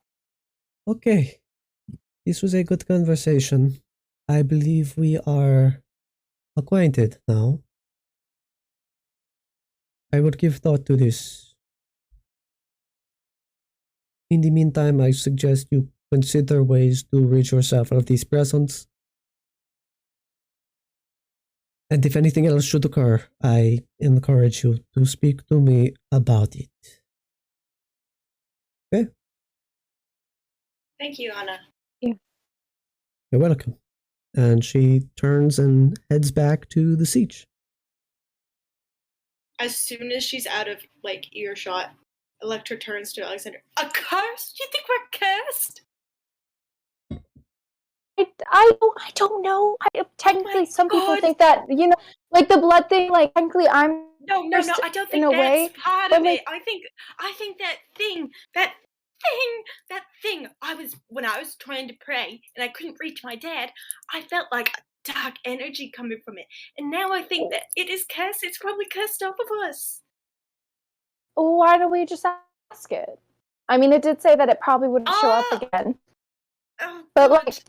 Okay. This was a good conversation. I believe we are acquainted now. I would give thought to this. In the meantime, I suggest you consider ways to rid yourself of these presents. And if anything else should occur, I encourage you to speak to me about it. Okay? Thank you, Anna. You're welcome. And she turns and heads back to the siege. As soon as she's out of earshot, Electra turns to Alexander. A curse? You think we're cursed? I don't know. Technically, some people think that, like the blood thing, like technically I'm No, I don't think in a that's way, part of it. I think that thing, when I was trying to pray and I couldn't reach my dad, I felt like a dark energy coming from it. And now I think that it is cursed. It's probably cursed off of us. Why don't we just ask it? I mean, it did say that it probably wouldn't show up again. Oh, but God. like,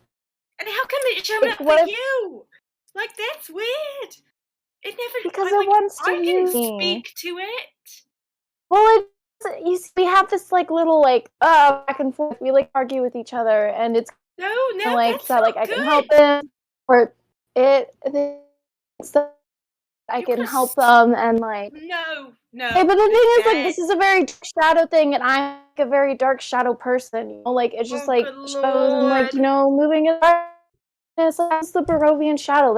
and how come it showed up for you? Like, that's weird. It never, because it wants to use didn't me. speak to it. Well, we have this little back and forth. We argue with each other, and it's no, that's that not I good. can help them, or it thinks that I can help them, and no. Hey, but the thing is, this is a very dark shadow thing, and I'm a very dark shadow person. It's just shows and moving in darkness. That's the Barovian shadow.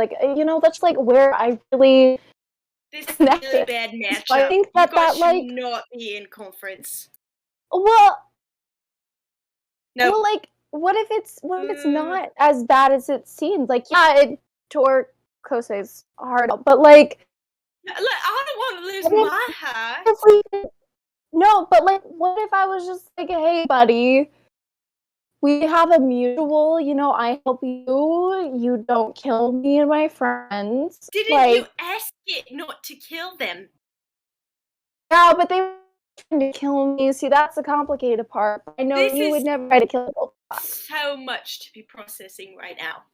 That's where I really. This is a really bad matchup. I think that should not be in conference. Well, no. Well, what if it's not as bad as it seems? It tore Kose's heart out, but I don't want to lose my heart. No, but what if I was just hey, buddy, we have a mutual, I help you, you don't kill me and my friends. Didn't you ask it not to kill them? Yeah, but they were trying to kill me. See, that's the complicated part. I know you would never try to kill people. So much to be processing right now.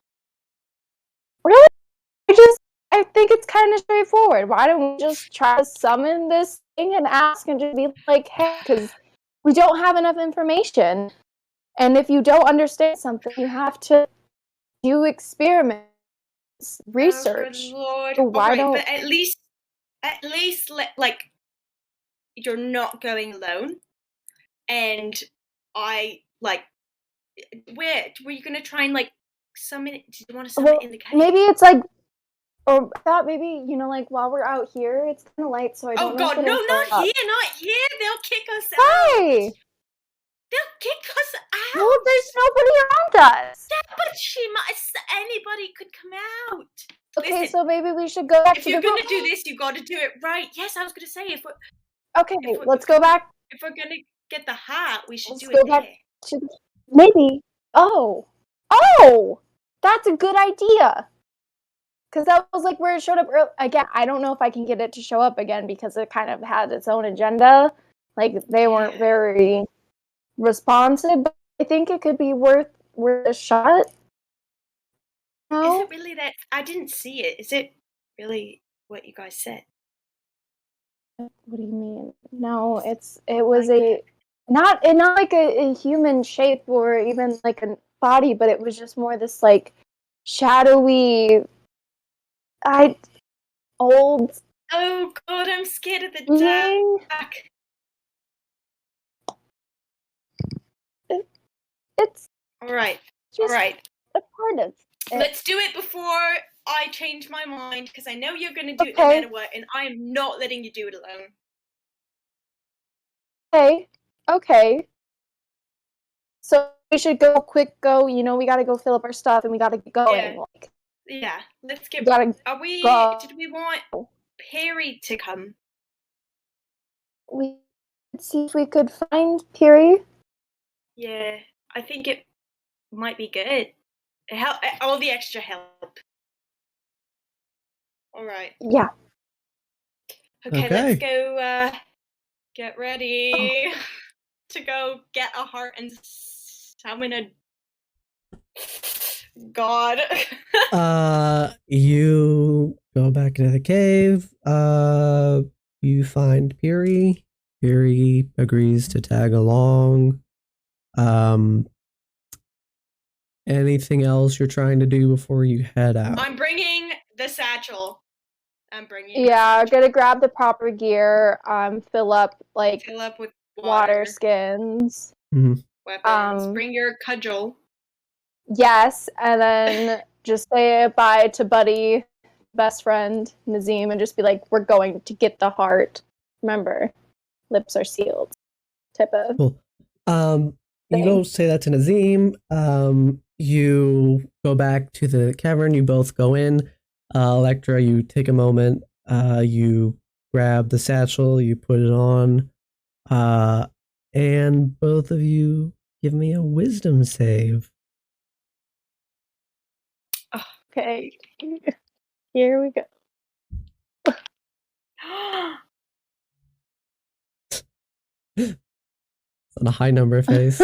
Really? I think it's kind of straightforward. Why don't we just try to summon this thing and ask and just be like, hey, because we don't have enough information. And if you don't understand something, you have to do experiments, research. Oh, Lord. So why don't... But at least, like, you're not going alone. And I, like, where were you going to try and, like, summon it? Did you want to summon it in the cave? Maybe it's like... Or I thought maybe, like, while we're out here, it's kind of light, so I don't know. Oh, God, no, not here. They'll kick us out. Hey! They'll kick us out. Well, there's nobody around us. Yeah, but anybody could come out. Okay, Listen, so maybe we should go back to the... If you're going to do this, you got to do it right. Yes, I was going to say, let's go back. If we're going to get the hat, we should do go it back there. to... Maybe. Oh, that's a good idea. Because that was like where it showed up early. Again, I don't know if I can get it to show up again because it kind of had its own agenda. Like, they weren't very responsive, but I think it could be worth a shot. No? Is it really that? I didn't see it. Is it really what you guys said? What do you mean? No, it was not like a human shape or even like a body, but it was just more this like shadowy, old. Oh God, I'm scared of the dark. It's all right. All right. A part of it. Let's do it before I change my mind, because I know you're going to do it no matter what, and I am not letting you do it alone. Okay. So we should go. We gotta go fill up our stuff, and we gotta get going. Yeah. Let's get. Did we want Perry to come? We could see if we could find Perry. Yeah, I think it might be good. Help, all the extra help. All right. Yeah. Okay. Let's go. Get ready to go get a heart and summon a god. You go back into the cave. You find Piri. Piri agrees to tag along. Anything else you're trying to do before you head out? I'm bringing the satchel. I'm gonna grab the proper gear. Fill up with water skins. Mm-hmm. Weapons. Bring your cudgel. Yes, and then just say bye to Buddy, best friend Nazim, and just be like, "We're going to get the heart. Remember, lips are sealed." Type of. Cool. You go say that to Nazim. You go back to the cavern. You both go in. Electra, you take a moment. You grab the satchel. You put it on. And both of you give me a wisdom save. Okay. Here we go. On a high number face.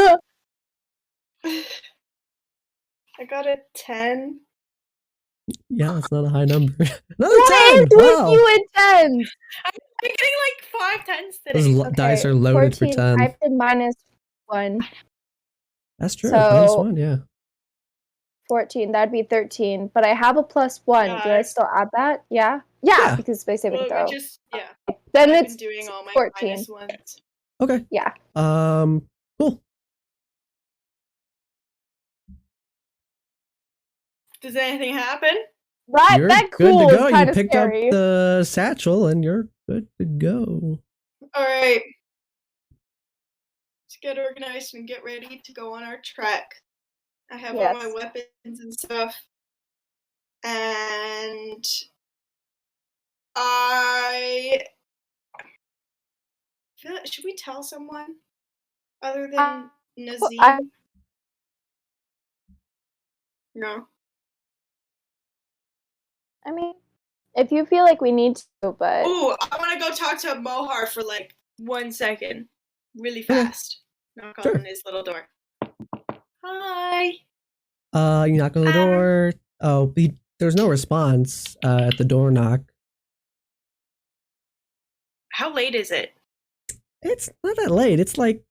I got a 10. Yeah, it's not a high number. Another 10! Wow. You in 10? I'm getting like 5 10s today. Those dice are loaded 14, for 10. I did -1. That's true. So, -1, yeah. 14, that'd be 13. But I have a +1. Do I still add that? Yeah? Yeah, because space saving throw. Then it's doing all my 14. -1s. Okay. Yeah. Cool. Does anything happen? You're that good cool to go. You picked scary. up the satchel and you're good to go. All right. Let's get organized and get ready to go on our trek. I have all my weapons and stuff. And I feel like, should we tell someone other than Nazim? No. I mean, if you feel like we need to, but... Ooh, I want to go talk to Mohar for like 1 second. Really fast. Knock on his little door. Hi. You knock on the door. Oh, there's no response at the door knock. How late is it? It's not that late. It's like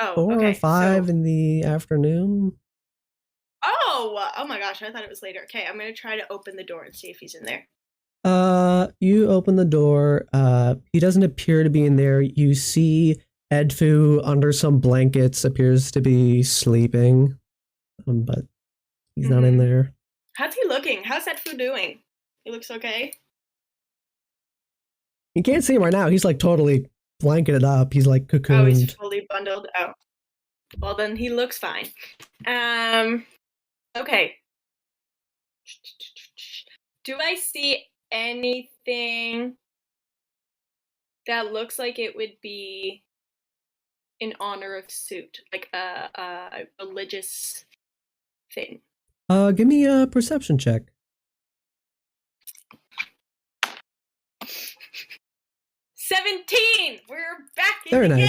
Oh, 4 okay. or 5 So, in the afternoon. oh my gosh! I thought it was later. Okay, I'm gonna try to open the door and see if he's in there. You open the door. He doesn't appear to be in there. You see Edfu under some blankets, appears to be sleeping, but he's not in there. How's he looking? How's that food doing? He looks okay. You can't see him right now. He's like totally blanketed up. He's like cocooned. Oh, he's fully bundled. Oh, well then he looks fine. Okay. Do I see anything that looks like it would be in honor of suit, like a religious thing? Give me a perception check. 17. We're back in Very the nice.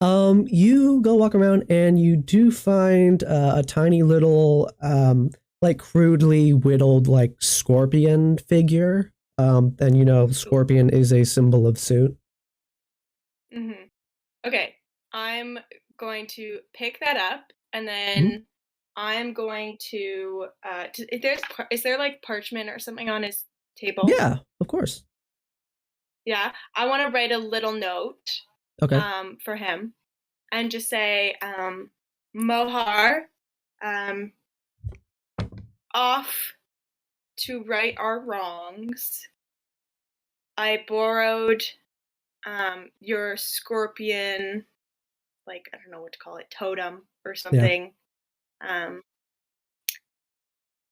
game. You go walk around and you do find a tiny little, like crudely whittled, like scorpion figure. And you know, scorpion is a symbol of suit. Mm-hmm. Okay, I'm going to pick that up, and then I'm going to. Is there like parchment or something on his table? Yeah, of course. Yeah, I want to write a little note. Okay. For him, and just say, Mohar, off to right our wrongs. I borrowed your scorpion, like, I don't know what to call it, totem or something. Yeah.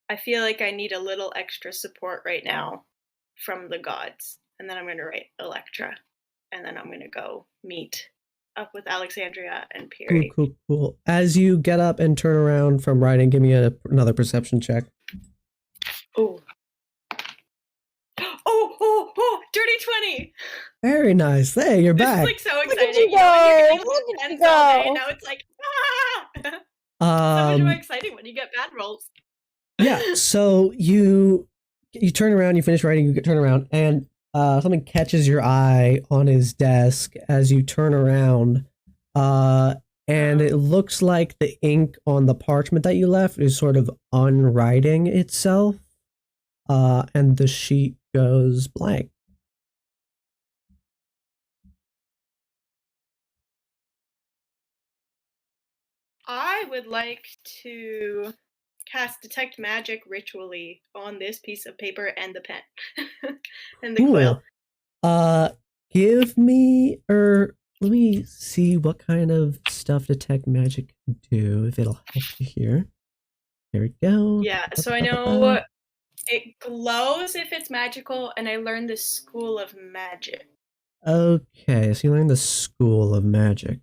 I feel like I need a little extra support right now from the gods. And then I'm going to write Electra. And then I'm going to go meet up with Alexandria and Piri. Cool. As you get up and turn around from writing, give me another perception check. Oh, dirty 20. Very nice. Hey, you're back. This is like so Look exciting. at you go. Look Look at you go. go. Now it's like, so much more exciting when you get bad rolls. Yeah, so you turn around, you finish writing, you turn around, and something catches your eye on his desk as you turn around, and it looks like the ink on the parchment that you left is sort of unwriting itself, and the sheet goes blank. I would like to cast Detect Magic ritually on this piece of paper and the pen and the quill. Give me, or let me see what kind of stuff Detect Magic can do, if it'll help you here. There we go. Yeah, so I know it glows if it's magical, and I learned the School of Magic. Okay, so you learned the School of Magic.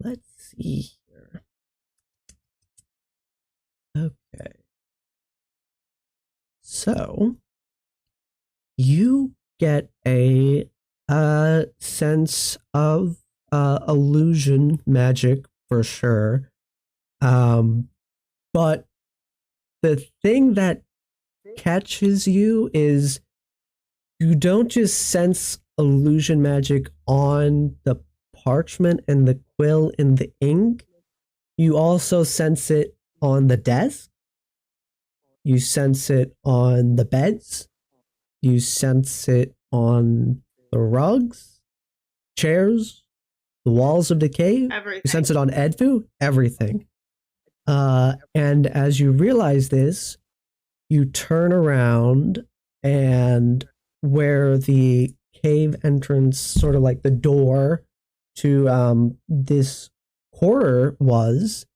Let's see here. Okay. So, you get a sense of illusion magic for sure. But the thing that catches you is you don't just sense illusion magic on the parchment and the quill and the ink. You also sense it on the desk. You sense it on the beds. You sense it on the rugs, chairs, the walls of the cave. Everything. You sense it on Edfu, everything. And as you realize this, you turn around, and where the cave entrance, sort of like the door to this corridor was,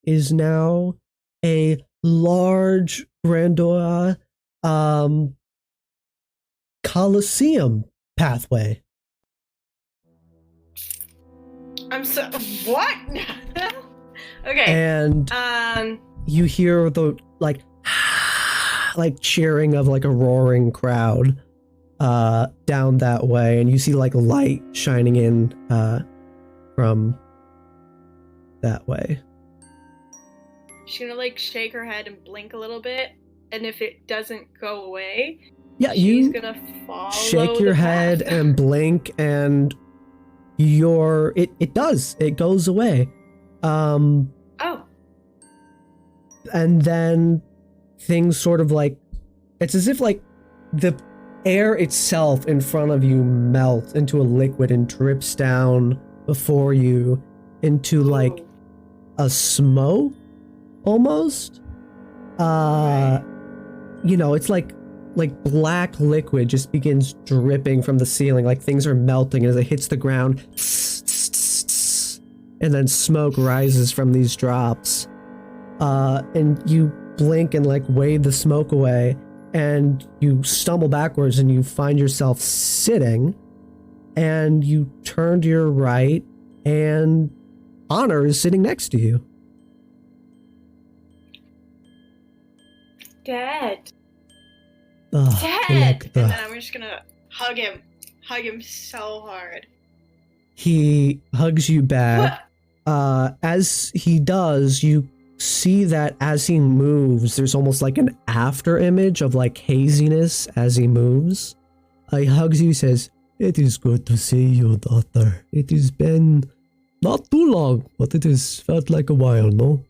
is now a large grandeur Colosseum pathway. I'm so what? Okay. And you hear the like cheering of like a roaring crowd down that way, and you see like light shining in from that way. she's gonna like shake her head and blink a little bit, and if it doesn't go away, Yeah, she's you gonna follow shake your the head path. and blink, and it does. It goes away. Oh. And then things sort of like, it's as if like the air itself in front of you melts into a liquid and drips down before you into like a smoke almost. You know, it's like black liquid just begins dripping from the ceiling, like things are melting as it hits the ground, and then smoke rises from these drops. And you blink and like wave the smoke away, and you stumble backwards and you find yourself sitting, and you turn to your right, and Honor is sitting next to you. Dad. Oh, Dad! And then I'm just gonna hug him so hard. He hugs you back. As he does, you see that as he moves, there's almost like an after image of like haziness as he moves. He hugs you, he says, "It is good to see you, daughter. It has been not too long, but it has felt like a while, no?"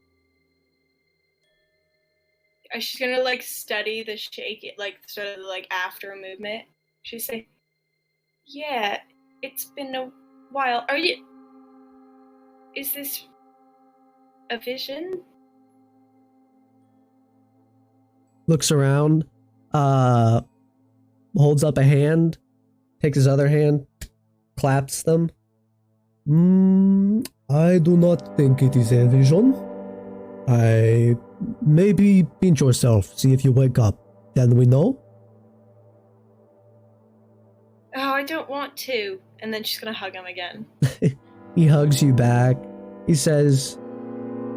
She's gonna like study the shake, like sort of like after movement. She's like, "Yeah, it's been a while. Is this a vision?" Looks around, holds up a hand, takes his other hand, claps them. I do not think it is a vision. Maybe pinch yourself, see if you wake up. Then we know. Oh, I don't want to. And then she's gonna hug him again. He hugs you back. He says,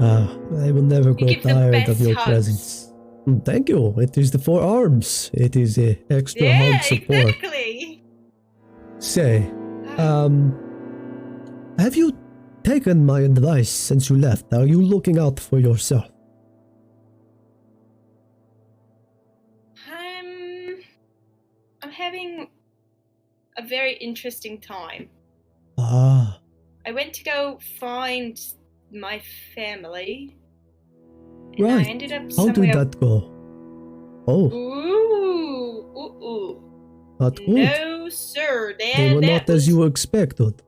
I will never grow tired of your presence. Thank you. It is the 4 arms. It is a extra hug support. Exactly. Say, have you taken my advice since you left? Are you looking out for yourself? I'm having a very interesting time. Ah. I went to go find my family. And Right. I ended up How did that go? Oh. Ooh. Not good. No, sir. They were not as you expected.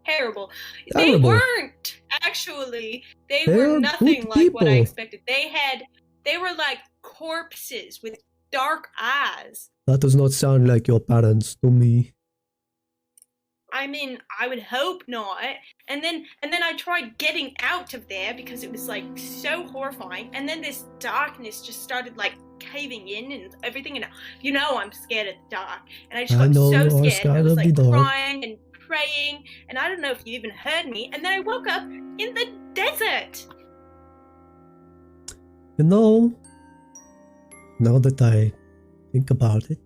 Terrible. Terrible. They weren't, actually. They They're were nothing good like what I people. expected. They were like corpses with dark eyes. That does not sound like your parents to me. I mean, I would hope not. And then I tried getting out of there because it was like so horrifying. And then this darkness just started like caving in and everything. And you know I'm scared of the dark. And I just got so scared. I was like crying and praying. And I don't know if you even heard me. And then I woke up in the desert. You know, now that I think about it,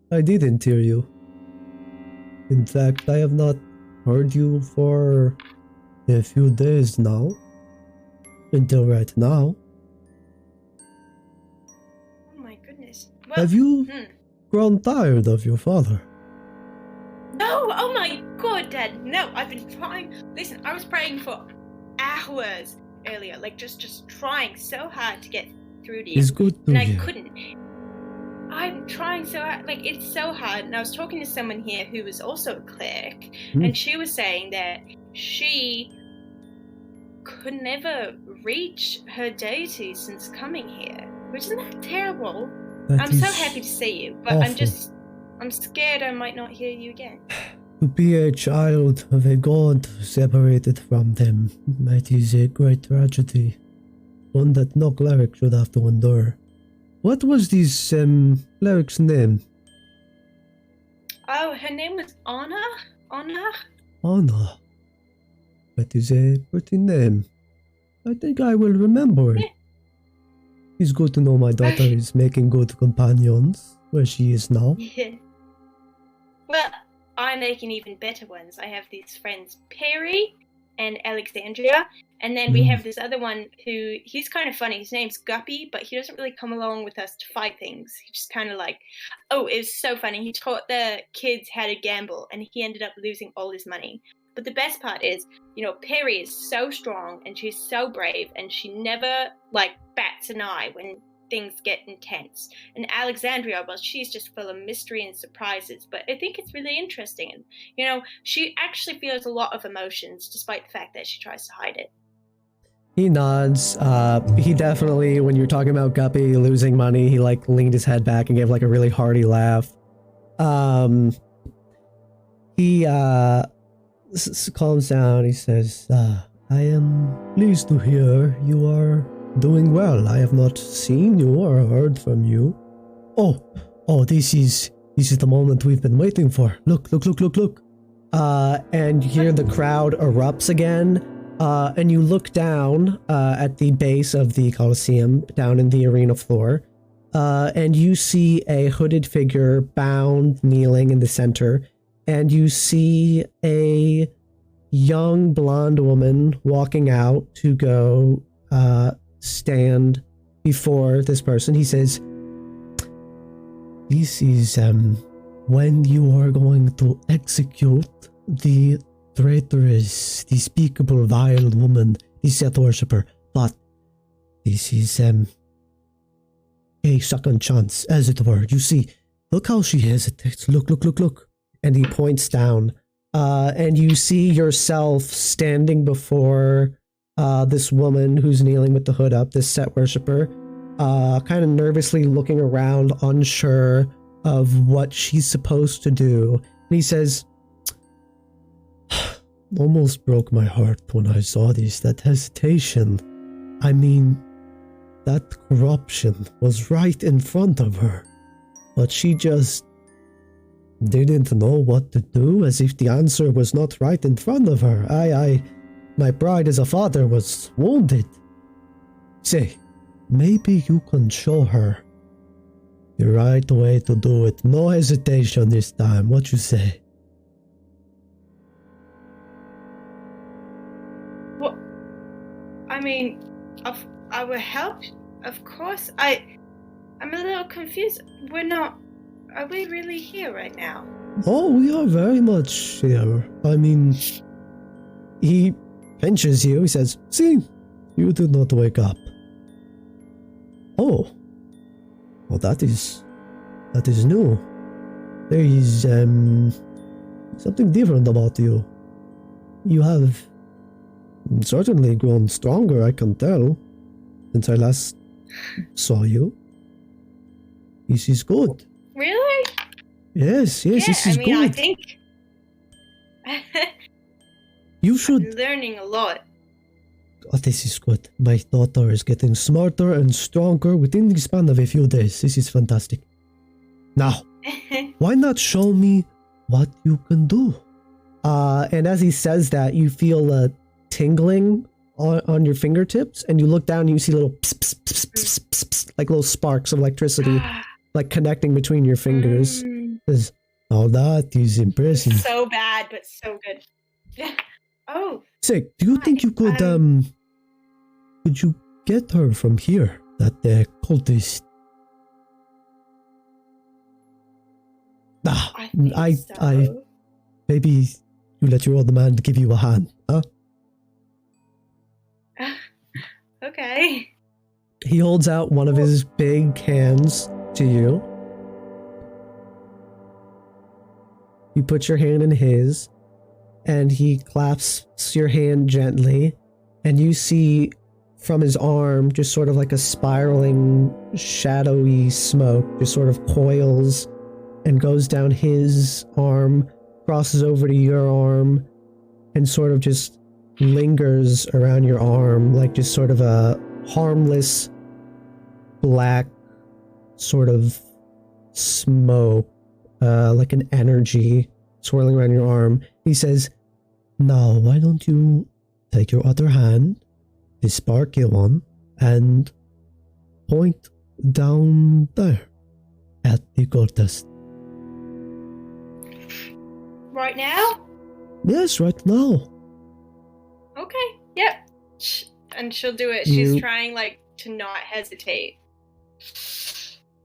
I didn't hear you. In fact, I have not heard you for a few days now. Until right now. Oh my goodness. Well, Have you grown tired of your father? No, oh my god, Dad. No, I've been trying. Listen, I was praying for hours earlier. Like, just trying so hard to get through to you. It's good to and hear. I couldn't. I'm trying so hard. Like, it's so hard. And I was talking to someone here who was also a cleric. And she was saying that she could never reach her deity since coming here. Which isn't that terrible? I'm so happy to see you. But awful. I'm scared I might not hear you again. To be a child of a god separated from them, it is a great tragedy. One that no cleric should have to endure. What was this cleric's name? Oh, her name was Anna? Anna. That is a pretty name. I think I will remember it. Yeah. It's good to know my daughter is making good companions where she is now. Yeah. Well, I'm making even better ones. I have these friends, Perry and Alexandria, And then we have this other one who, he's kind of funny. His name's Guppy, but he doesn't really come along with us to fight things. He just kind of like, oh, it was so funny. He taught the kids how to gamble, and he ended up losing all his money. But the best part is, Perry is so strong, and she's so brave, and she never, bats an eye when things get intense. And Alexandria, well, she's just full of mystery and surprises, but I think it's really interesting. And, she actually feels a lot of emotions, despite the fact that she tries to hide it. He nods. He definitely, when you're talking about Guppy losing money, he leaned his head back and gave a really hearty laugh. He calms down. He says, I am pleased to hear you are doing well. I have not seen you or heard from you. Oh, this is the moment we've been waiting for. Look. And you hear the crowd erupts again. And you look down at the base of the Colosseum, down in the arena floor, and you see a hooded figure bound, kneeling in the center, and you see a young blonde woman walking out to go stand before this person. He says, this is when you are going to execute the traitorous, despicable, vile woman, the Seth worshipper, but this is a second chance, as it were. You see, look how she hesitates. Look. And he points down, and you see yourself standing before this woman who's kneeling with the hood up, this Seth worshipper, kind of nervously looking around, unsure of what she's supposed to do. And he says, almost broke my heart when I saw this, that hesitation. I mean, that corruption was right in front of her, but she just didn't know what to do, as if the answer was not right in front of her. My pride as a father was wounded. Say, maybe you can show her the right way to do it. No hesitation this time. What you say? I mean, I will help, of course. I'm a little confused. Are we really here right now? Oh, we are very much here. I mean, he pinches you. He says, see, you did not wake up. Oh, well, that is new. There is, something different about you. You have certainly grown stronger, I can tell, since I last saw you. This is good. Really? Yes, Yeah, this is good. I think You should. I'm learning a lot. Oh, this is good. My daughter is getting smarter and stronger within the span of a few days. This is fantastic. Now, why not show me what you can do? And as he says that, you feel a tingling on your fingertips, and you look down and you see little pss, pss, pss, pss, pss, pss, like little sparks of electricity connecting between your fingers. Oh, that is impressive. So bad, but so good. Oh. Sick. Do you think you could you get her from here? That cultist. I maybe you let your old man give you a hand, huh? Okay. He holds out one of his big hands to you. You put your hand in his, and he clasps your hand gently, and you see from his arm just sort of like a spiraling, shadowy smoke just sort of coils and goes down his arm, crosses over to your arm, and sort of just lingers around your arm, like just sort of a harmless black sort of smoke, like an energy swirling around your arm. He says, now why don't you take your other hand, the sparky one, and point down there at the gold dust. Right now? Yes, right now. Okay. Yep. And she'll do it. You- She's trying, like, to not hesitate.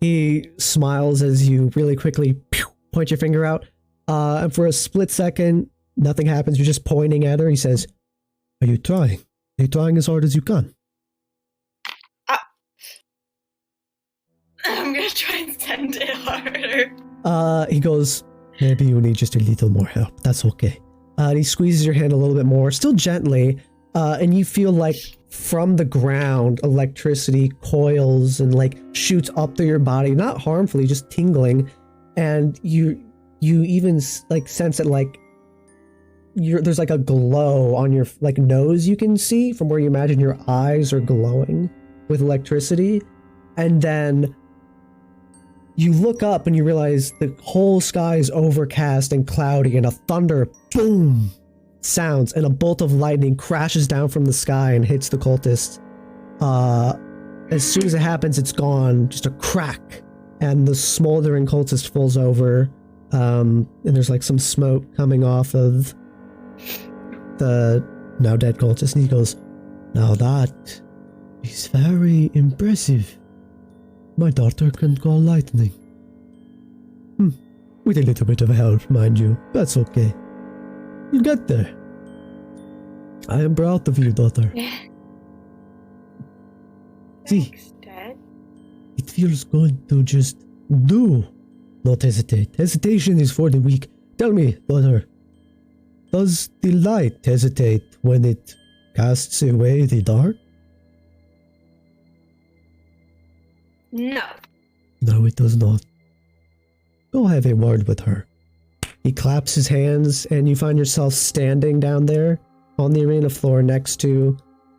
He smiles as you really quickly point your finger out. And for a split second, nothing happens. You're just pointing at her. He says, "Are you trying? Are you trying as hard as you can?" I'm gonna try and send it harder. He goes, "Maybe you need just a little more help. That's okay." And he squeezes your hand a little bit more, still gently. And you feel like from the ground, electricity coils and like shoots up through your body, not harmfully, just tingling. And you even like sense that like there's like a glow on your like nose you can see from where you imagine your eyes are glowing with electricity. And then you look up and you realize the whole sky is overcast and cloudy, and a thunder boom sounds, and a bolt of lightning crashes down from the sky and hits the cultist. As soon as it happens, it's gone, just a crack, and the smoldering cultist falls over, and there's like some smoke coming off of the now dead cultist, and he goes, "Now that is very impressive. My daughter can call lightning. With a little bit of help, mind you. That's okay. You'll get there. I am proud of you, daughter." See, Thanks, Dad. it feels good to just do, not hesitate. Hesitation is for the weak. Tell me, daughter, does the light hesitate when it casts away the dark? No. No, it does not. Go have a word with her. He claps his hands, and you find yourself standing down there on the arena floor next to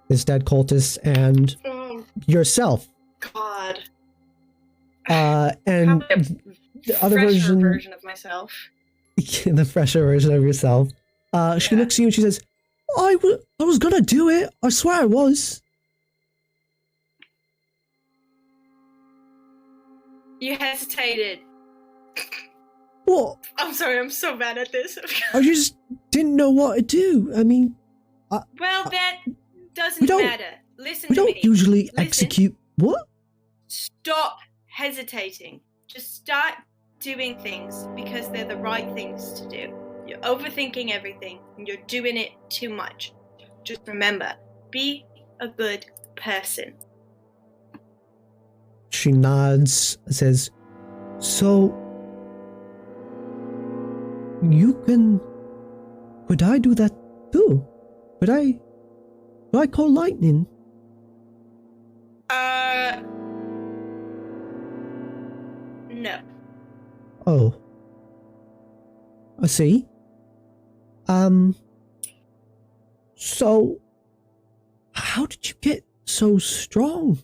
this dead cultist and Oh, yourself. God. And Probably the a other fresher version, of myself. the fresher version of yourself. She Yeah. looks at you and she says, I was gonna do it. I swear I was. You hesitated. What? I'm sorry, I'm so bad at this. I just didn't know what to do. I mean, Well, that we doesn't don't- matter. Listen we to don't me. usually Listen. execute. What? Stop hesitating. Just start doing things because they're the right things to do. You're overthinking everything and you're doing it too much. Just remember, be a good person. She nods, says, "So, could I do that too? Could I call lightning?" No. Oh. I see. So, how did you get so strong?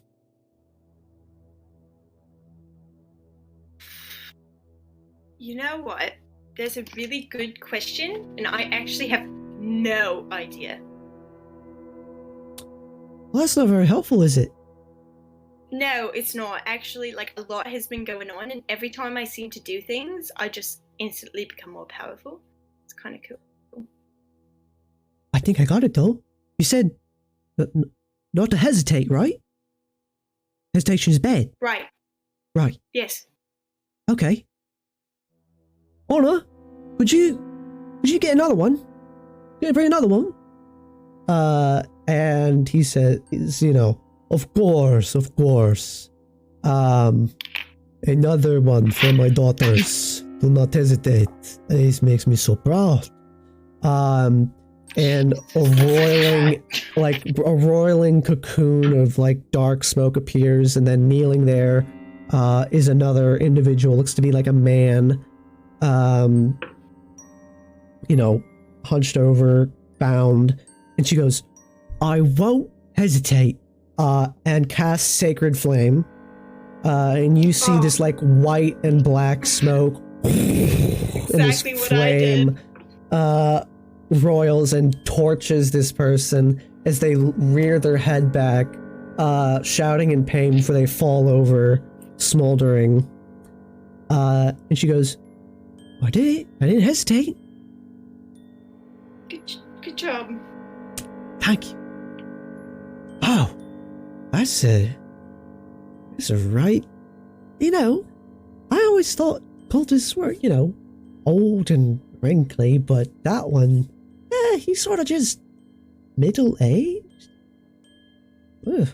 You know what? There's a really good question, and I actually have no idea. Well, that's not very helpful, is it? No, it's not. Actually, like, a lot has been going on, and every time I seem to do things, I just instantly become more powerful. It's kind of cool. I think I got it, though. You said not to hesitate, right? Hesitation is bad. Right. Right. Yes. Okay. Honor, would you get another one? Can you bring another one? And he said, of course. Another one for my daughters. Do not hesitate. This makes me so proud. And a roiling cocoon of like dark smoke appears, and then kneeling there is another individual. Looks to be like a man, hunched over, bound. And she goes, "I won't hesitate," and casts Sacred Flame. And you see this like white and black smoke, and this Exactly what I did. flame roils and torches this person as they rear their head back, shouting in pain, for they fall over, smoldering. And she goes, I didn't hesitate. Good job. Thank you. That's a right. You know, I always thought cultists were, old and wrinkly, but that one, he's sort of just middle-aged. Ugh.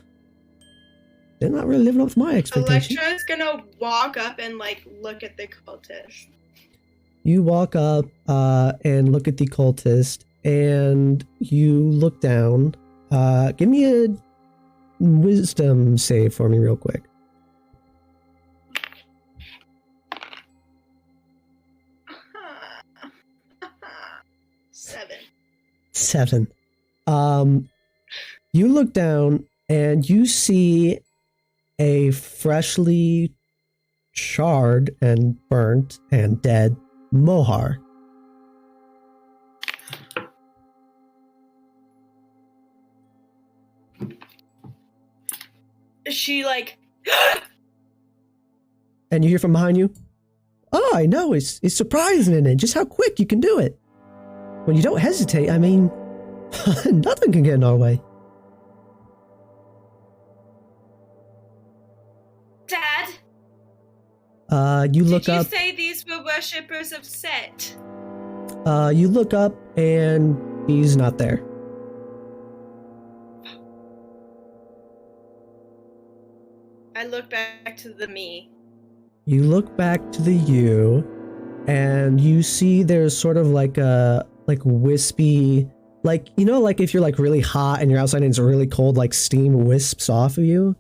They're not really living up to my expectations. Electra's gonna walk up and, look at the cultist. You walk up and look at the cultist, and you look down. Give me a wisdom save for me real quick. 7. You look down and you see a freshly charred and burnt and dead Mohar. Is she And you hear from behind you, "Oh, I know, it's surprising and just how quick you can do it. When you don't hesitate, I mean, nothing can get in our way." Dad? You look Did you up. say these were worshippers of Set? You look up and he's not there. I look back to the me. You look back to the you, and you see there's sort of like a wispy, if you're really hot and you're outside and it's really cold, steam wisps off of you.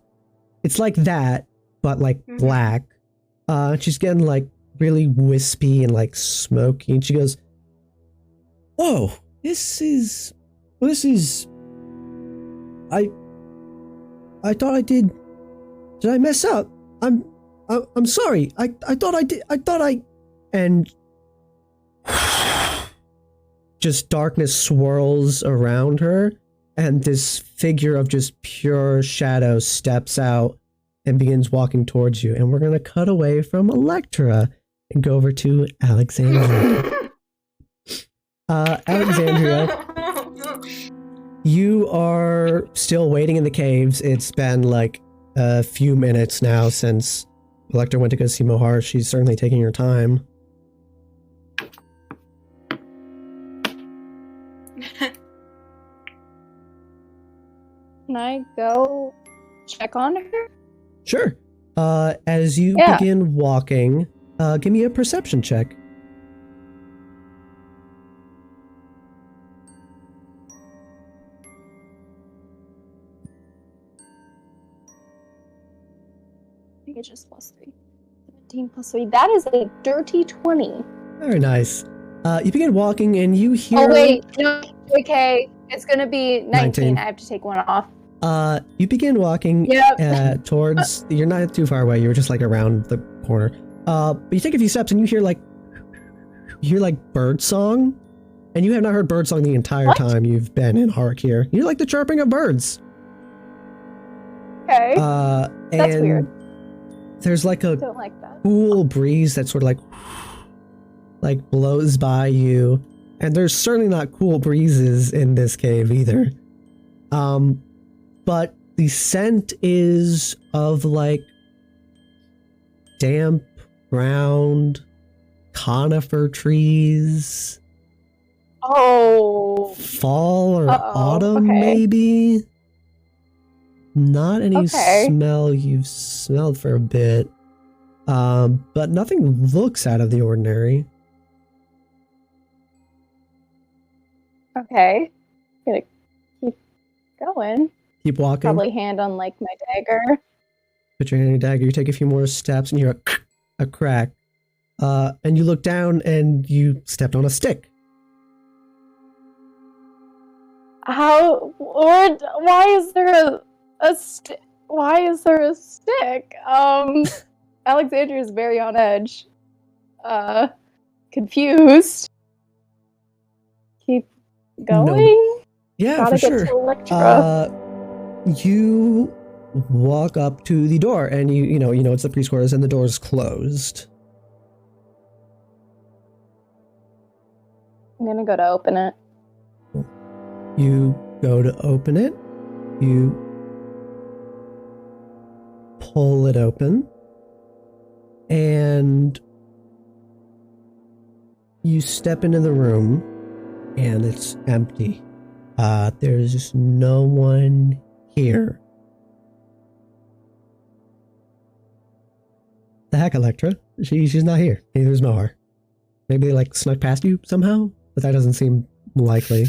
It's like that, but black. She's getting really wispy and smoky, and she goes, "Whoa, this is. I thought I did. Did I mess up? I'm sorry. I thought I did. And just darkness swirls around her, and this figure of just pure shadow steps out and begins walking towards you. And we're going to cut away from Electra and go over to Alexandria. Alexandria, you are still waiting in the caves. It's been a few minutes now since Electra went to go see Mohar. She's certainly taking her time. Can I go check on her? Sure. As you begin walking, give me a perception check. I think it's just +3. 17 +3. That is a dirty 20. Very nice. You begin walking and you hear... Oh, wait. No, okay. It's going to be 19. I have to take one off. You begin walking towards... You're not too far away. You're just around the corner. But you take a few steps and you hear bird song. And you have not heard bird song the entire time you've been in Hark here. You hear the chirping of birds. Okay. That's weird. There's a don't like that. cool breeze that sort of blows by you. And there's certainly not cool breezes in this cave either. But the scent is of damp ground, conifer trees. Oh. Fall or autumn, maybe. Not any smell you've smelled for a bit. But nothing looks out of the ordinary. Okay. Gonna keep going. Keep walking. Probably hand on my dagger. Put your hand on your dagger. You take a few more steps and you hear a crack. And you look down and you stepped on a stick. Why is there why is there a stick? Alexandria is very on edge. Confused. Keep going? No. Yeah, Gotta for get sure. to Electra. You walk up to the door and you know it's the priest quarters and the door's closed. I'm gonna go to open it. You go to open it. You pull it open, and you step into the room, and it's empty. There's just no one here. The heck, Electra? She's not here. Neither's Mohar. Maybe they like snuck past you somehow, but that doesn't seem likely.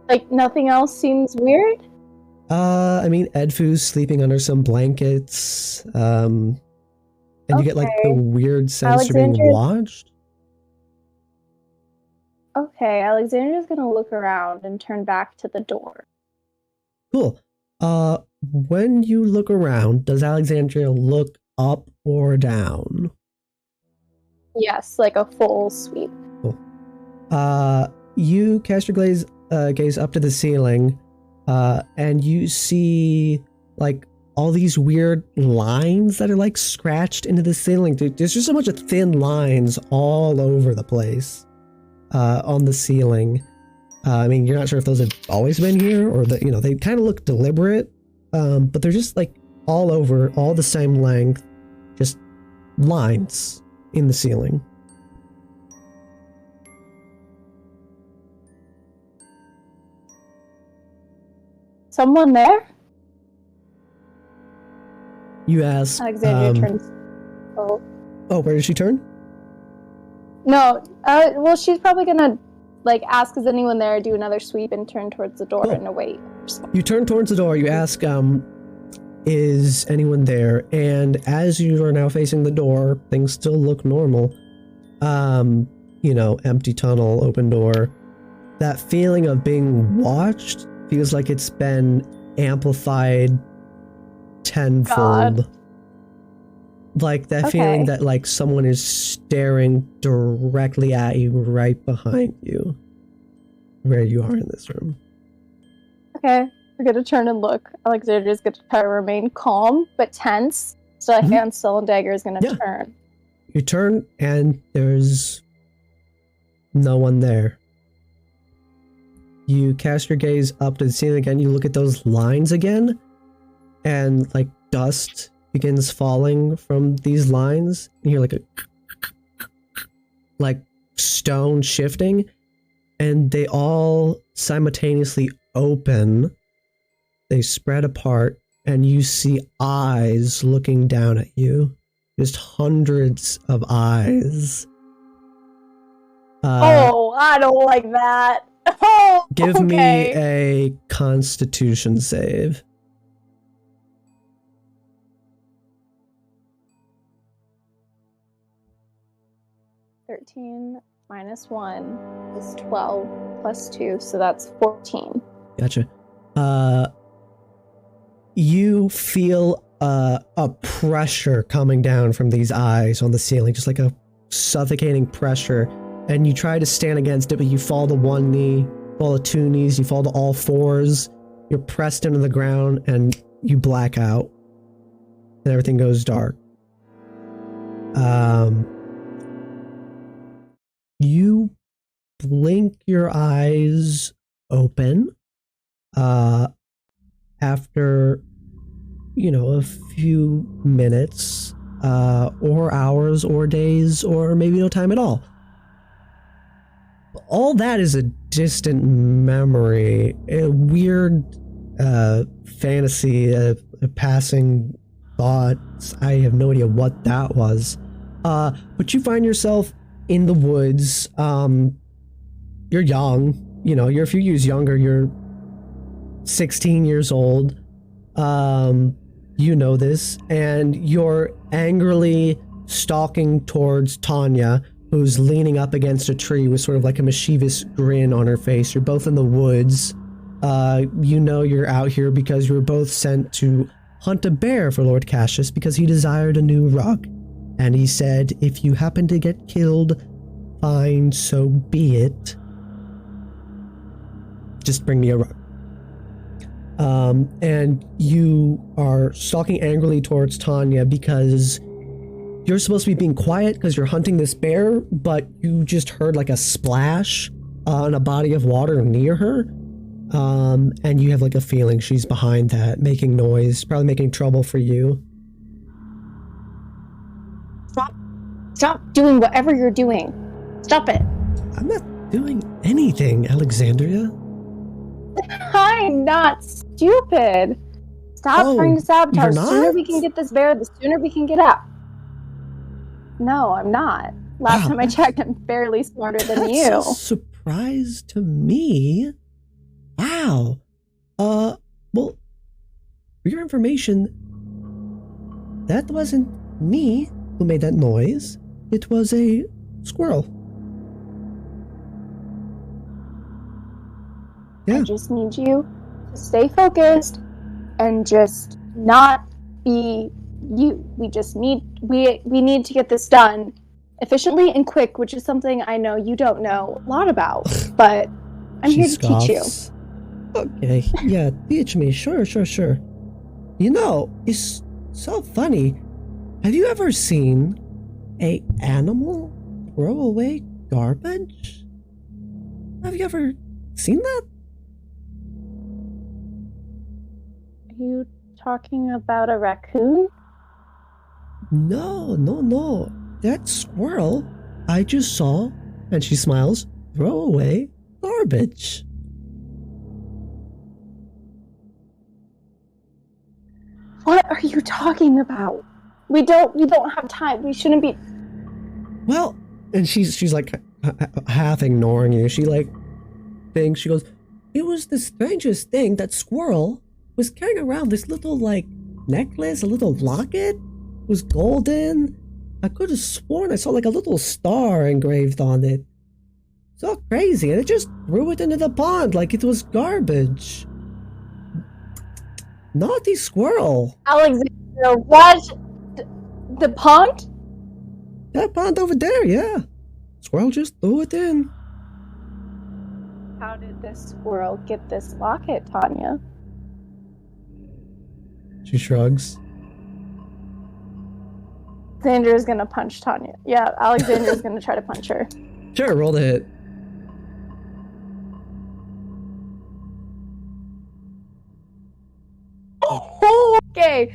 Like nothing else seems weird? I mean, Edfu's sleeping under some blankets. And you get like the weird sense you're being watched. Okay, Alexandria's gonna look around and turn back to the door. Cool. When you look around, does Alexandria look up or down? Yes, like a full sweep. Cool. You cast your gaze up to the ceiling, and you see like all these weird lines that are like scratched into the ceiling. There's just a bunch of thin lines all over the place on the ceiling. I mean, you're not sure if those have always been here or that, you know, they kind of look deliberate, but they're just like all over, all the same length, just lines in the ceiling. Someone there? You ask. Alexandria turns. Oh, where did she turn? No, well, she's probably gonna like ask, is anyone there, do another sweep, and turn towards the door and await. You turn towards the door, you ask, is anyone there? And as you are now facing the door, things still look normal. You know, empty tunnel, open door. That feeling of being watched feels like it's been amplified tenfold. God. Like that feeling that like someone is staring directly at you right behind you where you are in this room. Okay, we're gonna turn and look. Alexandria's gonna try to remain calm but tense. So a hand still and dagger is gonna turn. You turn and there's no one there. You cast your gaze up to the ceiling again. You look at those lines again, and like dust begins falling from these lines. You hear like a like stone shifting, and they all simultaneously open. They spread apart, and you see eyes looking down at you. Just hundreds of eyes. Oh, I don't like that. Oh, give me a Constitution save. (13 minus 1 is 12 plus 2, so that's 14. Gotcha. You feel a pressure coming down from these eyes on the ceiling, just like a suffocating pressure. And you try to stand against it, but you fall to one knee, fall to two knees, you fall to all fours. You're pressed into the ground, and you black out. And everything goes dark. You blink your eyes open. After, you know, a few minutes, or hours, or days, or maybe no time at all. All that is a distant memory, a weird fantasy, a passing thought. I have no idea what that was. But you find yourself in the woods. You're young, you know, you're a few years younger. You're 16 years old. You know this, and you're angrily stalking towards Tanya, who's leaning up against a tree with sort of like a mischievous grin on her face. You're both in the woods. You know you're out here because you were both sent to hunt a bear for Lord Cassius because he desired a new rug. And he said, if you happen to get killed, fine, so be it. Just bring me a rug. And you are stalking angrily towards Tanya because you're supposed to be being quiet because you're hunting this bear, but you just heard like a splash on a body of water near her. And you have like a feeling she's behind that, making noise, probably making trouble for you. Stop doing whatever you're doing. Stop it. I'm not doing anything, Alexandria. I'm not stupid. Stop trying to sabotage. The sooner we can get this bear, the sooner we can get out. No, I'm not. Last time I checked, I'm barely smarter than you. That's a surprise to me. Wow. Well, for your information, that wasn't me who made that noise. It was a squirrel. Yeah. I just need you to stay focused and just not be you. We need to get this done efficiently and quick, which is something I know you don't know a lot about, but I'm here to teach you. Okay, yeah, teach me. Sure. You know, it's so funny. Have you ever seen a animal throw away garbage? Have you ever seen that? Are you talking about a raccoon? No. That squirrel I just saw, and she smiles, throw away garbage. What are you talking about? We don't have time. We shouldn't be. Well, and she's like half ignoring you. She like thinks, she goes, it was the strangest thing. That squirrel was carrying around this little like necklace, a little locket. It was golden. I could have sworn I saw like a little star engraved on it. So crazy, and it just threw it into the pond like it was garbage. Naughty squirrel. Alexander, what? The pond? That pond over there, yeah. Squirrel just threw it in. How did this squirrel get this locket, Tanya? She shrugs. Alexander's gonna punch Tanya. Yeah, Alexander's gonna try to punch her. Sure, roll the hit. Okay.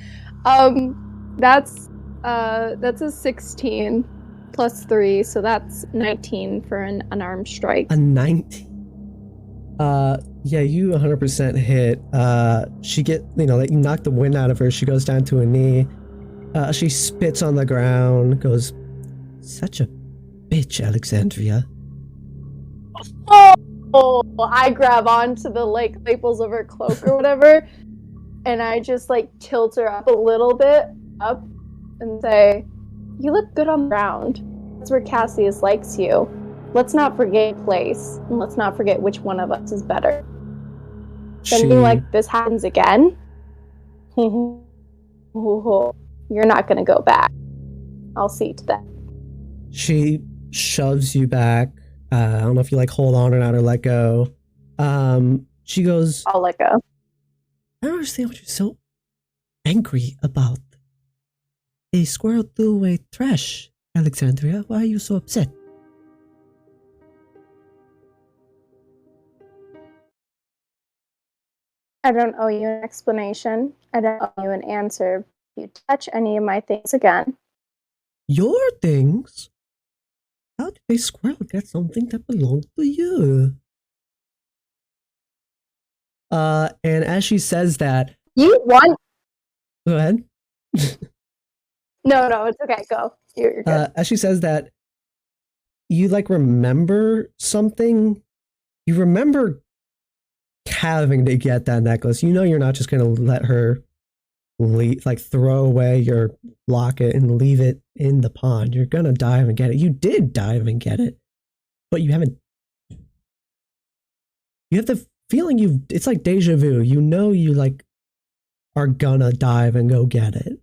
That's a 16 plus 3, so that's 19 for an unarmed strike. A 19? Yeah, you 100% hit. She like you knock the wind out of her. She goes down to a knee. She spits on the ground, goes, such a bitch, Alexandria. Oh, I grab onto the like lapels of her cloak or whatever, and I just like tilt her up a little bit up and say, you look good on the ground. That's where Cassius likes you. Let's not forget place, and let's not forget which one of us is better. Something like this happens again, you're not gonna go back. I'll see to that. She shoves you back. I don't know if you like hold on or not or let go. She goes, I'll let go. I don't understand what you're so angry about. A squirrel threw away trash, Alexandria. Why are you so upset? I don't owe you an explanation. I don't owe you an answer. If you touch any of my things again. Your things? How did a squirrel get something that belonged to you? And as she says that... You want... Go ahead. No, it's okay. Go. You're good. As she says that, you like remember something. You remember having to get that necklace. You know you're not just gonna let her throw away your locket and leave it in the pond. You're gonna dive and get it. You did dive and get it, but you haven't. You have the feeling it's like deja vu. You know you like are gonna dive and go get it.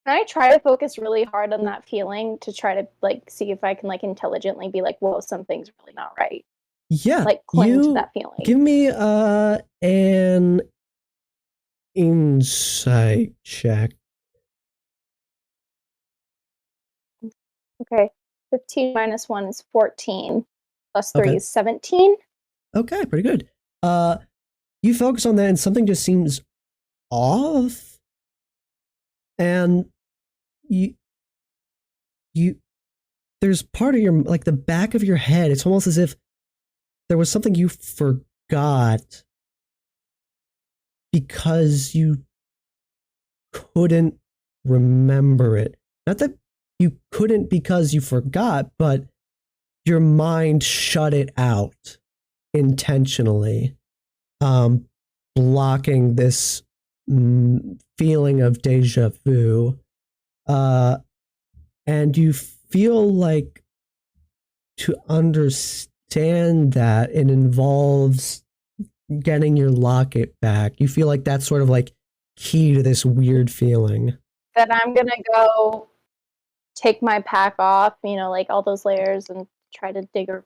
Can I try to focus really hard on that feeling to try to like see if I can like intelligently be like, whoa, something's really not right. Yeah. Like cling to that feeling. Give me an insight check. Okay. 15 minus 1 is 14. Plus 3 Okay. is 17. Okay, pretty good. You focus on that and something just seems off. And you there's part of your, like the back of your head, it's almost as if there was something you forgot because you couldn't remember it. Not that you couldn't because you forgot, but your mind shut it out intentionally, blocking this feeling of deja vu. And you feel like to understand that it involves getting your locket back. You feel like that's sort of like key to this weird feeling. Then I'm gonna go take my pack off, like all those layers, and try to dig or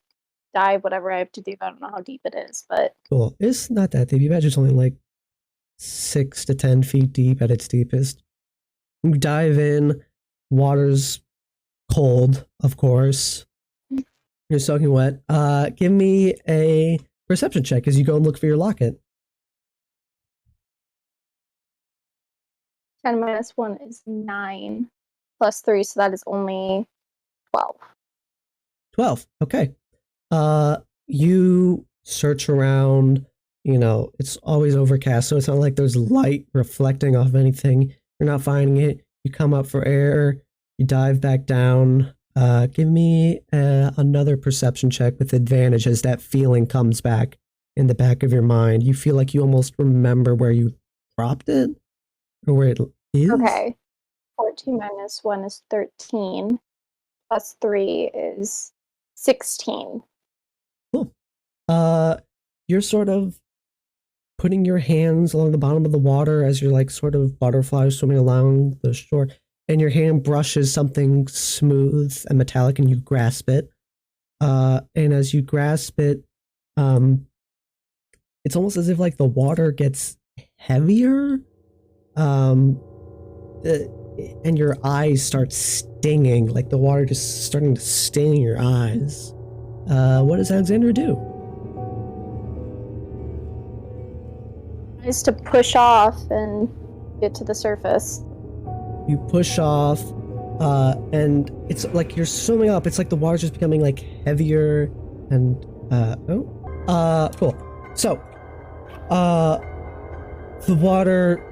dive, whatever I have to do. I don't know how deep it is, but Cool. It's not that deep. You imagine it's only like 6 to 10 feet deep at its deepest. You dive in, water's cold, of course. You're soaking wet. Give me a perception check as you go and look for your locket. 10 minus 1 is 9. Plus 3, so that is only 12. 12. Okay. You search around, it's always overcast, so it's not like there's light reflecting off anything. You're not finding it. You come up for air, you dive back down. Give me another perception check with advantage as that feeling comes back in the back of your mind. You feel like you almost remember where you dropped it or where it is. Okay. 14 minus 1 is 13. Plus 3 is 16. Cool. You're sort of putting your hands along the bottom of the water as you're like sort of butterflies swimming along the shore, and your hand brushes something smooth and metallic, and you grasp it. And as you grasp it, it's almost as if like the water gets heavier, and your eyes start stinging, like the water just starting to sting your eyes. What does Alexandra do? Is to push off and get to the surface. You push off, and it's like you're swimming up. It's like the water's just becoming like heavier, and cool. So, the water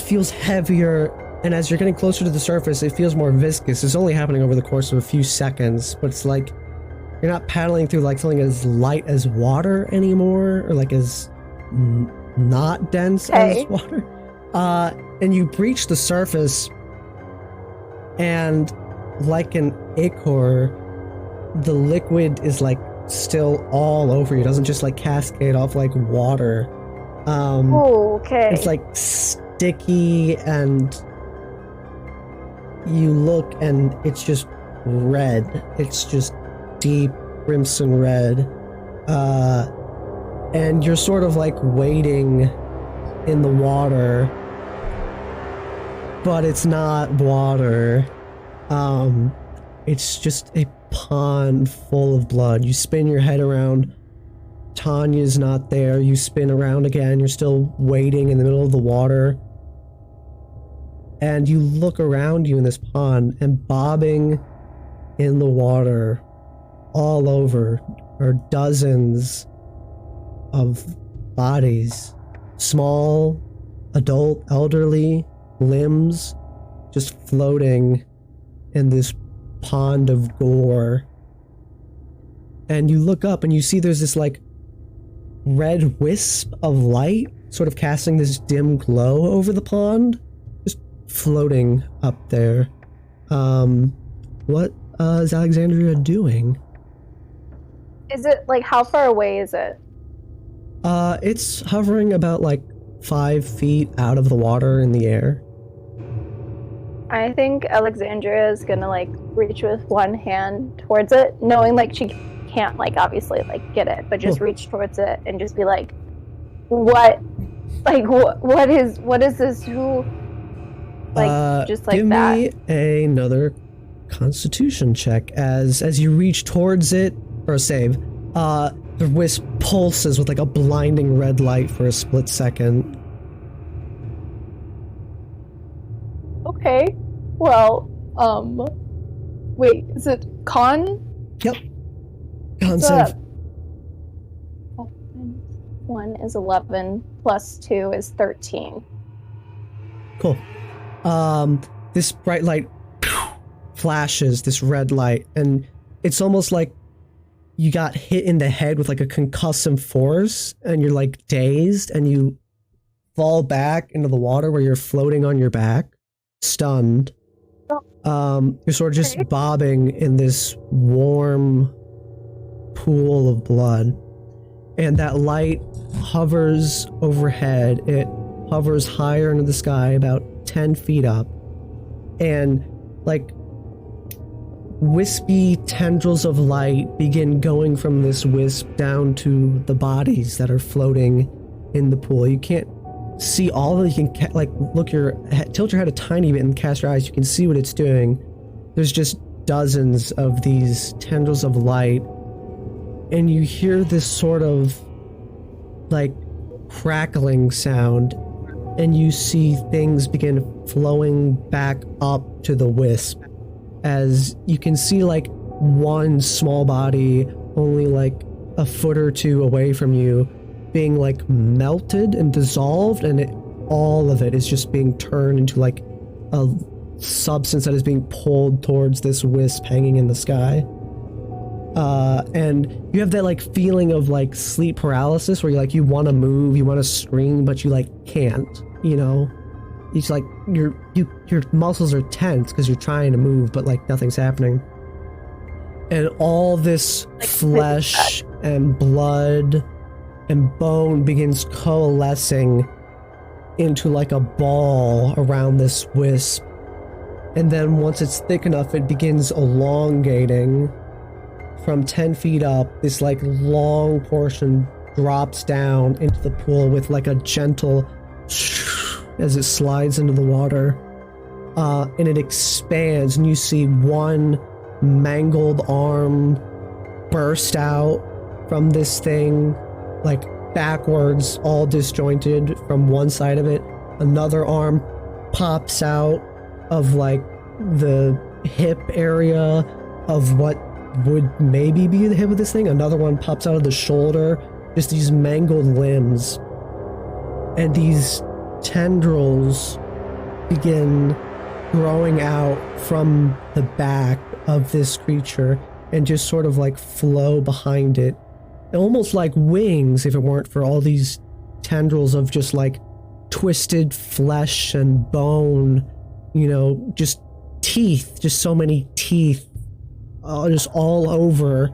feels heavier, and as you're getting closer to the surface, it feels more viscous. It's only happening over the course of a few seconds, but it's like you're not paddling through like something as light as water anymore, or like as not dense as water. And you breach the surface, and like an ichor, the liquid is like still all over you. It doesn't just like cascade off like water. Okay. It's like sticky, and you look and it's just red. It's just deep crimson red. And you're sort of like wading in the water, but it's not water. It's just a pond full of blood. You spin your head around. Tanya's not there. You spin around again. You're still wading in the middle of the water. And you look around you in this pond, and bobbing in the water all over are dozens of bodies. Small, adult, elderly, limbs just floating in this pond of gore. And you look up and you see there's this like red wisp of light sort of casting this dim glow over the pond, just floating up there. What is Alexandria doing? Is it like, how far away is it? It's hovering about like 5 feet out of the water in the air. I think Alexandria is gonna like reach with one hand towards it, knowing like she can't like obviously like get it, but just reach towards it and just be like, what Like, what is this? Who? Like, just like give that. me another Constitution check as you reach towards it for a save. The wisp pulses with like a blinding red light for a split second. Okay. Well, wait, is it con? Yep. Con So save. 1 is 11, plus 2 is 13. Cool. This bright light flashes, this red light, and it's almost like you got hit in the head with like a concussive force, and you're like dazed, and you fall back into the water where you're floating on your back, stunned. You're sort of just bobbing in this warm pool of blood, and that light hovers overhead. It hovers higher into the sky, about 10 feet up, and like wispy tendrils of light begin going from this wisp down to the bodies that are floating in the pool. You can't see all of it. You can like tilt your head a tiny bit and cast your eyes. You can see what it's doing. There's just dozens of these tendrils of light, and you hear this sort of like crackling sound, and you see things begin flowing back up to the wisp, as you can see like one small body only like a foot or two away from you being like melted and dissolved, and all of it is just being turned into like a substance that is being pulled towards this wisp hanging in the sky. And you have that like feeling of like sleep paralysis where you want to move, you want to scream, but you like can't, you know? It's like your muscles are tense because you're trying to move, but like nothing's happening. And all this Like, flesh and blood and bone begins coalescing into like a ball around this wisp. And then once it's thick enough, it begins elongating from 10 feet up. This like long portion drops down into the pool with like a gentle as it slides into the water. And it expands, and you see one mangled arm burst out from this thing, like backwards, all disjointed from one side of it. Another arm pops out of like the hip area of what would maybe be the hip of this thing. Another one pops out of the shoulder. Just these mangled limbs. And these tendrils begin growing out from the back of this creature and just sort of like flow behind it. Almost like wings if it weren't for all these tendrils of just like twisted flesh and bone, you know, just teeth, just so many teeth, just all over,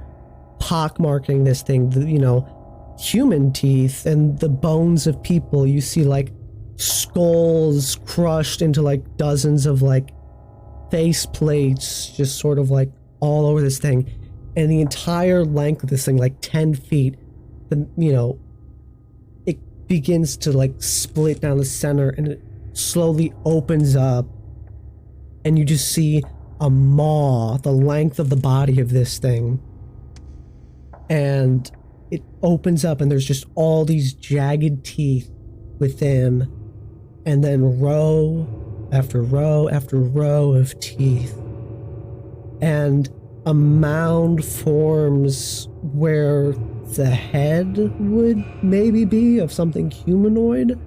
pockmarking this thing, you know, human teeth and the bones of people. You see like skulls crushed into like dozens of like face plates, just sort of like all over this thing. And the entire length of this thing, like 10 feet, you know, it begins to like split down the center, and it slowly opens up, and you just see a maw the length of the body of this thing. And it opens up, and there's just all these jagged teeth within, and then row after row after row of teeth. And a mound forms where the head would maybe be of something humanoid.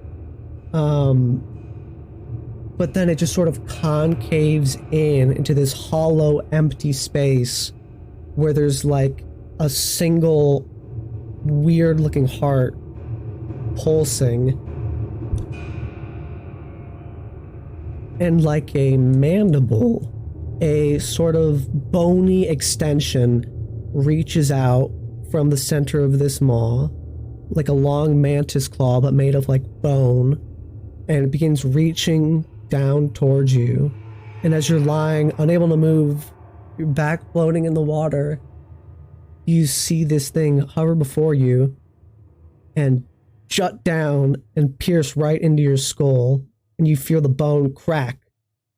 But then it just sort of concaves into this hollow, empty space where there's like a single weird looking heart pulsing. And like a mandible, a sort of bony extension reaches out from the center of this maw, like a long mantis claw but made of like bone, and it begins reaching down towards you. And as you're lying, unable to move, your back floating in the water, you see this thing hover before you and jut down and pierce right into your skull, and you feel the bone crack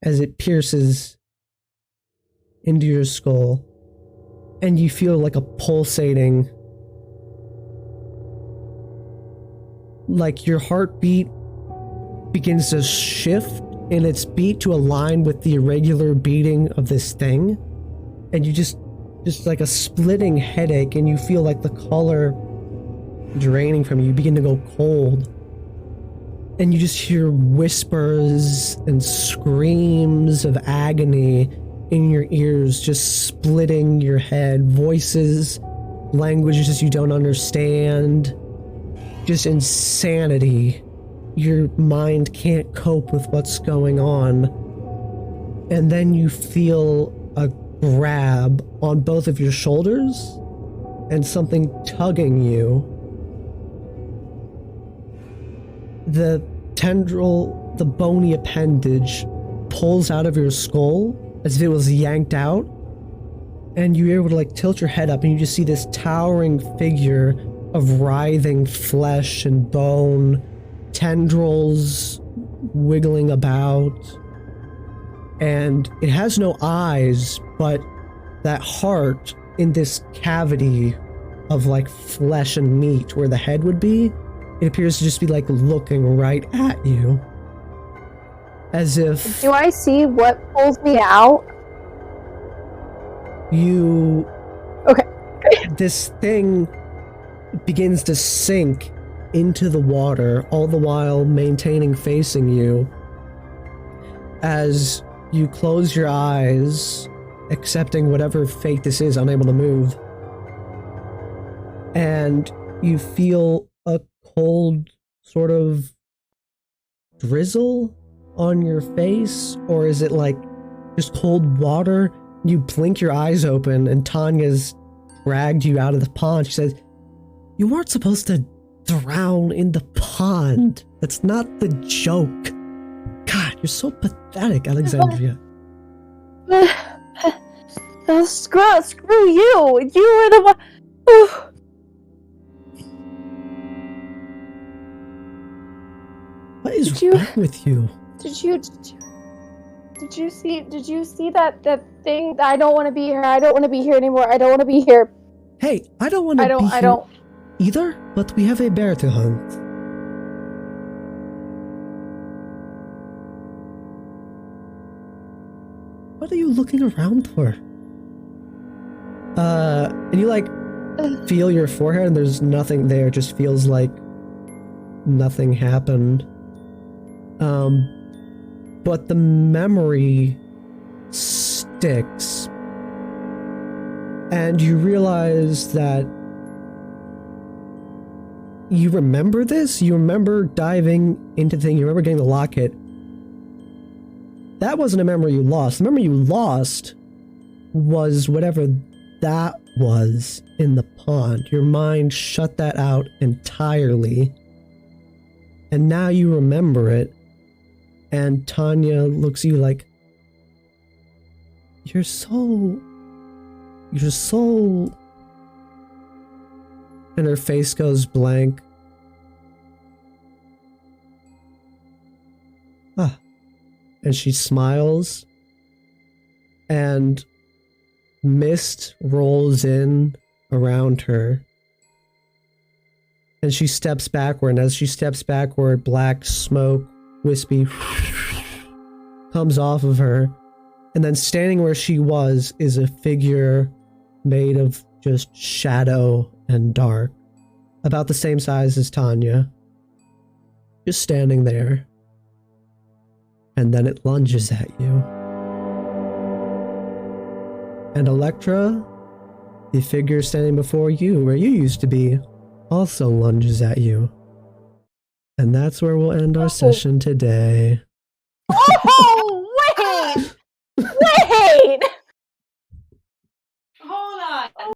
as it pierces into your skull, and you feel like a pulsating, like your heartbeat begins to shift in its beat to align with the irregular beating of this thing, and you just like a splitting headache, and you feel like the color draining from you. You begin to go cold, and you just hear whispers and screams of agony in your ears, just splitting your head, voices, languages you don't understand, just insanity. Your mind can't cope with what's going on. And then you feel a grab on both of your shoulders and something tugging you. The tendril, the bony appendage, pulls out of your skull as if it was yanked out, and you're able to like tilt your head up, and you just see this towering figure of writhing flesh and bone, tendrils wiggling about, and it has no eyes, but that heart in this cavity of like flesh and meat where the head would be, it appears to just be like looking right at you, as if... Do I see what pulls me out? You... Okay. This thing begins to sink into the water, all the while maintaining facing you. As you close your eyes, accepting whatever fate this is, unable to move. And you feel a cold sort of drizzle on your face, or is it like just cold water? You blink your eyes open, and Tanya's dragged you out of the pond. She says, "You weren't supposed to drown in the pond. That's not the joke." God, you're so pathetic, Alexandria. Screw you! You were the one. What is wrong with you? Did you see that thing? I don't want to be here. I don't want to be here anymore. I don't want to be here. Hey, I don't want to be here either, but we have a bear to hunt. What are you looking around for? And you like feel your forehead, and there's nothing there. It just feels like nothing happened. But the memory sticks, and you realize that you remember this. You remember diving into the thing. You remember getting the locket. That wasn't a memory you lost. The memory you lost was whatever that was in the pond. Your mind shut that out entirely, and now you remember it. And Tanya looks at you like, you're so... And her face goes blank. Ah. And she smiles, and mist rolls in around her. And she steps backward, and as she steps backward, black smoke, wispy, comes off of her. And then standing where she was is a figure made of just shadow and dark, about the same size as Tanya, just standing there. And then it lunges at you. And Electra, the figure standing before you, where you used to be, also lunges at you. And that's where we'll end our session today. Oh, wait! Wait!